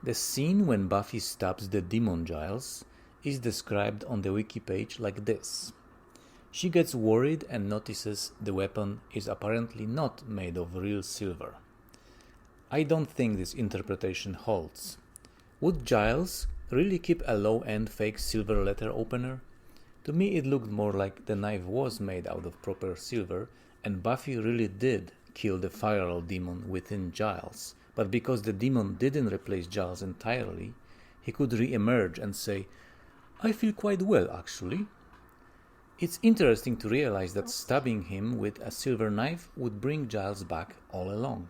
The scene when Buffy stabs the demon Giles is described on the wiki page like this. She gets worried and notices the weapon is apparently not made of real silver. I don't think this interpretation holds. Would Giles really keep a low-end fake silver letter opener? To me it looked more like the knife was made out of proper silver and Buffy really did kill the viral demon within Giles, but because the demon didn't replace Giles entirely, he could re-emerge and say, I feel quite well actually. It's interesting to realize that stabbing him with a silver knife would bring Giles back all along.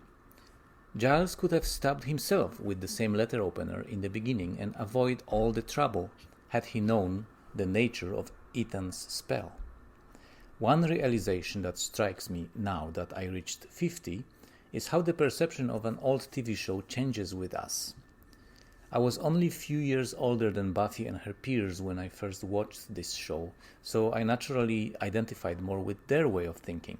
Giles could have stabbed himself with the same letter opener in the beginning and avoid all the trouble had he known the nature of Ethan's spell. One realization that strikes me now that I reached 50 is how the perception of an old TV show changes with us. I was only a few years older than Buffy and her peers when I first watched this show, so I naturally identified more with their way of thinking.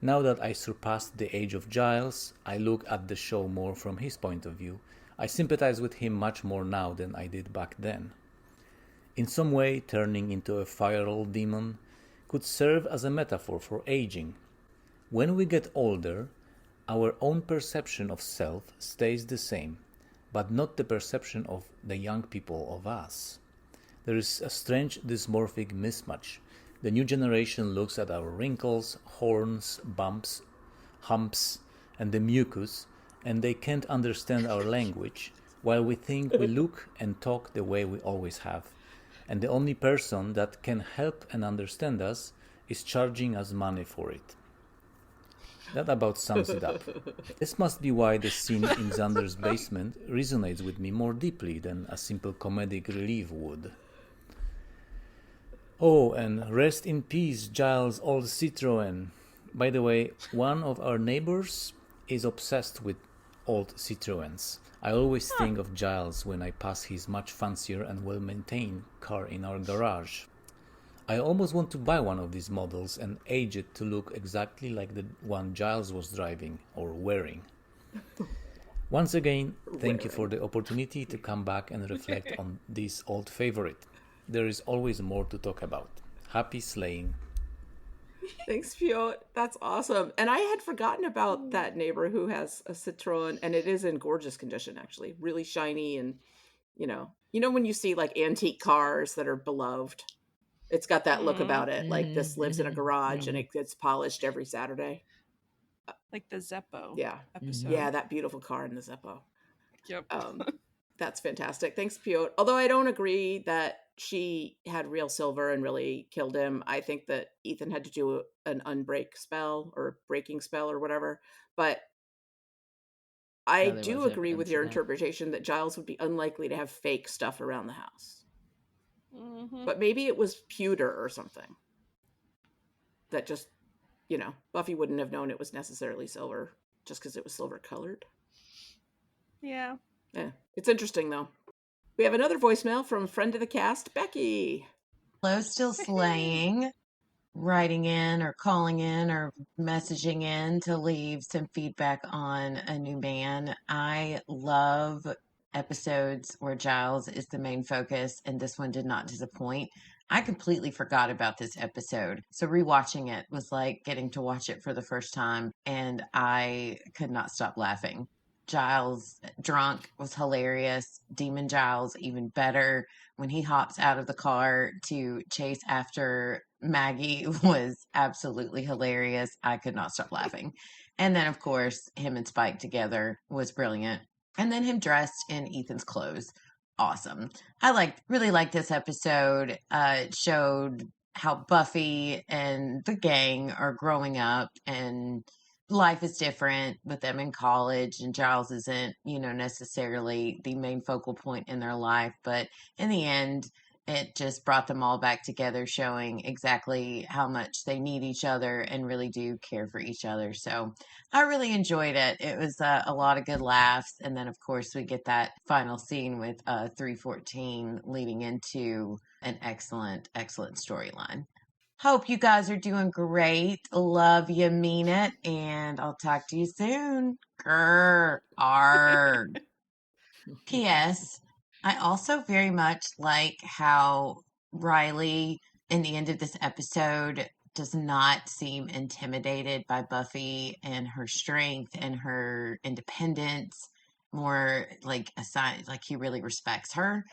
Now that I surpassed the age of Giles, I look at the show more from his point of view. I sympathize with him much more now than I did back then. In some way, turning into a feral demon could serve as a metaphor for aging. When we get older, our own perception of self stays the same, but not the perception of the young people of us. There is a strange dysmorphic mismatch. The new generation looks at our wrinkles, horns, bumps, humps, and the mucus, and they can't understand our language, while we think we look and talk the way we always have. And the only person that can help and understand us is charging us money for it. That about sums it up. This must be why the scene in Xander's basement resonates with me more deeply than a simple comedic relief would. Oh, and rest in peace, Giles' old Citroën. By the way, one of our neighbors is obsessed with old Citroëns. I always think of Giles when I pass his much fancier and well-maintained car in our garage. I almost want to buy one of these models and age it to look exactly like the one Giles was driving or wearing. Once again, thank you for the opportunity to come back and reflect on this old favorite. There is always more to talk about. Happy slaying. Thanks, Piotr. That's awesome. And I had forgotten about that neighbor who has a Citroen, and it is in gorgeous condition, actually. Really shiny, and you know when you see like antique cars that are beloved, it's got that look about it. Like this lives in a garage and it gets polished every Saturday. Like the Zeppo episode. Yeah, that beautiful car in the Zeppo. Yep. That's fantastic. Thanks, Piotr. Although I don't agree that she had real silver and really killed him. I think that Ethan had to do an unbreak spell or breaking spell or whatever. But I do agree with your interpretation that Giles would be unlikely to have fake stuff around the house. Mm-hmm. But maybe it was pewter or something. That just, Buffy wouldn't have known it was necessarily silver just because it was silver colored. Yeah. Yeah. It's interesting, though. We have another voicemail from friend of the cast, Becky. Hello, still slaying, writing in or calling in or messaging in to leave some feedback on A New Man. I love episodes where Giles is the main focus, and this one did not disappoint. I completely forgot about this episode. So rewatching it was like getting to watch it for the first time, and I could not stop laughing. Giles drunk was hilarious. Demon Giles even better. When he hops out of the car to chase after Maggie was absolutely hilarious. I could not stop laughing. And then, of course, him and Spike together was brilliant. And then him dressed in Ethan's clothes. Awesome. I really liked this episode. It showed how Buffy and the gang are growing up, and life is different with them in college, and Giles isn't, necessarily the main focal point in their life. But in the end, it just brought them all back together, showing exactly how much they need each other and really do care for each other. So I really enjoyed it. It was a lot of good laughs. And then, of course, we get that final scene with 314 leading into an excellent, excellent storyline. Hope you guys are doing great. Love you, mean it. And I'll talk to you soon. Grr. Arg. P.S. I also very much like how Riley, in the end of this episode, does not seem intimidated by Buffy and her strength and her independence. More like a sign, like he really respects her.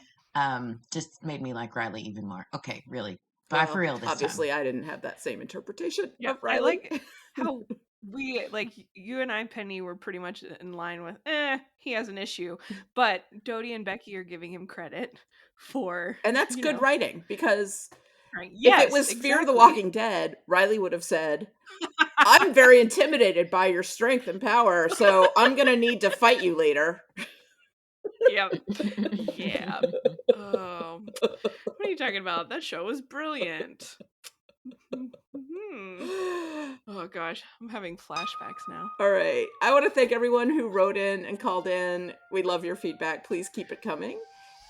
Just made me like Riley even more. Okay, really. Bye for real this obviously, time. I didn't have that same interpretation Yeah, of Riley. I like how you and I, Penny, were pretty much in line with, he has an issue. But Dodie and Becky are giving him credit for... And that's good writing, because yes, if it was Fear the Walking Dead, Riley would have said, I'm very intimidated by your strength and power, so I'm going to need to fight you later. Yep. Yeah. Oh, what are you talking about? That show was brilliant. Oh gosh, I'm having flashbacks now. All right. I want to thank everyone who wrote in and called in. We love your feedback. Please keep it coming.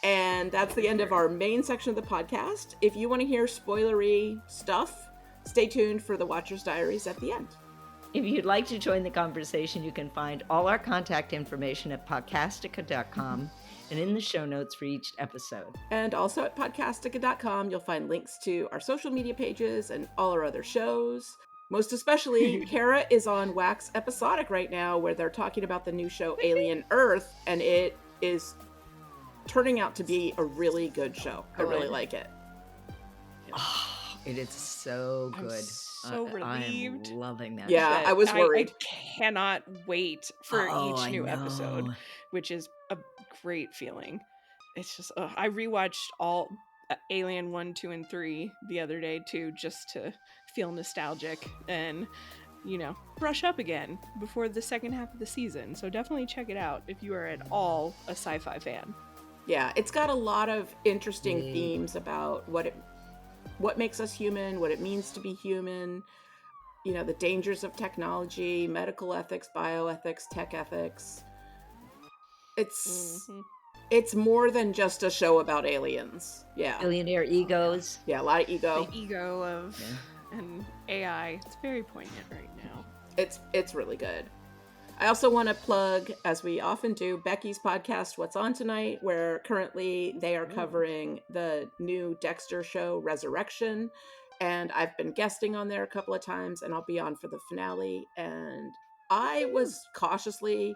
And that's the end of our main section of the podcast. If you want to hear spoilery stuff, stay tuned for the Watcher's Diaries at the end. If you'd like to join the conversation, you can find all our contact information at podcastica.com and in the show notes for each episode. And also at podcastica.com, you'll find links to our social media pages and all our other shows. Most especially, Kara is on Wax Episodic right now, where they're talking about the new show Alien Earth, and it is turning out to be a really good show. I really like it. Oh, it is so good. I'm so relieved. I'm loving that. Yeah, I was worried. I cannot wait for each new episode, which is a great feeling. It's just, I rewatched all Alien 1, 2, and 3 the other day too, just to feel nostalgic and, brush up again before the second half of the season. So definitely check it out if you are at all a sci-fi fan. Yeah, it's got a lot of interesting themes about what makes us human, what it means to be human, the dangers of technology, medical ethics, bioethics, tech ethics. It's more than just a show about aliens. Yeah. Billionaire egos. Yeah, a lot of ego. The ego of and AI. It's very poignant right now. It's really good. I also want to plug, as we often do, Becky's podcast, What's On Tonight, where currently they are covering the new Dexter show, Resurrection. And I've been guesting on there a couple of times, and I'll be on for the finale. And I was cautiously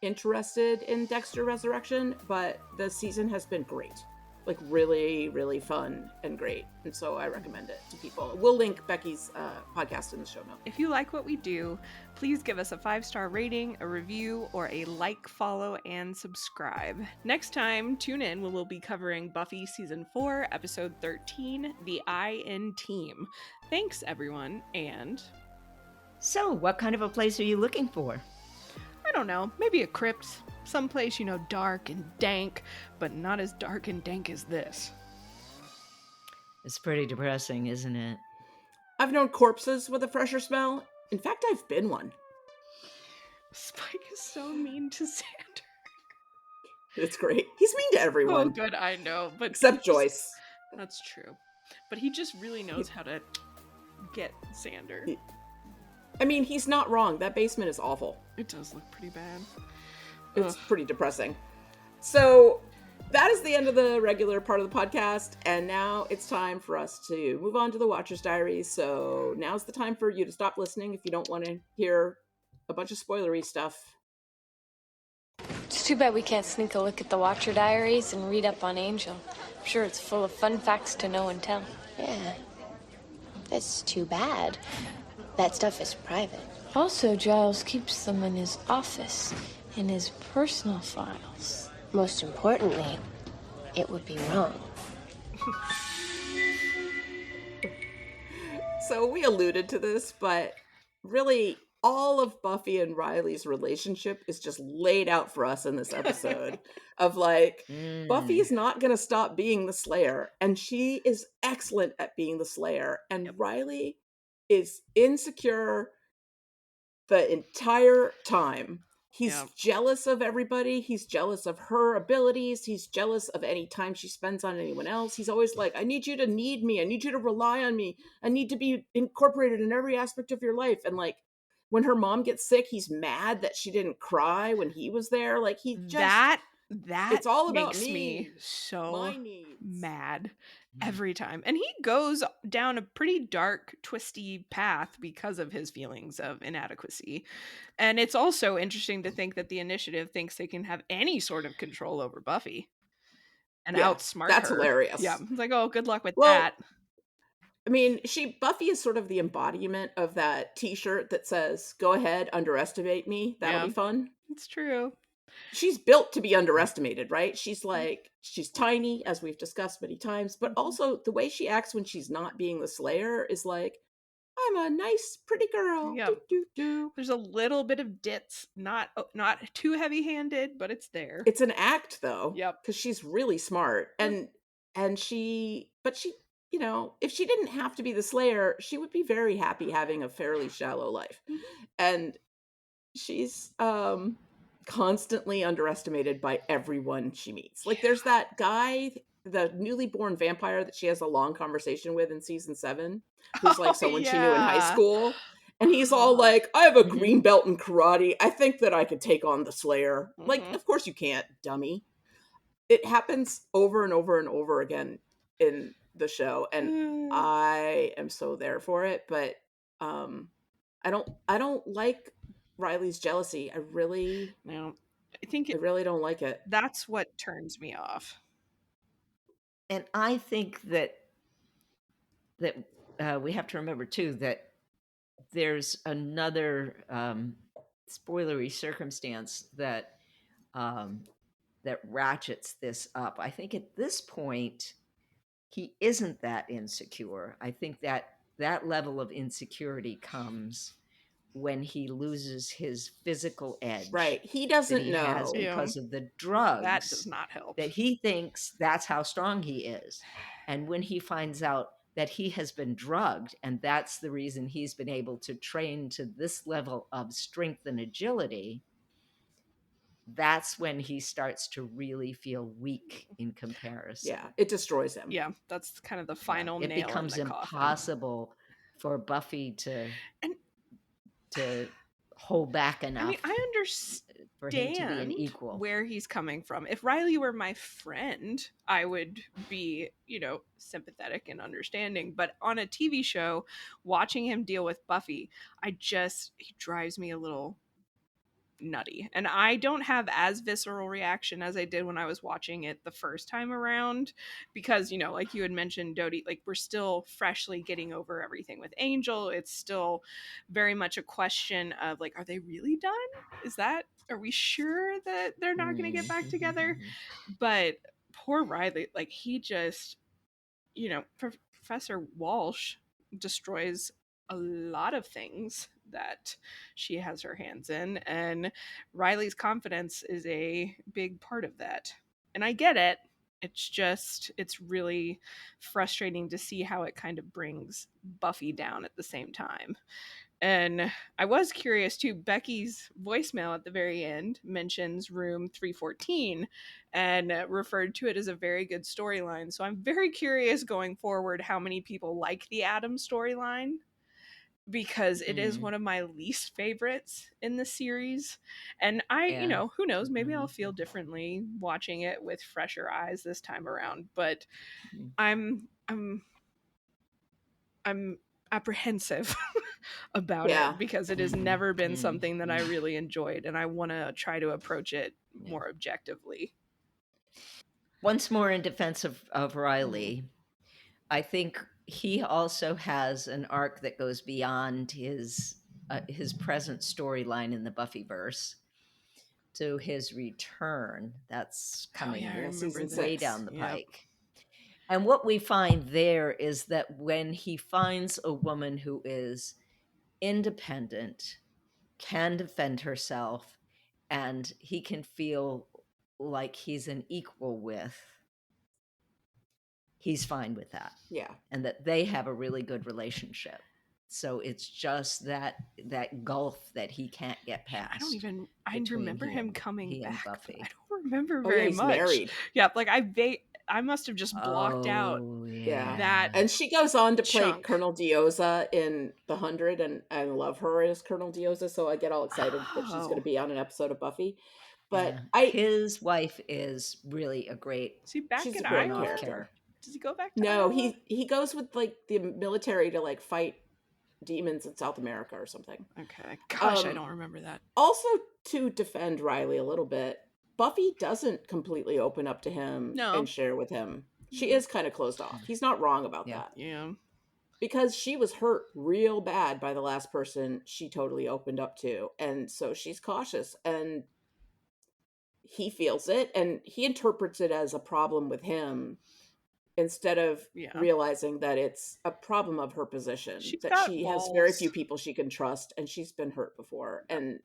interested in Dexter Resurrection, but the season has been great. Like really, really fun and great. And so I recommend it to people. We'll link Becky's podcast in the show notes. If you like what we do, please give us a 5-star rating, a review, or a like, follow, and subscribe. Next time, tune in when we'll be covering Buffy Season 4, Episode 13, The I in Team. Thanks, everyone, and... So, what kind of a place are you looking for? I don't know, maybe a crypt. Someplace, dark and dank, but not as dark and dank as this. It's pretty depressing, isn't it? I've known corpses with a fresher smell. In fact, I've been one. Spike is so mean to Xander. It's great. He's mean to everyone. Oh, good, I know. But except Joyce. That's true. But he just really knows how to get Xander. I mean, he's not wrong. That basement is awful. It does look pretty bad. It's pretty depressing. So that is the end of the regular part of the podcast. And now it's time for us to move on to the Watcher's Diaries. So now's the time for you to stop listening if you don't want to hear a bunch of spoilery stuff. It's too bad we can't sneak a look at the Watcher Diaries and read up on Angel. I'm sure it's full of fun facts to know and tell. Yeah, that's too bad. That stuff is private. Also, Giles keeps them in his office, in his personal files. Most importantly, it would be wrong. So we alluded to this, but really all of Buffy and Riley's relationship is just laid out for us in this episode of Buffy is not going to stop being the Slayer, and she is excellent at being the Slayer, and Riley is insecure the entire time. He's jealous of everybody. He's jealous of her abilities. He's jealous of any time she spends on anyone else. He's always like, I need you to need me. I need you to rely on me. I need to be incorporated in every aspect of your life. And when her mom gets sick, he's mad that she didn't cry when he was there. He just... That it's all about makes me so mad every time. And he goes down a pretty dark, twisty path because of his feelings of inadequacy. And it's also interesting to think that the Initiative thinks they can have any sort of control over Buffy and outsmart that's her. Hilarious. Yeah, it's like, oh, good luck with that. I mean, Buffy is sort of the embodiment of that t-shirt that says, go ahead, underestimate me. That'll be fun. It's true. She's built to be underestimated, right? She's tiny, as we've discussed many times, but also the way she acts when she's not being the Slayer is I'm a nice, pretty girl. Yeah. Do, do, do. There's a little bit of ditz, not too heavy-handed, but it's there. It's an act, though. Yep. Because she's really smart. And she, you know, if she didn't have to be the Slayer, she would be very happy having a fairly shallow life. And she's constantly underestimated by everyone she meets. Like, there's that guy, the newly born vampire that she has a long conversation with in season 7, who's like someone she knew in high school. And he's all like, I have a green belt in karate. I think that I could take on the Slayer. Like, of course you can't, dummy. It happens over and over and over again in the show, and I am so there for it. But I don't like Riley's jealousy. I really don't like it. That's what turns me off. And I think that we have to remember too that there's another spoilery circumstance that that ratchets this up. I think at this point he isn't that insecure. I think that level of insecurity comes when he loses his physical edge. Right. He doesn't that he know has because of the drugs. That does not help. That he thinks that's how strong he is. And when he finds out that he has been drugged, and that's the reason he's been able to train to this level of strength and agility, that's when he starts to really feel weak in comparison. Yeah, it destroys him. Yeah, that's kind of the final nail. It becomes in the coffin. impossible for Buffy to hold back enough. I mean, I understand for him to be an equal. Where he's coming from. If Riley were my friend, I would be, you know, sympathetic and understanding. But on a TV show, watching him deal with Buffy, he drives me a little nutty. And I don't have as visceral reaction as I did when I was watching it the first time around, because, you know, like you had mentioned, Dodie, like we're still freshly getting over everything with Angel. It's still very much a question of like, are they really done? Are we sure that they're not going to get back together? But poor Riley, like he just, you know, Professor Walsh destroys a lot of things that she has her hands in, and Riley's confidence is a big part of that. And I get it. It's really frustrating to see how it kind of brings Buffy down at the same time. And I was curious too, Becky's voicemail at the very end mentions room 314 and referred to it as a very good storyline. So I'm very curious going forward how many people like the Adam storyline, because it is one of my least favorites in the series. And you know, who knows, maybe I'll feel differently watching it with fresher eyes this time around, but I'm apprehensive about it, because it has never been something that I really enjoyed, and I want to try to approach it more objectively. Once more in defense of Riley, I think he also has an arc that goes beyond his present storyline in the Buffyverse to his return. That's coming way down the pike. And what we find there is that when he finds a woman who is independent, can defend herself, and he can feel like he's an equal with, he's fine with that. Yeah. And that they have a really good relationship. So it's just that gulf that he can't get past. I remember him coming back. Buffy. I don't remember very much. Married. Yeah, like I must have just blocked out that. And she goes on to play chunk. Colonel Dioza in The 100, and I love her as Colonel Dioza, so I get all excited that she's going to be on an episode of Buffy. But his wife is really a great. Is he back she's in a great Iowa? character. Does he go back to No, Iowa? he goes with like the military to like fight demons in South America or something. Okay. Gosh, I don't remember that. Also, to defend Riley a little bit, Buffy doesn't completely open up to him and share with him. She is kind of closed off. He's not wrong about that. Yeah. Because she was hurt real bad by the last person she totally opened up to. And so she's cautious, and he feels it, and he interprets it as a problem with him instead of Yeah. realizing that it's a problem of her position, She's that got she has very balls. few people she can trust, and she's been hurt before. And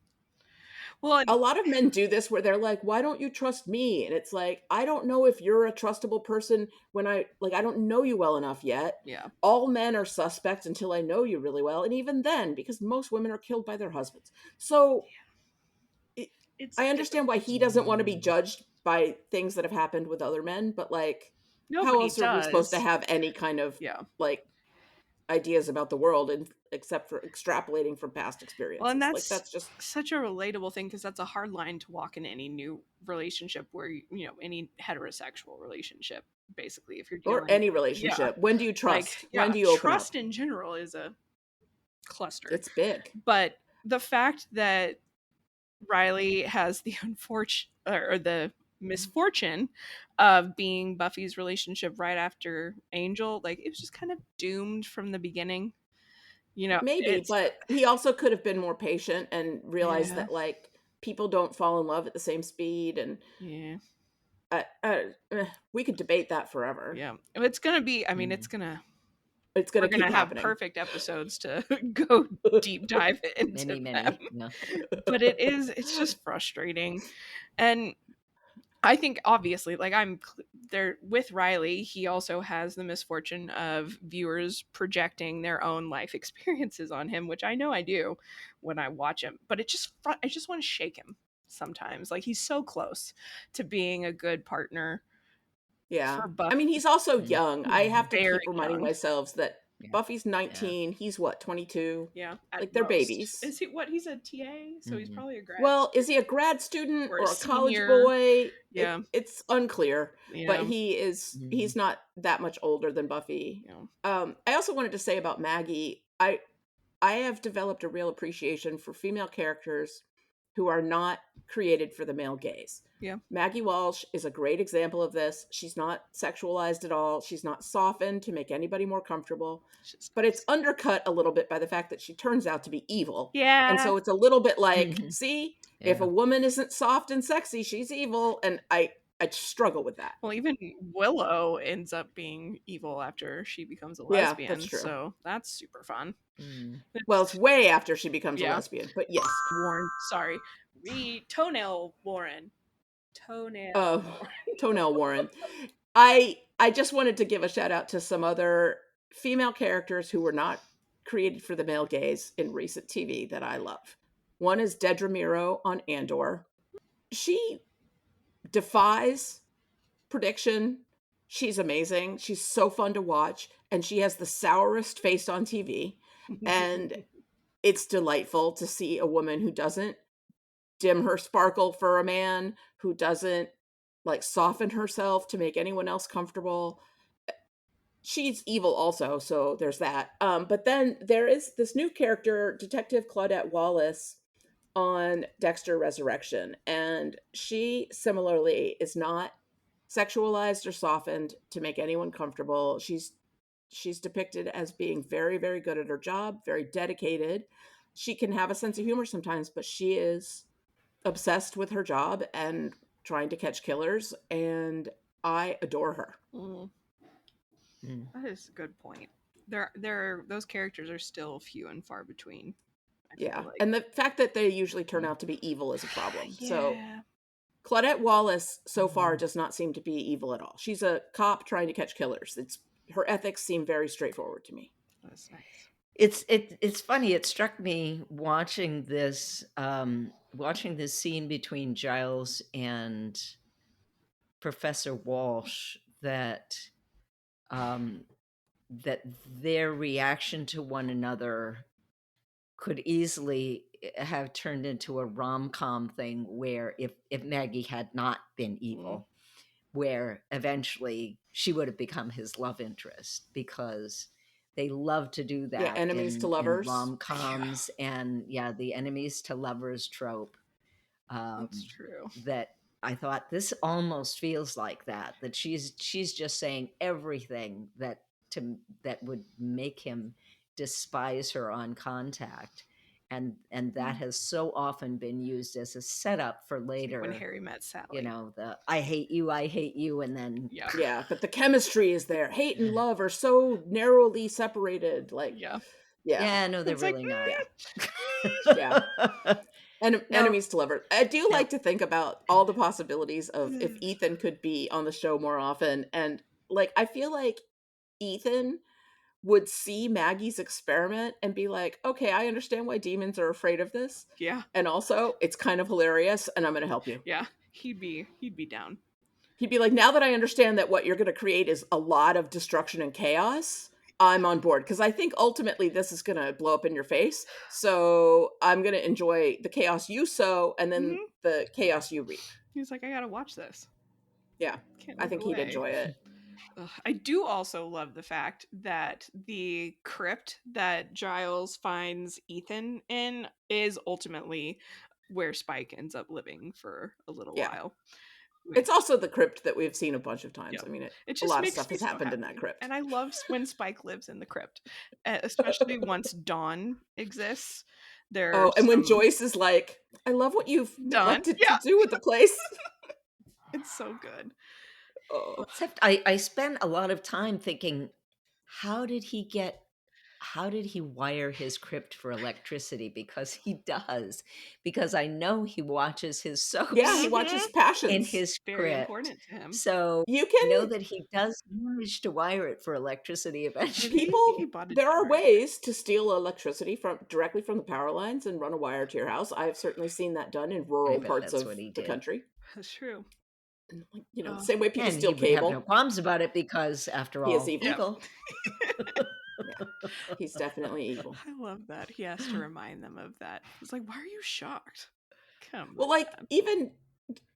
Well, a lot of men do this where they're like, why don't you trust me? And it's like, I don't know if you're a trustable person when I don't know you well enough yet. Yeah. All men are suspect until I know you really well. And even then, because most women are killed by their husbands. So I understand why he doesn't want to be judged by things that have happened with other men, but like, how Nobody else are we supposed to does. have any kind of like ideas about the world, and except for extrapolating from past experiences? Well, and like that's just such a relatable thing, because that's a hard line to walk in any new relationship where any heterosexual relationship, basically, if you're dealing, or any relationship. When do you trust? When do you open up? Trust in general is a cluster. It's big. But the fact that Riley has the the misfortune of being Buffy's relationship right after Angel, like, it was just kind of doomed from the beginning. Maybe, but he also could have been more patient and realized Yeah. that like people don't fall in love at the same speed, and we could debate that forever. Yeah, it's gonna be. I mean, we're we're gonna gonna keep have happening. perfect episodes to go deep dive into Many. them. No. But it's just frustrating. And I think, obviously, like, I'm there with Riley, he also has the misfortune of viewers projecting their own life experiences on him, which I know I do when I watch him. But I just want to shake him sometimes. Like, he's so close to being a good partner. Yeah. For Buffy. I mean, he's also young. I have to Very keep reminding young. myself that Buffy's 19. He's what, 22? Yeah, like they're most. babies. Is he what? He's a TA, so he's probably a grad. Well, is he a grad student Or or a a college senior? boy? Yeah. It's unclear. But Yeah. he's not that much older than Buffy. I also wanted to say about Maggie, I have developed a real appreciation for female characters who are not created for the male gaze. Yeah. Maggie Walsh is a great example of this. She's not sexualized at all. She's not softened to make anybody more comfortable. But it's undercut a little bit by the fact that she turns out to be evil. Yeah. And so it's a little bit like, see, if Yeah. a woman isn't soft and sexy, she's evil. And I struggle with that. Well, even Willow ends up being evil after she becomes a Yeah, lesbian. that's true. So that's super fun. Well, it's way after she becomes a lesbian, but yes. Warren, sorry. Toenail Warren. Toenail. Toenail Warren. I just wanted to give a shout out to some other female characters who were not created for the male gaze in recent TV that I love. One is Dedra Miro on Andor. She defies prediction. She's amazing. She's so fun to watch, and she has the sourest face on TV. And it's delightful to see a woman who doesn't dim her sparkle for a man, who doesn't like soften herself to make anyone else comfortable. She's evil also, so there's that. But then there is this new character, Detective Claudette Wallace, on Dexter Resurrection, and she similarly is not sexualized or softened to make anyone comfortable. She's depicted as being very, very good at her job, very dedicated. She can have a sense of humor sometimes, but she is obsessed with her job and trying to catch killers, and I adore her. That is a good point. Those characters are still few and far between. Yeah, and the fact that they usually turn out to be evil is a problem. So Claudette Wallace so far does not seem to be evil at all. She's a cop trying to catch killers. Her ethics seem very straightforward to me. That's nice. It's funny. It struck me watching this scene between Giles and Professor Walsh that their reaction to one another could easily have turned into a rom-com thing where if Maggie had not been evil, where eventually she would have become his love interest, because they love to do that. Yeah, enemies to lovers. In rom-coms, and the enemies to lovers trope. That's true. That I thought this almost feels like that she's just saying everything that would make him despise her on contact, And that has so often been used as a setup for later. When Harry met Sally. You know, the I hate you, and then Yeah, but the chemistry is there. Hate and love are so narrowly separated. Like, yeah, no, they're really not. Yeah. And enemies to lovers. I do like to think about all the possibilities of if Ethan could be on the show more often. And like, I feel like Ethan would see Maggie's experiment and be like, okay, I understand why demons are afraid of this. Yeah. And also it's kind of hilarious and I'm going to help you. Yeah. He'd be down. He'd be like, now that I understand that what you're going to create is a lot of destruction and chaos, I'm on board. Because I think ultimately this is going to blow up in your face. So I'm going to enjoy the chaos you sow and then the chaos you reap. He's like, I got to watch this. Yeah. I think he'd enjoy it. I do also love the fact that the crypt that Giles finds Ethan in is ultimately where Spike ends up living for a little while. It's also the crypt that we've seen a bunch of times. I mean, it a lot of stuff has happened in that crypt. And I love when Spike lives in the crypt, especially once Dawn exists. And when Joyce is like, I love what you've neglected to do with the place. It's so good. Except I spent a lot of time thinking, how did he wire his crypt for electricity? Because he does. Because I know he watches his soaps. Yeah, he watches Passions. In his very crypt. important to him. So you can know that he does manage to wire it for electricity eventually. There are ways to steal electricity directly from the power lines and run a wire to your house. I have certainly seen that done in rural parts of the country. That's true. You know, the same way people steal he cable. Would have no qualms about it because, after all, he is evil. He's definitely evil. I love that. He has to remind them of that. It's like, why are you shocked? Well, like, even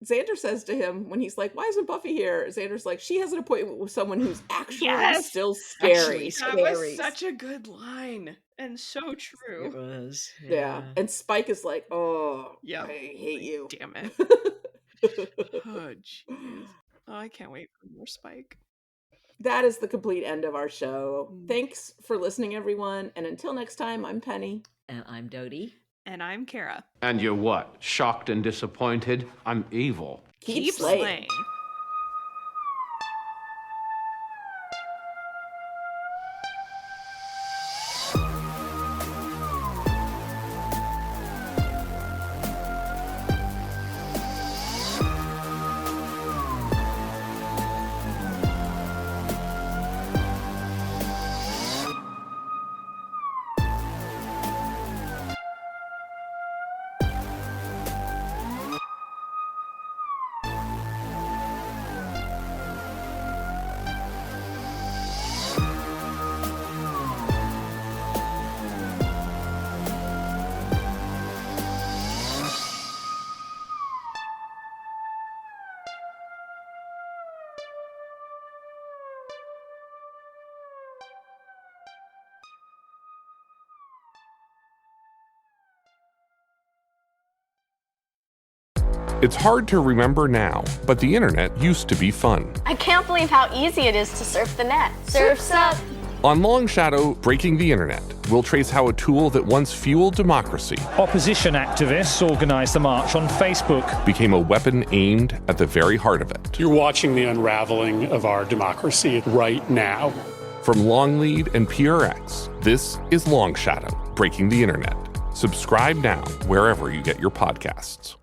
Xander says to him when he's like, why isn't Buffy here? Xander's like, she has an appointment with someone who's actually still scary. That was such a good line. And so true. It was. Yeah. And Spike is like, I hate you. Damn it. Oh, jeez. Oh, I can't wait for more Spike. That is the complete end of our show. Thanks for listening, everyone. And until next time, I'm Penny. And I'm Dodie. And I'm Kara. And you're what? Shocked and disappointed? I'm evil. Keep slaying. It's hard to remember now, but the internet used to be fun. I can't believe how easy it is to surf the net. Surf's up! On Long Shadow, Breaking the Internet, we'll trace how a tool that once fueled democracy Opposition activists organized the march on Facebook. became a weapon aimed at the very heart of it. You're watching the unraveling of our democracy right now. From Longlead and PRX, this is Long Shadow, Breaking the Internet. Subscribe now wherever you get your podcasts.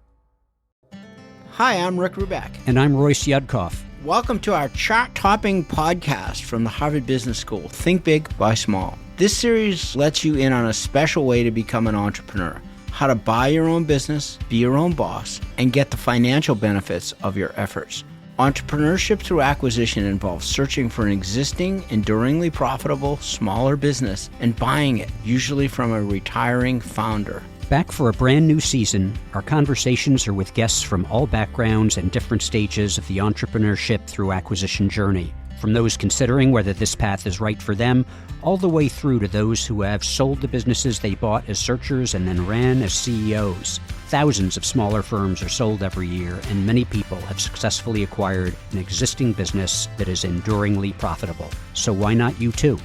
Hi, I'm Rick Ruback. And I'm Royce Yudkoff. Welcome to our chart-topping podcast from the Harvard Business School, Think Big, Buy Small. This series lets you in on a special way to become an entrepreneur, how to buy your own business, be your own boss, and get the financial benefits of your efforts. Entrepreneurship through acquisition involves searching for an existing, enduringly profitable, smaller business and buying it, usually from a retiring founder. Back for a brand new season, our conversations are with guests from all backgrounds and different stages of the entrepreneurship through acquisition journey. From those considering whether this path is right for them, all the way through to those who have sold the businesses they bought as searchers and then ran as CEOs. Thousands of smaller firms are sold every year, and many people have successfully acquired an existing business that is enduringly profitable. So why not you too?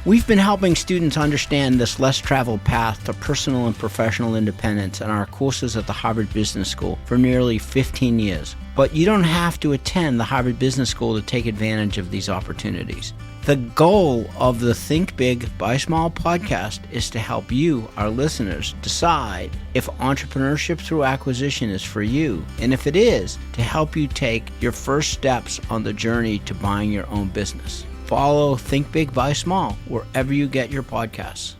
We've been helping students understand this less traveled path to personal and professional independence in our courses at the Harvard Business School for nearly 15 years. But you don't have to attend the Harvard Business School to take advantage of these opportunities. The goal of the Think Big, Buy Small podcast is to help you, our listeners, decide if entrepreneurship through acquisition is for you, and if it is, to help you take your first steps on the journey to buying your own business. Follow Think Big, Buy Small wherever you get your podcasts.